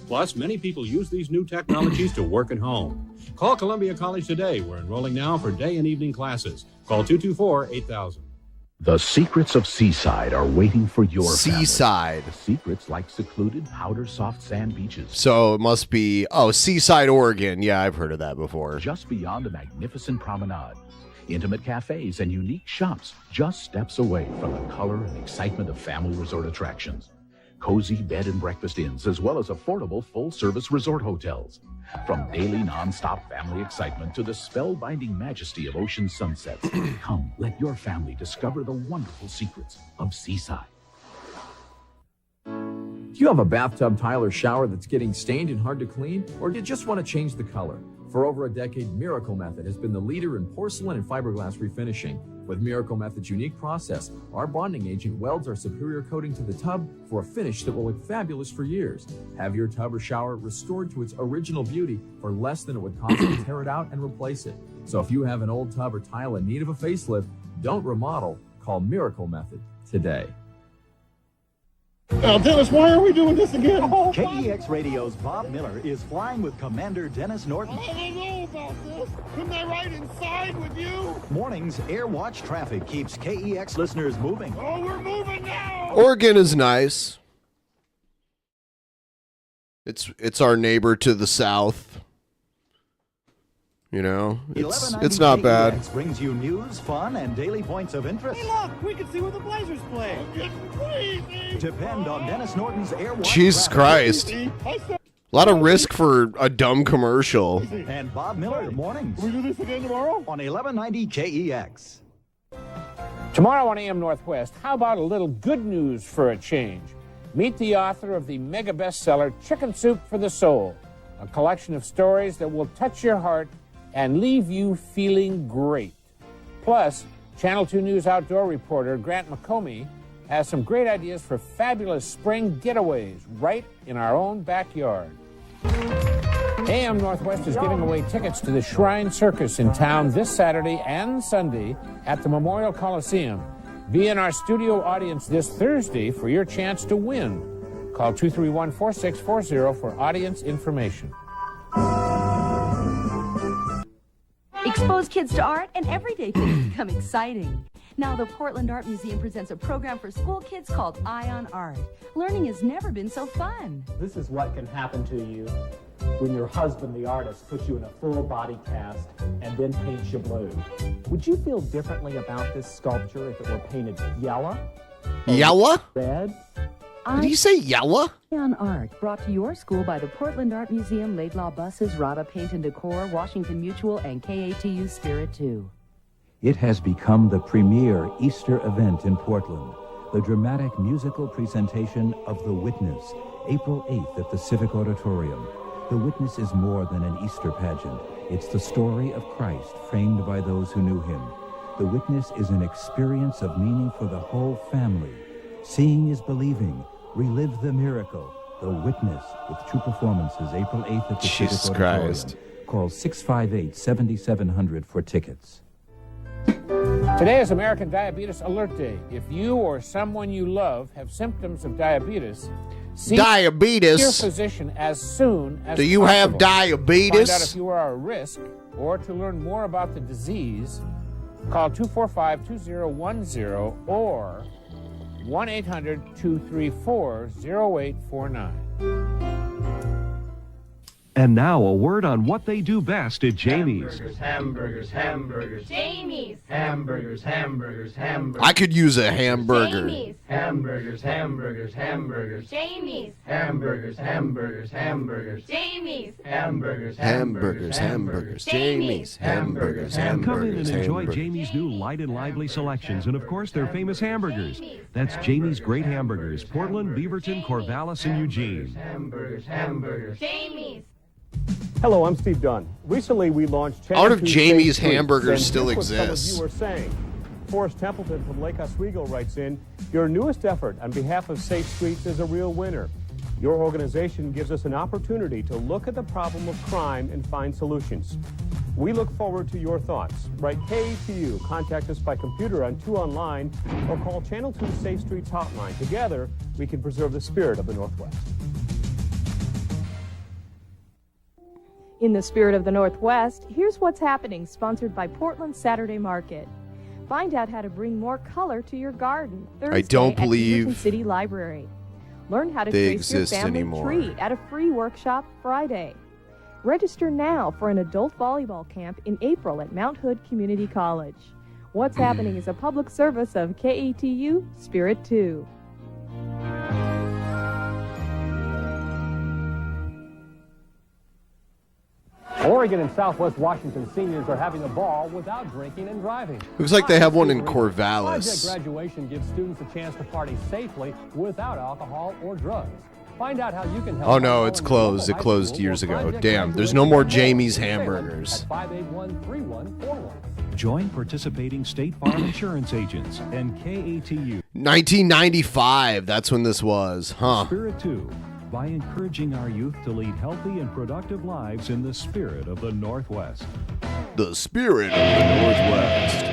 Plus, many people use these new technologies to work at home. Call Columbia College today. We're enrolling now for day and evening classes. Call 224-8000. The secrets of Seaside are waiting for your Seaside. family. Secrets like secluded, powder soft sand beaches. So it must be, Seaside, Oregon. Yeah, I've heard of that before. Just beyond a magnificent promenade. Intimate cafes and unique shops just steps away from the color and excitement of family resort attractions. Cozy bed and breakfast inns, as well as affordable full-service resort hotels. From daily non-stop family excitement to the spellbinding majesty of ocean sunsets, come, let your family discover the wonderful secrets of Seaside. Do you have a bathtub tile or shower that's getting stained and hard to clean? Or do you just want to change the color? For over a decade, Miracle Method has been the leader in porcelain and fiberglass refinishing. With Miracle Method's unique process, our bonding agent welds our superior coating to the tub for a finish that will look fabulous for years. Have your tub or shower restored to its original beauty for less than it would cost to tear it out and replace it. So if you have an old tub or tile in need of a facelift, don't remodel. Call Miracle Method today. Now, Dennis, why are we doing this again? KEX Radio's Bob Miller is flying with Commander Dennis Norton. I don't know about this. Couldn't I ride inside with you? Mornings, Air Watch traffic keeps KEX listeners moving. Oh, we're moving now. Oregon is nice. It's our neighbor to the south. You know, it's not bad. KEX brings you news, fun, and daily points of interest. Hey, look, we can see where the Blazers play. I'm getting crazy. Depend on Dennis Norton's Air Watch Jesus traffic. Christ. A lot of risk for a dumb commercial. And Bob Miller, mornings. We do this again tomorrow? On 1190 KEX. Tomorrow on AM Northwest, how about a little good news for a change? Meet the author of the mega bestseller Chicken Soup for the Soul, a collection of stories that will touch your heart and leave you feeling great. Plus, Channel 2 News outdoor reporter Grant McComey has some great ideas for fabulous spring getaways right in our own backyard. AM Northwest is giving away tickets to the Shrine Circus in town this Saturday and Sunday at the Memorial Coliseum. Be in our studio audience this Thursday for your chance to win. Call 231-4640 for audience information. Expose kids to art and everyday things become exciting. Now the Portland Art Museum presents a program for school kids called Eye on Art. Learning has never been so fun. This is what can happen to you when your husband, the artist, puts you in a full body cast and then paints you blue. Would you feel differently about this sculpture if it were painted yellow? Yellow? Red? Did he say yellow? Eye on Art, brought to your school by the Portland Art Museum, Laidlaw Buses, Rada Paint and Decor, Washington Mutual, and KATU Spirit 2. It has become the premier Easter event in Portland, the dramatic musical presentation of The Witness, April 8th at the Civic Auditorium. The Witness is more than an Easter pageant. It's the story of Christ framed by those who knew him. The Witness is an experience of meaning for the whole family. Seeing is believing. Relive the miracle. The Witness, with 2 performances, April 8th at the Jesus Civic Auditorium. Christ. Call 658-7700 for tickets. Today is American Diabetes Alert Day. If you or someone you love have symptoms of diabetes, see your physician as soon as Do you possible. have diabetes? Find out if you are at risk, or to learn more about the disease, call 245-2010 or 1-800-234-0849. And now a word on what they do best at Jamie's. Hamburgers. Jamie's. Hamburgers. I could use a hamburger. Jamie's. Hamburgers. Jamie's. Hamburgers. Jamie's. Hamburgers. Jamie's. Hamburgers. Come in and enjoy Jamie's new light and lively selections, and of course their famous hamburgers. That's Jamie's Great Hamburgers, Portland, Beaverton, Corvallis, and Eugene. Jamie's. Hello, I'm Steve Dunn. Recently, we launched. I wonder if Jamie's Streets, Hamburgers and still here's what exists. Some of you are saying. Forrest Templeton from Lake Oswego writes in, "Your newest effort on behalf of Safe Streets is a real winner. Your organization gives us an opportunity to look at the problem of crime and find solutions. We look forward to your thoughts. Write KATU, contact us by computer on 2 Online, or call Channel 2 Safe Streets Hotline. Together, we can preserve the spirit of the Northwest." In the spirit of the Northwest, here's what's happening, sponsored by Portland Saturday Market. Find out how to bring more color to your garden Thursday don't at believe Beaverton City Library. Learn how to they trace your exist family anymore. tree at a free workshop Friday. Register now for an adult volleyball camp in April at Mount Hood Community College. What's happening is a public service of KATU Spirit 2. Oregon and Southwest Washington seniors are having a ball without drinking and driving. Looks like they have one in Project Corvallis. Graduation gives students a chance to party safely without alcohol or drugs. Find out how you can help. Oh no, it's closed. It closed years ago. Damn, there's no more Jamie's Hamburgers. 581-3141. Join participating State Farm insurance agents and KATU. 1995, that's when this was, huh? Spirit 2, by encouraging our youth to lead healthy and productive lives in the spirit of the Northwest. The spirit of the Northwest.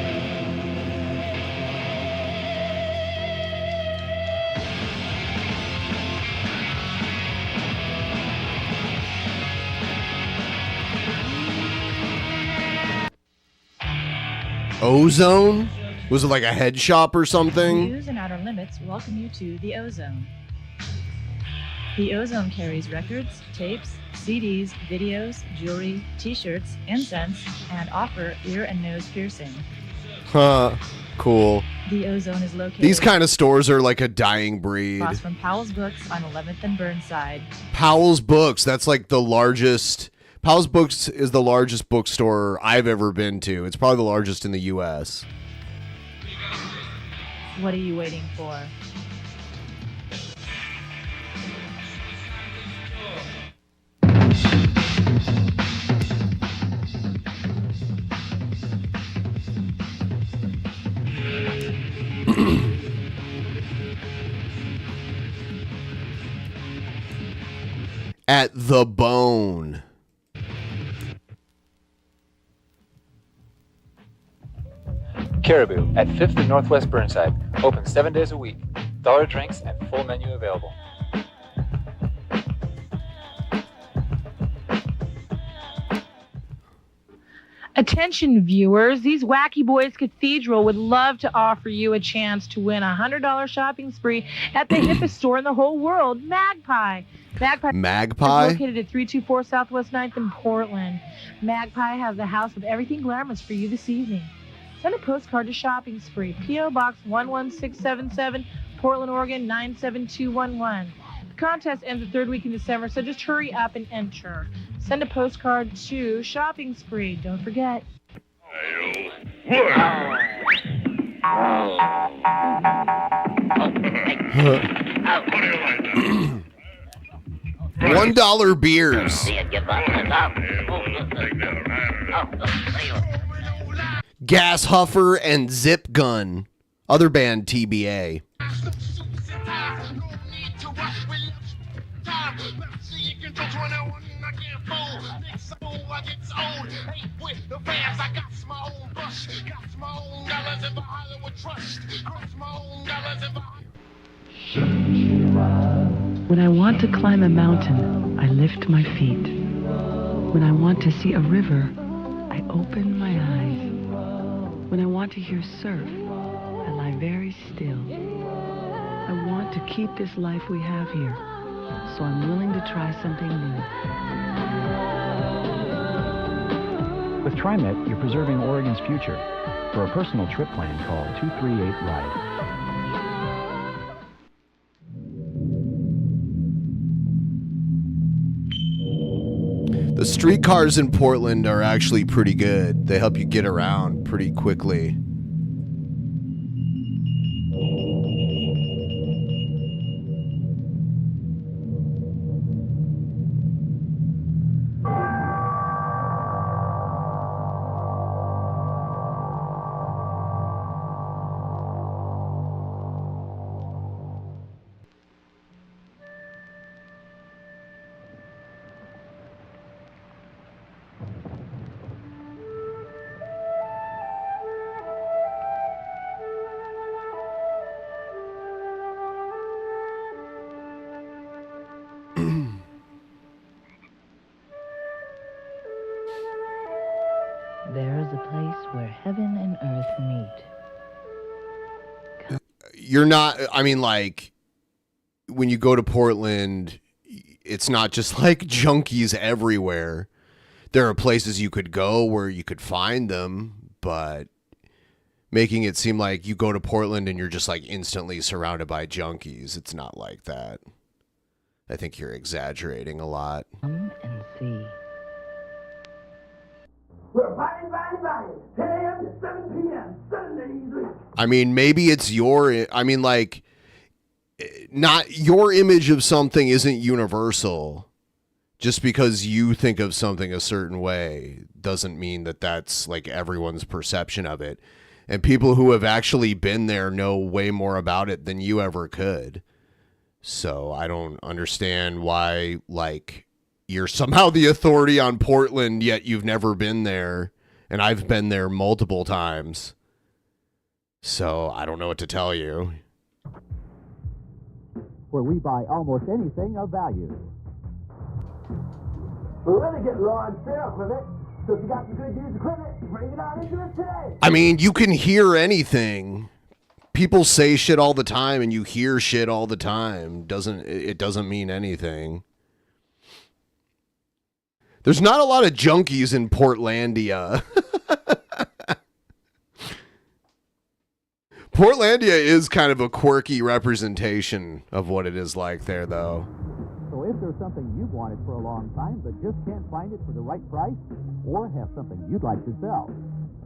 Ozone? Was it like a head shop or something? News and Outer Limits welcome you to the Ozone. The Ozone carries records, tapes, CDs, videos, jewelry, t-shirts, incense, and offer ear and nose piercing. Huh. Cool. The Ozone is located These kind of stores are like a dying breed. across from Powell's Books on 11th and Burnside. Powell's Books, that's like the largest. Powell's Books is the largest bookstore I've ever been to. It's probably the largest in the U.S. What are you waiting for? At the Bone. Caribou at 5th and Northwest Burnside. Open 7 days a week. $1 drinks and full menu available. Attention viewers, these Wacky Boys Cathedral would love to offer you a chance to win a $100 shopping spree at the hippest store in the whole world, Magpie. Magpie? Is located at 324 Southwest 9th in Portland. Magpie has the house of everything glamorous for you this evening. Send a postcard to Shopping Spree, P.O. Box 11677, Portland, Oregon 97211. The contest ends the third week in December, so just hurry up and enter. Send a postcard to Shopping Spree. Don't forget. $1 beers. Gas Huffer and Zip Gun. Other band TBA. When I want to climb a mountain, I lift my feet. When I want to see a river, I open my eyes. When I want to hear surf, I lie very still. I want to keep this life we have here, so I'm willing to try something new. With TriMet, you're preserving Oregon's future. For a personal trip plan, call 238-RIDE. The streetcars in Portland are actually pretty good. They help you get around pretty quickly. There is a place where heaven and earth meet. You're not, I mean, like, when you go to Portland, it's not just like junkies everywhere. There are places you could go where you could find them, but making it seem like you go to Portland and you're just like instantly surrounded by junkies, it's not like that. I think you're exaggerating a lot. Come and see. We're buying, 10 a.m. to 7 p.m. Sundays. I mean, maybe it's your, I mean, like, not your image of something isn't universal. Just because you think of something a certain way doesn't mean that that's like everyone's perception of it. And people who have actually been there know way more about it than you ever could. So I don't understand why, like, you're somehow the authority on Portland, yet you've never been there. And I've been there multiple times. So I don't know what to tell you. Where we buy almost anything of value. We're going to get lawn fair equipment, so if you got some good used equipment, bring it on into us today. I mean, you can hear anything. People say shit all the time, and you hear shit all the time. It doesn't mean anything. There's not a lot of junkies in Portlandia. Portlandia is kind of a quirky representation of what it is like there, though. So if there's something you've wanted for a long time but just can't find it for the right price, or have something you'd like to sell,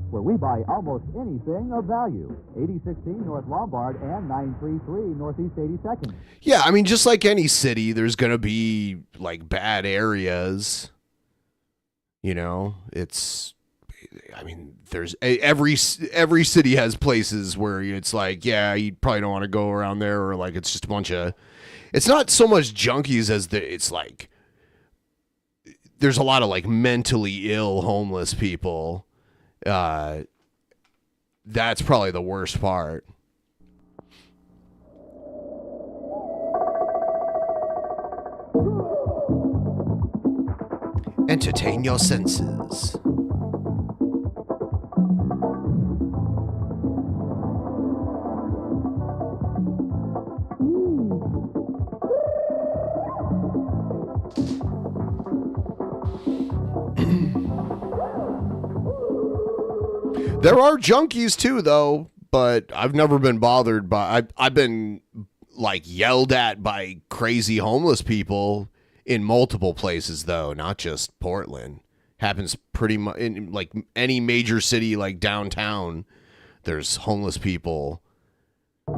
where we buy almost anything of value. 8016 North Lombard and 933 Northeast 82nd. Yeah, I mean, just like any city, there's going to be, like, bad areas. You know, there's every city has places where it's like, yeah, you probably don't want to go around there, or like it's just a bunch of, it's not so much junkies as it's like there's a lot of like mentally ill homeless people. That's probably the worst part. Entertain your senses. There are junkies too, though, but I've never been bothered by. I've been like yelled at by crazy homeless people in multiple places, though, not just Portland. Happens pretty much in like any major city, like downtown. There's homeless people. I'm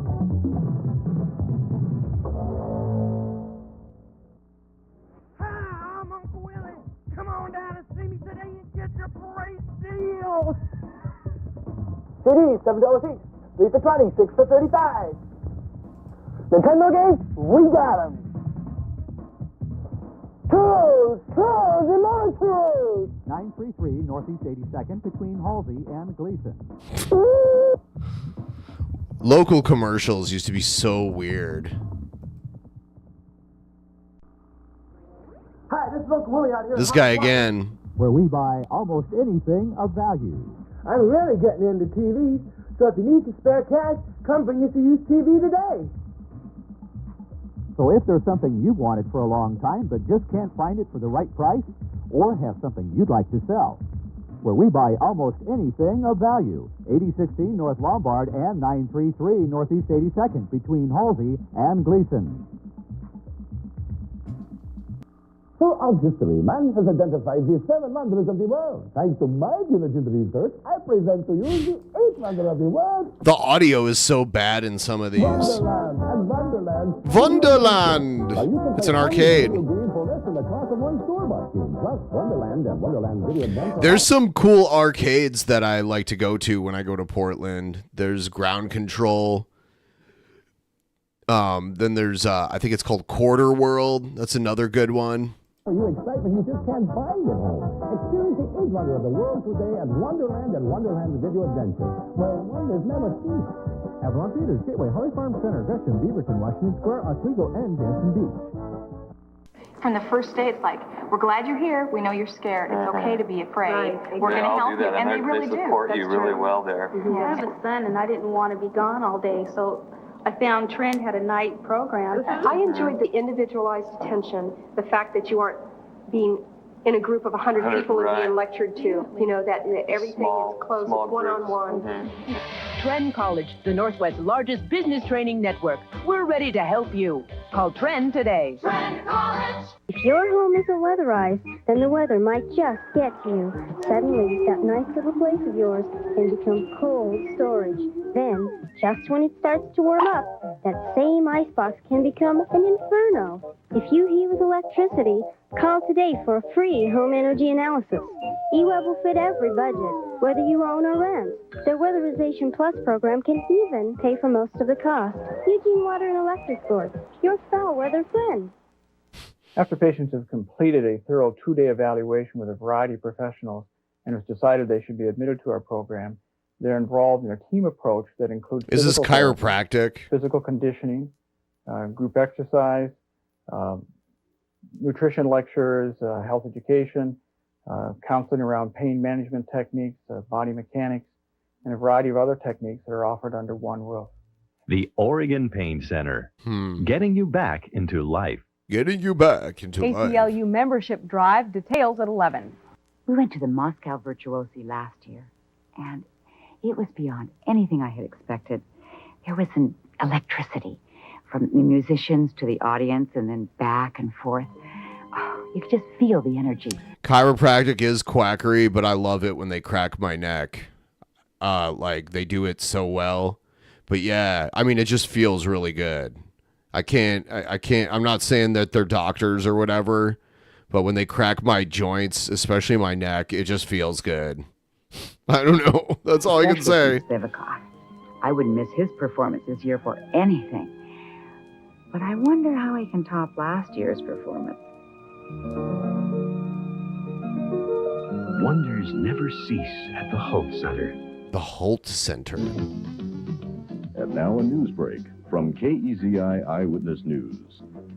Uncle Willie. Come on down and see me today and get your great deal. CDs, $7 each. 3 for 20, 6 for 35. Nintendo games, we got them. Tools, and more tools. 933 Northeast 82nd between Halsey and Gleason. Local commercials used to be so weird. Hi, this is Uncle Willie out here. This guy again. Where we buy almost anything of value. I'm really getting into TV, so if you need some spare cash, come bring us a used TV today. So if there's something you've wanted for a long time but just can't find it for the right price, or have something you'd like to sell, where we buy almost anything of value. 8016 North Lombard and 933 Northeast 82nd between Halsey and Gleason. So auxiliary man has identified the 7 wonders of the world. Thanks to my diligent research, I present to you the 8th wonder of the world. The audio is so bad in some of these. Wonderland and Wonderland. Wonderland! It's an arcade. There's some cool arcades that I like to go to when I go to Portland. There's Ground Control. Then there's, I think it's called Quarter World. That's another good one. For your excitement, you just can't find it home. Experience the 8th wonder of the world today at Wonderland and Wonderland Video Adventure, where wonders never cease. Avalon Theaters, Gateway, Holly Farm Center, Gresham, Beaverton, Washington Square, Oswego, and Jansen Beach. From the first day, it's like, we're glad you're here. We know you're scared. It's okay to be afraid. We're going to help you. And they really do. They support you really well there. I have a son, and I didn't want to be gone all day, so I found Trent had a night program. I enjoyed the individualized attention, the fact that you aren't being in a group of 100 people and being lectured to. You know, that everything is close, one-on-one. Trend College, the Northwest's largest business training network. We're ready to help you. Call Trend today. Trend College! If your home isn't weatherized, then the weather might just get to you. Suddenly, that nice little place of yours can become cold storage. Then, just when it starts to warm up, that same icebox can become an inferno. If you heat with electricity, call today for a free home energy analysis. eWeb will fit every budget, whether you own or rent. Their Weatherization Plus program can even pay for most of the cost. Eugene Water and Electric Board, your foul weather friend. After patients have completed a thorough 2-day evaluation with a variety of professionals and it's decided they should be admitted to our program, they're involved in a team approach that includes Is this chiropractic? Physical conditioning, group exercise, nutrition lectures, health education, counseling around pain management techniques, body mechanics, and a variety of other techniques that are offered under one roof. The Oregon Pain Center, getting you back into life. Getting you back into life. ACLU membership drive, details at 11. We went to the Moscow Virtuosi last year, and it was beyond anything I had expected. there was an electricity from the musicians to the audience and then back and forth. Oh, you could just feel the energy. Chiropractic is quackery, but I love it when they crack my neck. Like, they do it so well. But yeah, I mean, it just feels really good. I can't, I'm not saying that they're doctors or whatever, but when they crack my joints, especially my neck, it just feels good. I don't know. That's all I can say. I wouldn't miss his performance this year for anything. But I wonder how he can top last year's performance. Wonders never cease at the Holt Center. The Holt Center. And now a news break from KEZI Eyewitness News.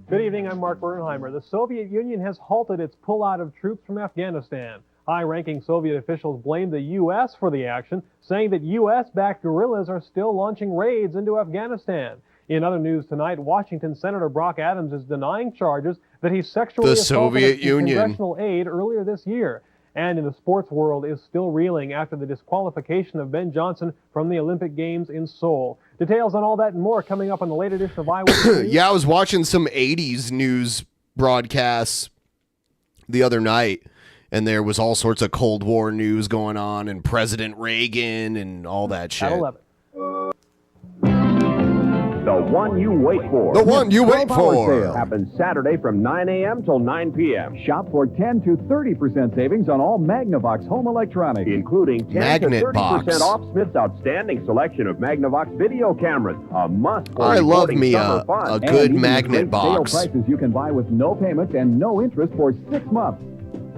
Good evening, I'm Mark Bernheimer. The Soviet Union has halted its pullout of troops from Afghanistan. High-ranking Soviet officials blame the U.S. for the action, saying that U.S.-backed guerrillas are still launching raids into Afghanistan. In other news tonight, Washington Senator Brock Adams is denying charges that he sexually assaulted a congressional aide earlier this year. And in the sports world is still reeling after the disqualification of Ben Johnson from the Olympic Games in Seoul. Details on all that and more coming up on the late edition of Eyewitness News. Yeah, I was watching some 80s news broadcasts the other night, and there was all sorts of Cold War news going on and President Reagan and all that shit. At 11. The one you wait for. The one you wait 12-hour for. sale happens Saturday from 9 a.m. till 9 p.m. Shop for 10 to 30% savings on all Magnavox home electronics, including 10 to 30% Magnavox. off Smith's outstanding selection of Magnavox video cameras. A must for I love reporting me summer a fun. good and magnet box. Sale prices you can buy with no payments and no interest for 6 months.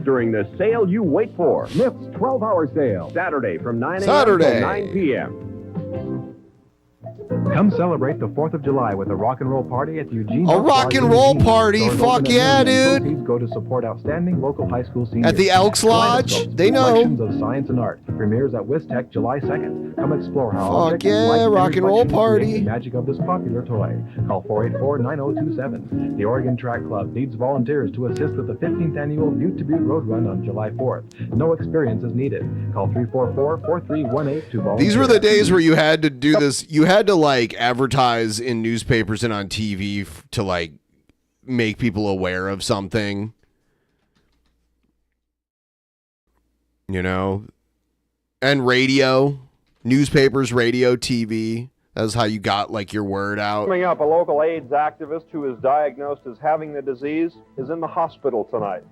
During the sale you wait for. Smith's 12-hour sale. Saturday from 9 a.m. Saturday. till 9 p.m. Come celebrate the 4th of July with a rock and roll party at the Eugene. A rock and roll party? Fuck yeah, dude. Proceeds go to support outstanding local high school seniors. At the Elks Lodge? They know. Collections of science and art. Premieres at WISTEC July 2nd. Come explore how Fuck objects yeah, like rock and roll reflections create party. the magic of this popular toy. Call 484-9027. The Oregon Track Club needs volunteers to assist with the 15th annual Butte to Butte Road Run on July 4th. No experience is needed. Call 344-4318 to volunteer. These were the days where you had to do this. You had to like advertise in newspapers and on TV to like make people aware of something. You know? And radio, newspapers, radio, TV. That's how you got like your word out. Coming up, a local AIDS activist who is diagnosed as having the disease is in the hospital tonight.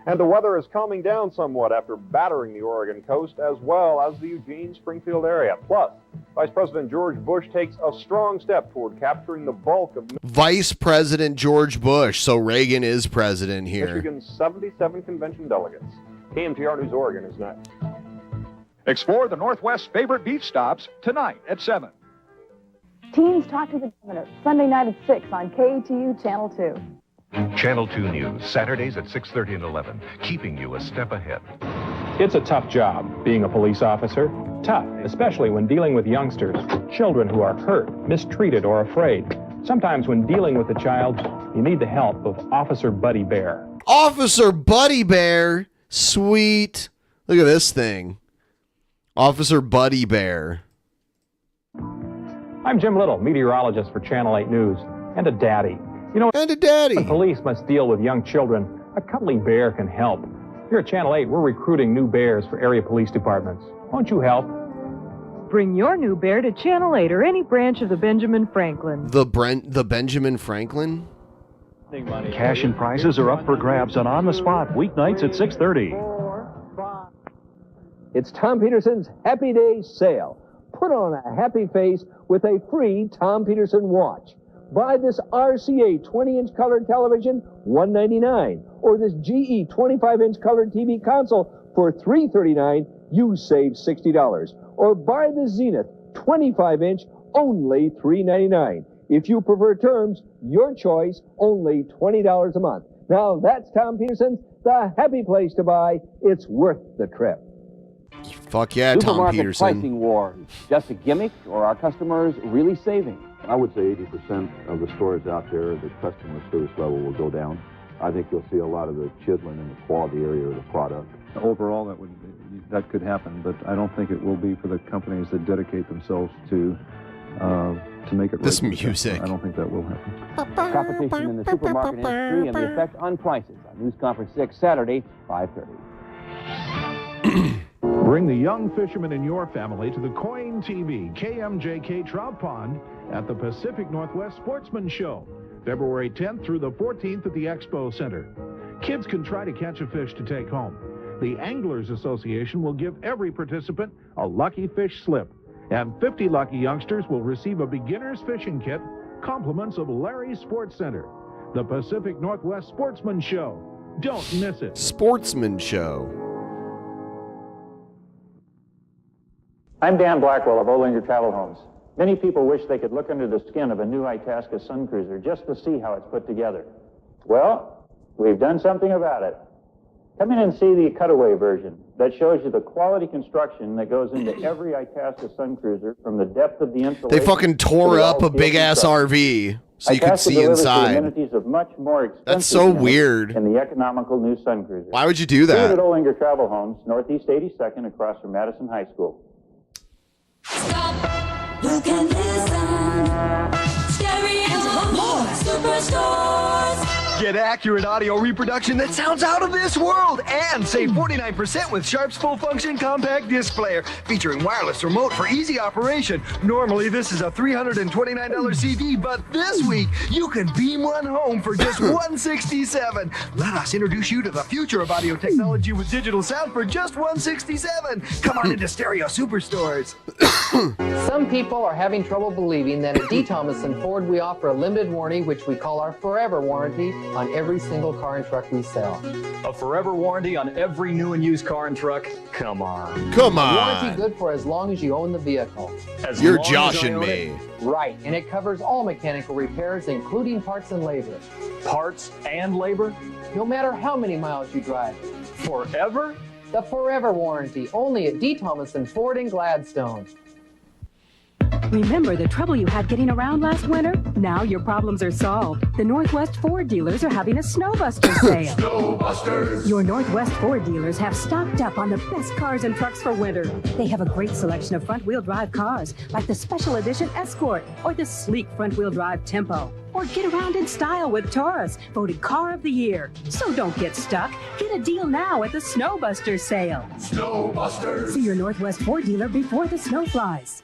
And the weather is calming down somewhat after battering the Oregon coast as well as the Eugene-Springfield area. Plus, Vice President George Bush takes a strong step toward capturing the bulk of Vice President George Bush. So Reagan is president here. Michigan's 77 convention delegates. KMTR News Oregon is next. Explore the Northwest's favorite beef stops tonight at 7. Teens Talk to the Governor, Sunday night at 6 on KETU Channel 2. Channel 2 News, Saturdays at 6:30 and 11, keeping you a step ahead. It's a tough job, being a police officer. Tough, especially when dealing with youngsters, children who are hurt, mistreated, or afraid. Sometimes when dealing with a child, you need the help of Officer Buddy Bear. Officer Buddy Bear? Sweet. Look at this thing. Officer Buddy Bear. I'm Jim Little, meteorologist for Channel 8 News, and a daddy. You know, and a daddy. When police must deal with young children, a cuddly bear can help. Here at Channel 8, we're recruiting new bears for area police departments. Won't you help? Bring your new bear to Channel 8 or any branch of the Benjamin Franklin. The Benjamin Franklin? Cash and prizes are up for grabs on the spot weeknights at 6:30. It's Tom Peterson's Happy Day Sale. Put on a happy face with a free Tom Peterson watch. Buy this RCA 20-inch colored television, $199, or this GE 25-inch colored TV console for $339, you save $60. Or buy the Zenith 25-inch, only $399. If you prefer terms, your choice, only $20 a month. Now that's Tom Peterson's, the happy place to buy. It's worth the trip. Fuck yeah, Tom Supermarket Peterson. pricing war, just a gimmick, or are customers really saving? I would say 80% of the stores out there, the customer service level will go down. I think you'll see a lot of the chiseling in the quality area of the product. Overall, that could happen, but I don't think it will be for the companies that dedicate themselves to to make it This right for the music. customer. I don't think that will happen. Competition in the supermarket industry and the effect on prices on News Conference 6, Saturday, 5:30. Bring the young fishermen in your family to the Coin TV KMJK Trout Pond at the Pacific Northwest Sportsman Show, February 10th through the 14th at the Expo Center. Kids can try to catch a fish to take home. The Anglers Association will give every participant a lucky fish slip, and 50 lucky youngsters will receive a beginner's fishing kit, compliments of Larry's Sports Center. The Pacific Northwest Sportsman Show. Don't miss it. Sportsman Show. I'm Dan Blackwell of Olinger Travel Homes. Many people wish they could look under the skin of a new Itasca Sun Cruiser just to see how it's put together. Well, we've done something about it. Come in and see the cutaway version that shows you the quality construction that goes into every Itasca Sun Cruiser, from the depth of the insulation. They fucking tore up a big ass RV so you could Itasca see delivers the inside. amenities of much more expensive That's so units weird. in the economical new Sun Cruiser. Why would you do See it that? at Olinger Travel Homes, Northeast 82nd, across from Madison High School. You can listen. Stereo Superstores. Get accurate audio reproduction that sounds out of this world and save 49% with Sharp's full-function compact disc player featuring wireless remote for easy operation. Normally, this is a $329 CD, but this week, you can beam one home for just $167. Let us introduce you to the future of audio technology with digital sound for just $167. Come on into Stereo Superstores. Some people are having trouble believing that at D. Thomas & Ford we offer a limited warranty, which we call our Forever Warranty, on every single car and truck we sell. A forever warranty on every new and used car and truck? Come on. Come on. A warranty good for as long as you own the vehicle. As You're long as I joshing own me. it? Right, and it covers all mechanical repairs, including parts and labor. Parts and labor? No matter how many miles you drive. Forever? The Forever Warranty, only at D. Thomas & Ford in Gladstone. Remember the trouble you had getting around last winter? Now your problems are solved. The Northwest Ford dealers are having a Snowbuster sale. Snowbusters! Your Northwest Ford dealers have stocked up on the best cars and trucks for winter. They have a great selection of front-wheel drive cars, like the Special Edition Escort or the sleek front-wheel drive Tempo. Or get around in style with Taurus, voted Car of the Year. So don't get stuck. Get a deal now at the Snowbuster sale. Snowbusters! See your Northwest Ford dealer before the snow flies.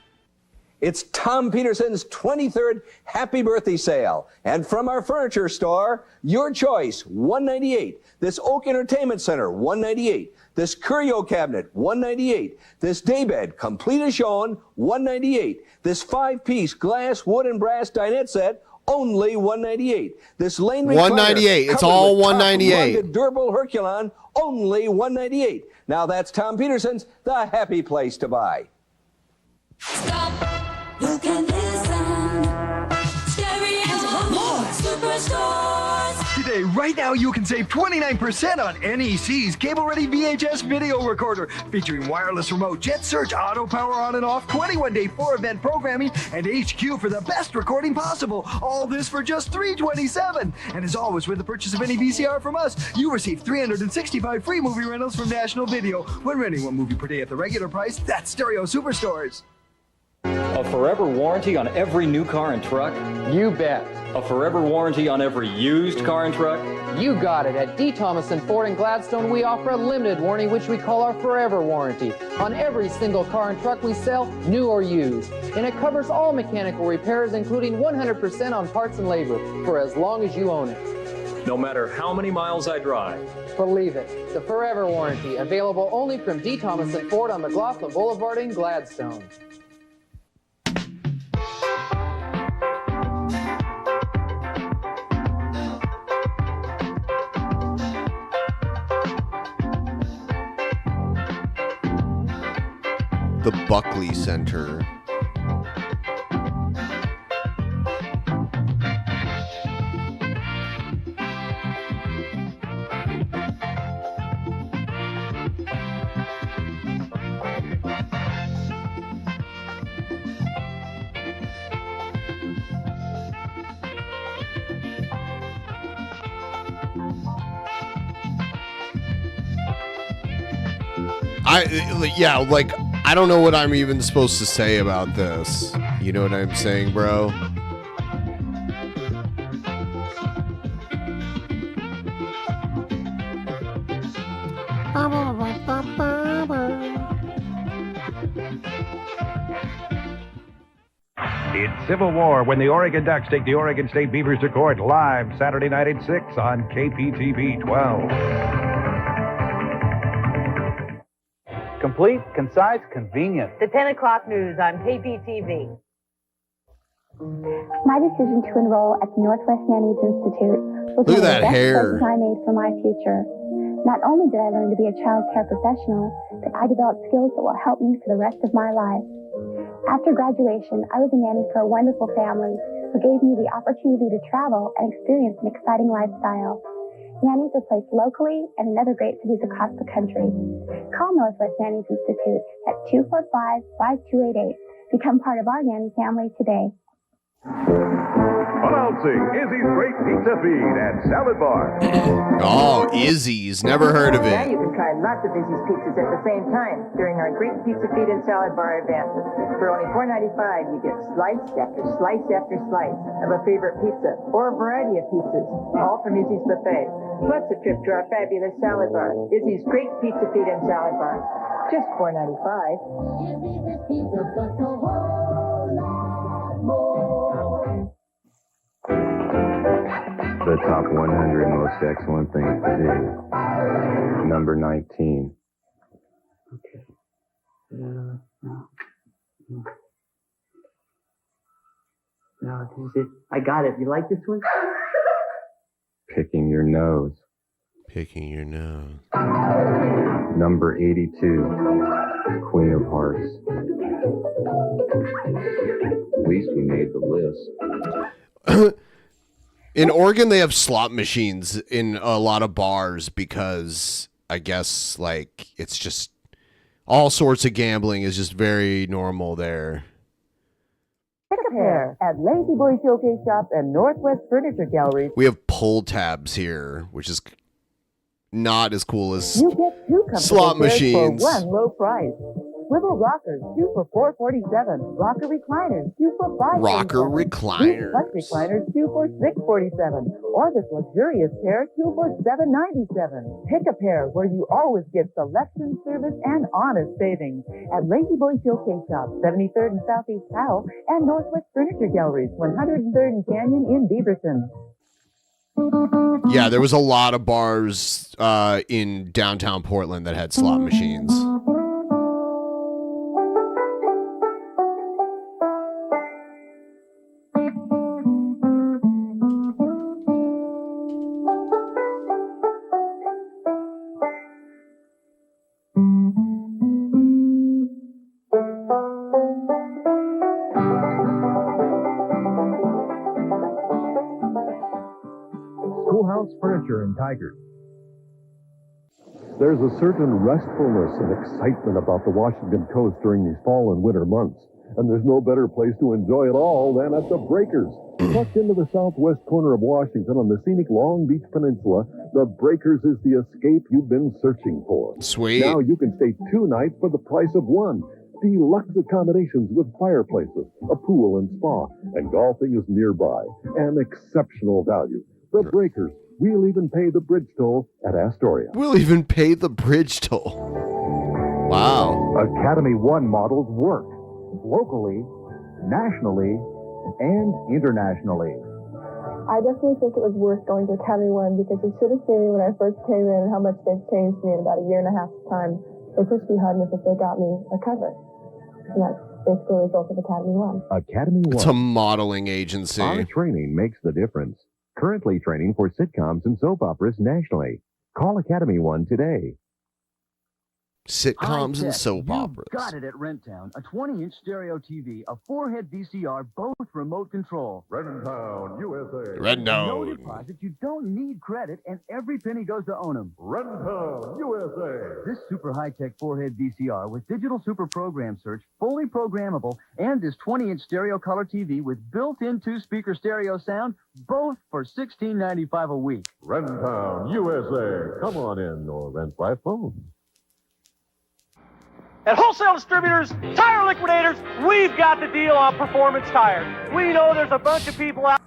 It's Tom Peterson's 23rd Happy Birthday Sale. And from our furniture store, your choice, $198. This Oak Entertainment Center, $198. This Curio Cabinet, $198. This Daybed, complete as shown, $198. This 5-piece glass, wood, and brass dinette set, only $198. This Lane recliner, $198. It's covered all with tough, $198. rugged, durable Herculon, only $198. Now that's Tom Peterson's, the happy place to buy. You can listen. Stereo Superstores. Today, right now, you can save 29% on NEC's cable-ready VHS video recorder featuring wireless remote, jet search, auto power on and off, 21-day 4-event programming, and HQ for the best recording possible. All this for just $327. And as always, with the purchase of any VCR from us, you receive 365 free movie rentals from National Video. When renting one movie per day at the regular price, that's Stereo Superstores. A forever warranty on every new car and truck? You bet. A forever warranty on every used car and truck? You got it. At D. Thomas & Ford in Gladstone, we offer a limited warranty, which we call our Forever Warranty, on every single car and truck we sell, new or used. And it covers all mechanical repairs, including 100% on parts and labor, for as long as you own it. No matter how many miles I drive. Believe it. The Forever Warranty, available only from D. Thomas & Ford on McLaughlin Boulevard in Gladstone. The Buckley Center. I don't know what I'm even supposed to say about this. You know what I'm saying, bro? It's Civil War when the Oregon Ducks take the Oregon State Beavers to court live Saturday night at 6 on KPTV 12. Complete, concise, convenient. The 10 o'clock news on KPTV. My decision to enroll at the Northwest Nannies Institute was Look at one of that the best hair. choices I made for my future. Not only did I learn to be a child care professional, but I developed skills that will help me for the rest of my life. After graduation, I was a nanny for a wonderful family who gave me the opportunity to travel and experience an exciting lifestyle. Nannies are placed locally and in other great cities across the country. Call Northwest Nannies Institute at 245-5288. Become part of our nanny family today. Announcing Izzy's Great Pizza Feed and Salad Bar. Oh, Izzy's. Never heard of Now it. you can try lots of Izzy's pizzas at the same time during our Great Pizza Feed and Salad Bar event. For only $4.95, you get slice after slice after slice of a favorite pizza or a variety of pizzas, all from Izzy's buffet. Plus a trip to our fabulous salad bar, Izzy's Great Pizza Feed and Salad Bar. Just $4.95. The top 100 most excellent things to do. Number 19. No, this is it. I got it. You like this one? Picking your nose. Picking your nose. Number 82. Queen of Hearts. At least we made the list. In Oregon, they have slot machines in a lot of bars because I guess like it's just all sorts of gambling is just very normal there. Pick a pair at Lazy Boy Showcase Shop and Northwest Furniture Gallery. We have pull tabs here, which is not as cool as You get two comfortable slot chairs machines. for one low price. Swivel rockers, 2 for $4.47. Rocker recliners, 2 for $5.47. Rocker recliners. Plus recliners, 2 for $6.47. Or this luxurious pair, 2 for $7.97. Pick a pair where you always get selection, service, and honest savings at Lazy Boy Showcase Shop, 73rd and Southeast Powell, and Northwest Furniture Galleries, 103rd and Canyon in Beaverton. Yeah, there was a lot of bars in downtown Portland that had slot machines. Schoolhouse Furniture in Tigard. There's a certain restfulness and excitement about the Washington coast during these fall and winter months. And there's no better place to enjoy it all than at the Breakers. Tucked into the southwest corner of Washington on the scenic Long Beach Peninsula, the Breakers is the escape you've been searching for. Sweet. Now you can stay 2 nights for the price of one. Deluxe accommodations with fireplaces, a pool and spa, and golfing is nearby. An exceptional value. The Breakers. We'll even pay the bridge toll at Astoria. We'll even pay the bridge toll. Wow. Academy One models work locally, nationally, and internationally. I definitely think it was worth going to Academy One because you should have seen me when I first came in and how much they've changed me in about a year and a half's time. They pushed me hard enough that they got me a cover. And that's basically a result of Academy One. Academy One. It's a modeling agency. Our training makes the difference. Currently training for sitcoms and soap operas nationally. Call Academy One today. Sitcoms and soap operas. Got it at Renttown. A 20-inch stereo TV, a 4-head VCR, both remote control. Rentown, USA. No deposit, you don't need credit, and every penny goes to own them. Rentown, USA. This super high-tech 4-head VCR with digital super program search, fully programmable, and this 20-inch stereo color TV with built-in 2-speaker stereo sound, both for $16.95 a week. Rentown, USA. Come on in or rent by phone. At Wholesale Distributors, Tire Liquidators, we've got the deal on performance tires. We know there's a bunch of people out.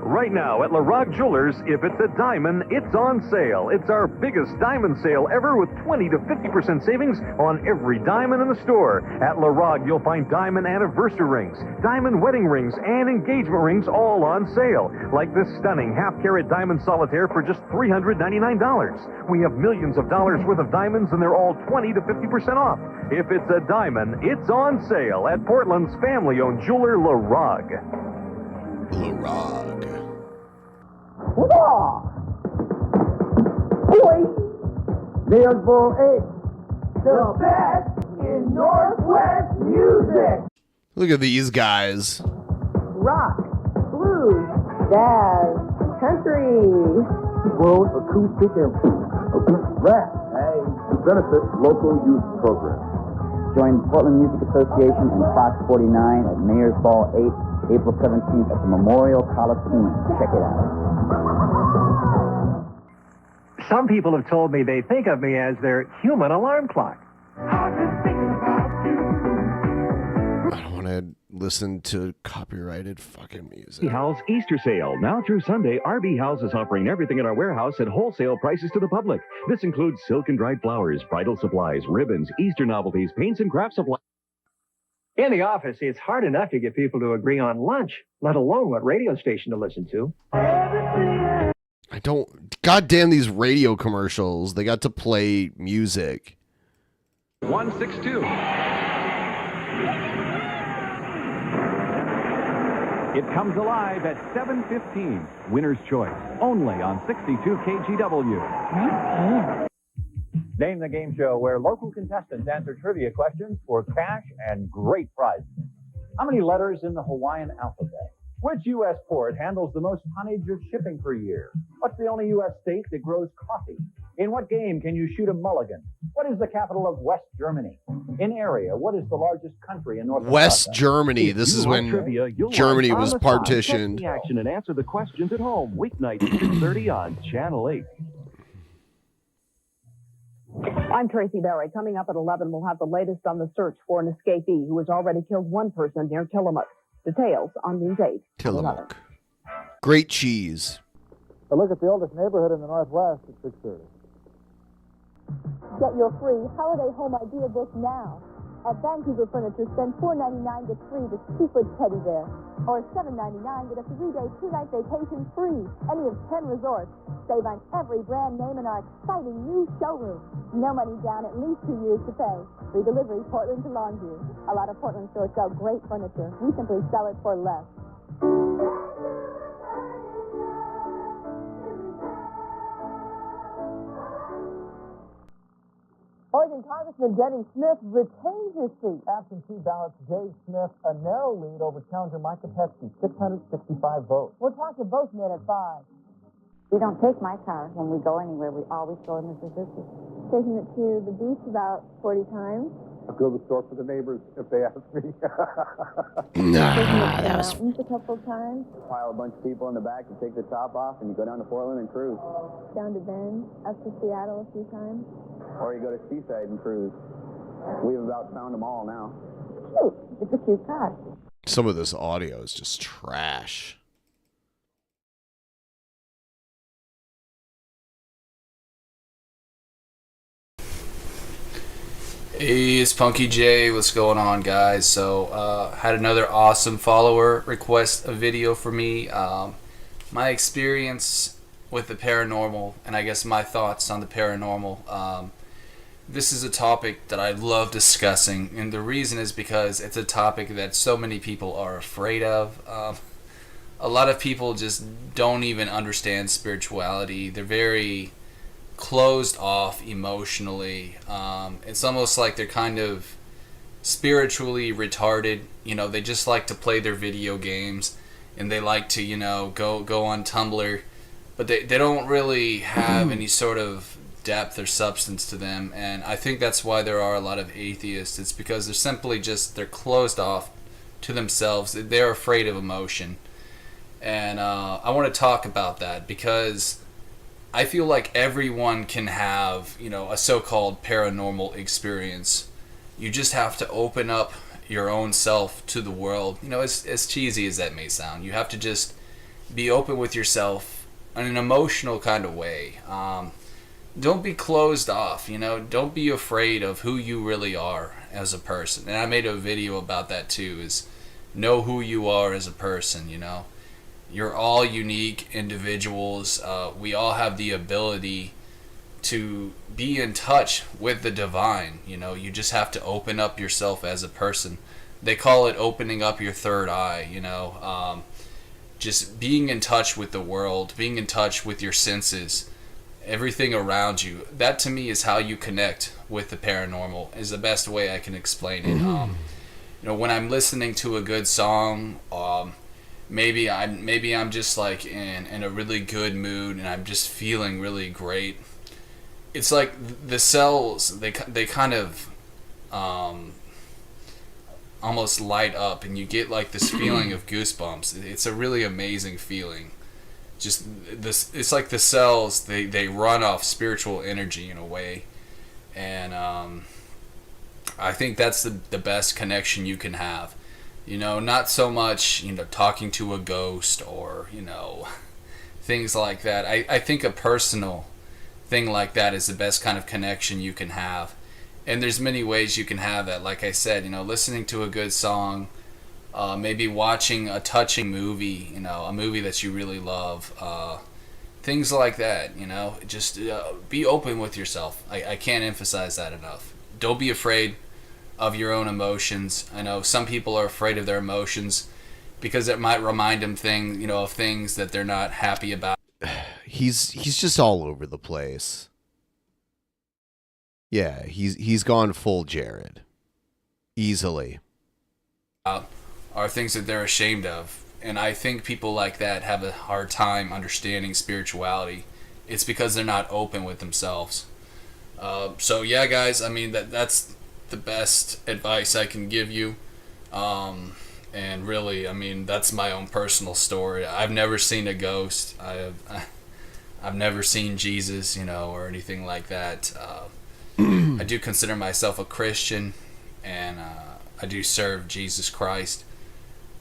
Right now at LaRock Jewelers, if it's a diamond, it's on sale. It's our biggest diamond sale ever with 20 to 50% savings on every diamond in the store. At LaRock, you'll find diamond anniversary rings, diamond wedding rings, and engagement rings all on sale. Like this stunning half-carat diamond solitaire for just $399. We have millions of dollars worth of diamonds, and they're all 20 to 50% off. If it's a diamond, it's on sale at Portland's family-owned jeweler, LaRock. LaRock. Nears Bull 8, the best in Northwest music. Look at these guys. Rock, blues, jazz, country. World acoustic and rap. Hey, to benefit local youth programs. Join the Portland Music Association and Fox 49 at Mayor's Ball 8, April 17th at the Memorial Coliseum. Check it out. Some people have told me they think of me as their human alarm clock. I don't want to listen to copyrighted fucking music. RB House Easter Sale. Now through Sunday, RB House is offering everything in our warehouse at wholesale prices to the public. This includes silk and dried flowers, bridal supplies, ribbons, Easter novelties, paints and craft supplies. In the office, it's hard enough to get people to agree on lunch, let alone what radio station to listen to. I don't... Goddamn these radio commercials. They got to play music. 162. It comes alive at 7:15. Winner's Choice. Only on 62 KGW. Name the game show where local contestants answer trivia questions for cash and great prizes. How many letters in the Hawaiian alphabet? Which U.S. port handles the most tonnage of shipping per year? What's the only U.S. state that grows coffee? In what game can you shoot a mulligan? What is the capital of West Germany? In area, what is the largest country in North America? West Germany. This is when Germany was partitioned. Get the action and answer the questions at home. Weeknights at 6:30 on Channel 8. I'm Tracy Barry. Coming up at 11, we'll have the latest on the search for an escapee who has already killed one person near Tillamook. Details on News 8. Tillamook. Great cheese. A look at the oldest neighborhood in the Northwest at 6:30. Get your free holiday home idea book now. At Vancouver Furniture, spend $4.99, get free this 2-foot teddy bear. Or $7.99, get a 3-day, 2-night vacation free. Any of 10 resorts. Save on every brand name in our exciting new showroom. No money down, at least 2 years to pay. Free delivery, Portland to Longview. A lot of Portland stores sell great furniture. We simply sell it for less. Oregon Congressman Denny Smith retains his seat. Absentee ballots gave Smith a narrow lead over challenger Micah Pesky, 665 votes. We'll talk to both men at 5. We don't take my car when we go anywhere. We always go in the Suzuki. Taking it to the beach about 40 times. I go to the store for the neighbors if they ask me. Nah, that was... mountains a couple of times. Pile a bunch of people in the back and take the top off, and you go down to Portland and cruise. Down to Bend, up to Seattle a few times. Or you go to Seaside and cruise. We've about found them all now. Cute. It's a cute car. Some of this audio is just trash. Hey, it's Punky J. What's going on, guys? So, had another awesome follower request a video for me. My experience with the paranormal, and I guess my thoughts on the paranormal. This is a topic that I love discussing, and the reason is because it's a topic that so many people are afraid of. A lot of people just don't even understand spirituality. They're very closed off emotionally. It's almost like they're kind of spiritually retarded. You know, they just like to play their video games, and they like to, you know, go on Tumblr, but they don't really have any sort of depth or substance to them. And I think that's why there are a lot of atheists. It's because they're simply just, they're closed off to themselves. They're afraid of emotion. And I want to talk about that because I feel like everyone can have, you know, a so-called paranormal experience. You just have to open up your own self to the world. You know, as cheesy as that may sound, you have to just be open with yourself in an emotional kind of way. Don't be closed off, you know. Don't be afraid of who you really are as a person. And I made a video about that too, is know who you are as a person, you know. You're all unique individuals. We all have the ability to be in touch with the divine, you know. You just have to open up yourself as a person. They call it opening up your third eye, you know. Just being in touch with the world, being in touch with your senses, everything around you. That to me is how you connect with the paranormal, is the best way I can explain it. You know, when I'm listening to a good song, maybe I'm just like in a really good mood and I'm just feeling really great. It's like the cells, they kind of almost light up and you get like this feeling of goosebumps. It's a really amazing feeling. Just this, it's like the cells, they run off spiritual energy in a way. And I think that's the best connection you can have. You know, not so much, you know, talking to a ghost or, you know, things like that. I think a personal thing like that is the best kind of connection you can have. And there's many ways you can have that. Like I said, you know, listening to a good song, maybe watching a touching movie, you know, a movie that you really love, things like that, you know. Just be open with yourself. I can't emphasize that enough. Don't be afraid of your own emotions. I know some people are afraid of their emotions because it might remind them of things that they're not happy about. He's just all over the place. Yeah, he's gone full Jared. Easily. Are things that they're ashamed of. And I think people like that have a hard time understanding spirituality. It's because they're not open with themselves. So yeah, guys, I mean, that's the best advice I can give you. And really, I mean, that's my own personal story. I've never seen a ghost. I've never seen Jesus, you know, or anything like that. I do consider myself a Christian, and I do serve Jesus Christ.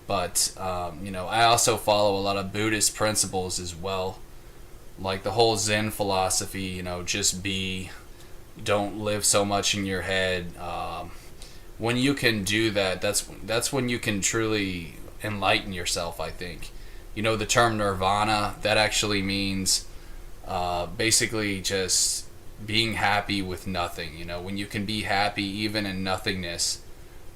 But, you know, I also follow a lot of Buddhist principles as well. Like the whole Zen philosophy, you know, just be, don't live so much in your head. When you can do that, that's when you can truly enlighten yourself, I think. You know, the term nirvana, that actually means basically just being happy with nothing. You know, when you can be happy even in nothingness,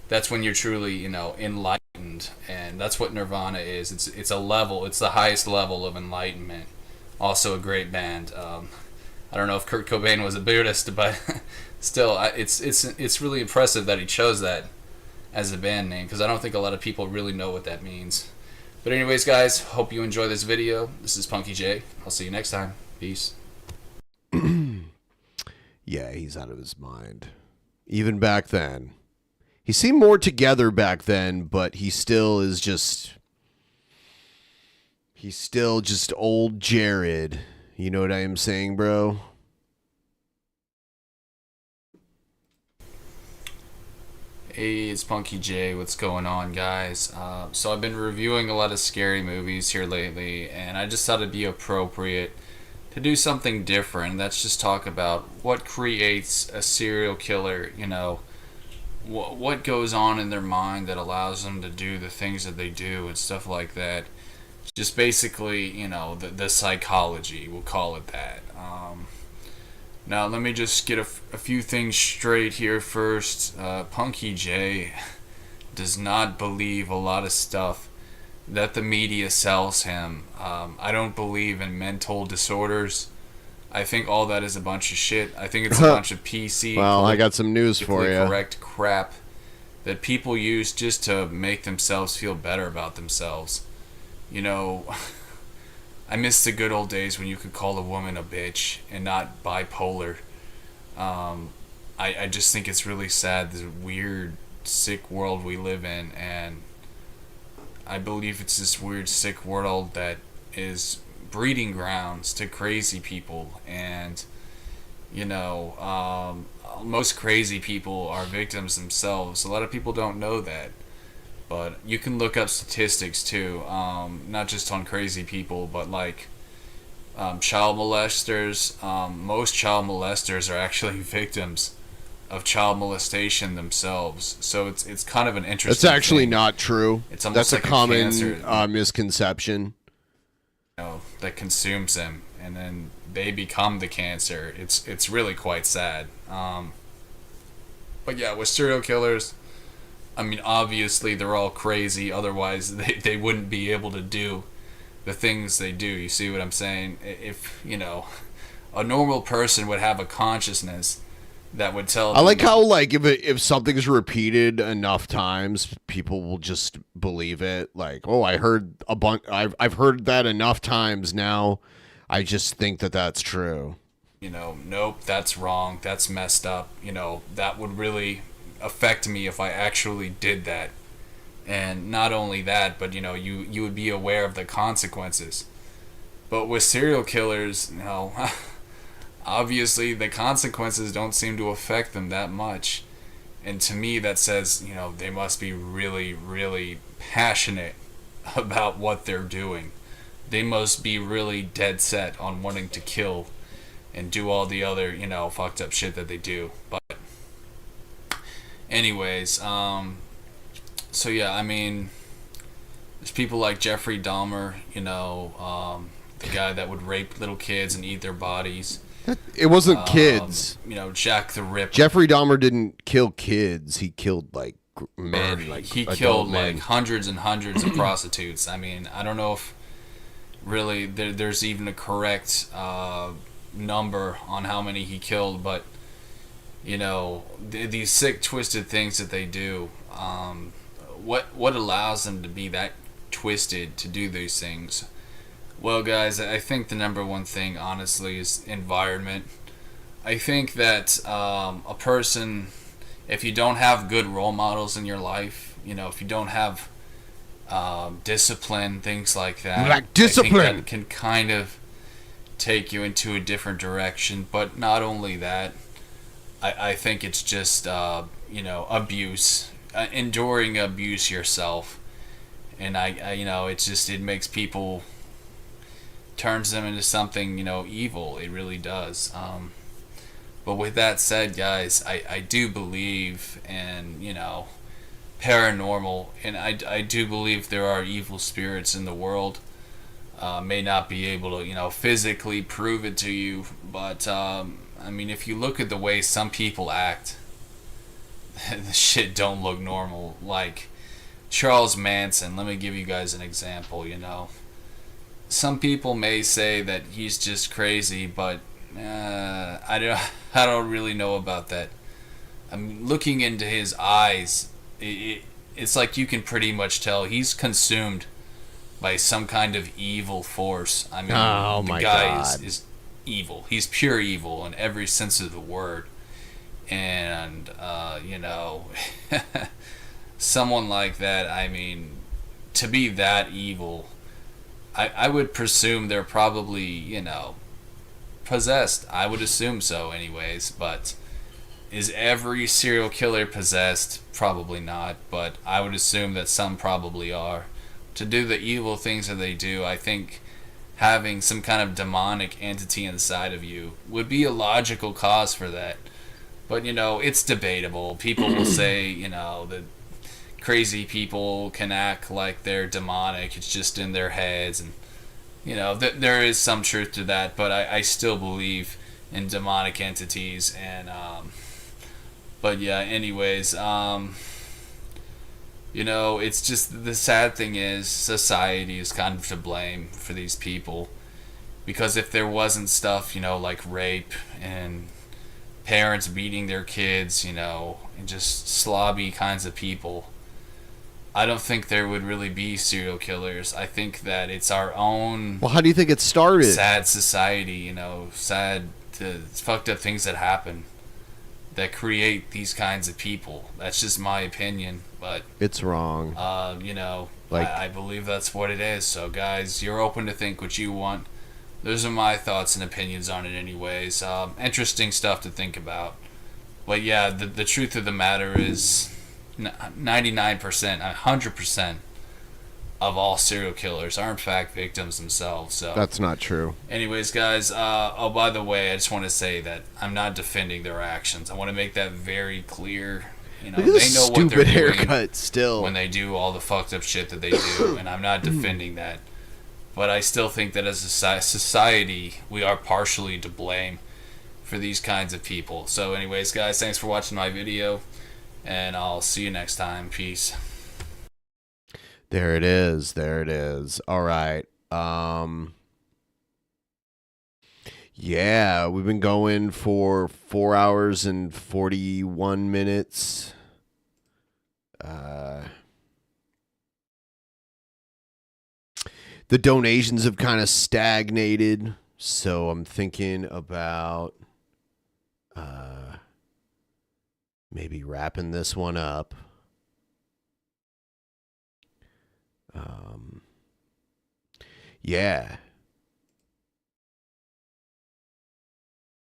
that's when you're truly, you know, enlightened. And that's what nirvana is. It's a level, it's the highest level of enlightenment. Also a great band. I don't know if Kurt Cobain was a Buddhist, but still, it's really impressive that he chose that as a band name, because I don't think a lot of people really know what that means. But anyways, guys, hope you enjoy this video. This is Punky J. I'll see you next time. Peace. Yeah, he's out of his mind. Even back then. He seemed more together back then, but he still is just... He's still just old Jared. You know what I am saying, bro? Hey, it's Punky J. What's going on, guys? So I've been reviewing a lot of scary movies here lately, and I just thought it'd be appropriate to do something different. That's just talk about what creates a serial killer, you know, what goes on in their mind that allows them to do the things that they do and stuff like that. Just basically, you know, the psychology, we'll call it that. Now, let me just get a few things straight here first. Punky J does not believe a lot of stuff that the media sells him. I don't believe in mental disorders. I think all that is a bunch of shit. I think it's a bunch of PC. Well, I got some news for you. Correct crap that people use just to make themselves feel better about themselves. You know, I miss the good old days when you could call a woman a bitch and not bipolar. I just think it's really sad, this weird, sick world we live in, and I believe it's this weird, sick world that is breeding grounds to crazy people, and most crazy people are victims themselves. A lot of people don't know that, but you can look up statistics too, not just on crazy people, but like child molesters. Most child molesters are actually victims of child molestation themselves. So it's kind of an interesting. That's actually thing. not true. It's almost That's like a common cancer, misconception. that consumes them, and then they become the cancer. It's really quite sad. But yeah, with serial killers, I mean, obviously they're all crazy. Otherwise, they wouldn't be able to do the things they do. You see what I'm saying? If a normal person would have a consciousness that would tell them. I like how if something's repeated enough times, people will just believe it. Like, oh, I heard a bunch. I've heard that enough times now. I just think that that's true. Nope, that's wrong. That's messed up. That would really affect me if I actually did that. And not only that, but you would be aware of the consequences. But with serial killers, obviously the consequences don't seem to affect them that much. And to me that says, they must be really, really passionate about what they're doing. They must be really dead set on wanting to kill and do all the other, fucked up shit that they do. But anyways, so yeah, I mean, there's people like Jeffrey Dahmer, the guy that would rape little kids and eat their bodies. It wasn't kids. Jack the Ripper. Jeffrey Dahmer didn't kill kids. He killed men. He killed men. Hundreds and hundreds of prostitutes. I mean, I don't know if really there's even a correct number on how many he killed, but these sick, twisted things that they do. What allows them to be that twisted to do these things? Well, guys, I think the number one thing, honestly, is environment. I think that a person, if you don't have good role models in your life, if you don't have discipline, things like that, like discipline, I think that can kind of take you into a different direction. But not only that, I think it's just abuse, enduring abuse yourself, and it makes people, turns them into something evil. It really does. But with that said, guys, I do believe in paranormal, and I do believe there are evil spirits in the world. May not be able to physically prove it to you, but I mean, if you look at the way some people act, the shit don't look normal. Like Charles Manson, let me give you guys an example. Some people may say that he's just crazy, but I don't really know about that. I mean, looking into his eyes, it's like you can pretty much tell he's consumed by some kind of evil force. I mean, the guy is evil. He's pure evil in every sense of the word. And, someone like that, I mean, to be that evil, I would presume they're probably, possessed. I would assume so anyways, but is every serial killer possessed? Probably not, but I would assume that some probably are. To do the evil things that they do, I think having some kind of demonic entity inside of you would be a logical cause for that. But, it's debatable. People will say, that crazy people can act like they're demonic. It's just in their heads. And, there is some truth to that. But I still believe in demonic entities. And, but yeah, anyways, it's just the sad thing is society is kind of to blame for these people. Because if there wasn't stuff, like rape and parents beating their kids, and just slobby kinds of people, I don't think there would really be serial killers. I think that it's our own... Well, how do you think it started? Sad society, sad, fucked up things that happen that create these kinds of people. That's just my opinion, but... It's wrong. I believe that's what it is. So, guys, you're open to think what you want. those are my thoughts and opinions on it anyways. Interesting stuff to think about. But yeah, the truth of the matter is 99%, 100% of all serial killers are in fact victims themselves. So That's not true. anyways, guys, oh, by the way, I just want to say that I'm not defending their actions. I want to make that very clear. You know, Look at they this know what they're stupid doing haircut still. when they do all the fucked up shit that they do, and I'm not defending that. But I still think that as a society, we are partially to blame for these kinds of people. So anyways, guys, thanks for watching my video, and I'll see you next time. Peace. There it is. There it is. All right. Yeah, we've been going for 4 hours and 41 minutes. The donations have kind of stagnated, so I'm thinking about maybe wrapping this one up. Yeah.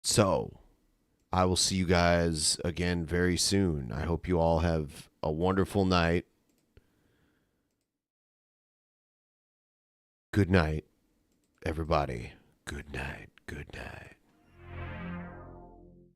So, I will see you guys again very soon. I hope you all have a wonderful night. Good night, everybody. Good night. Good night.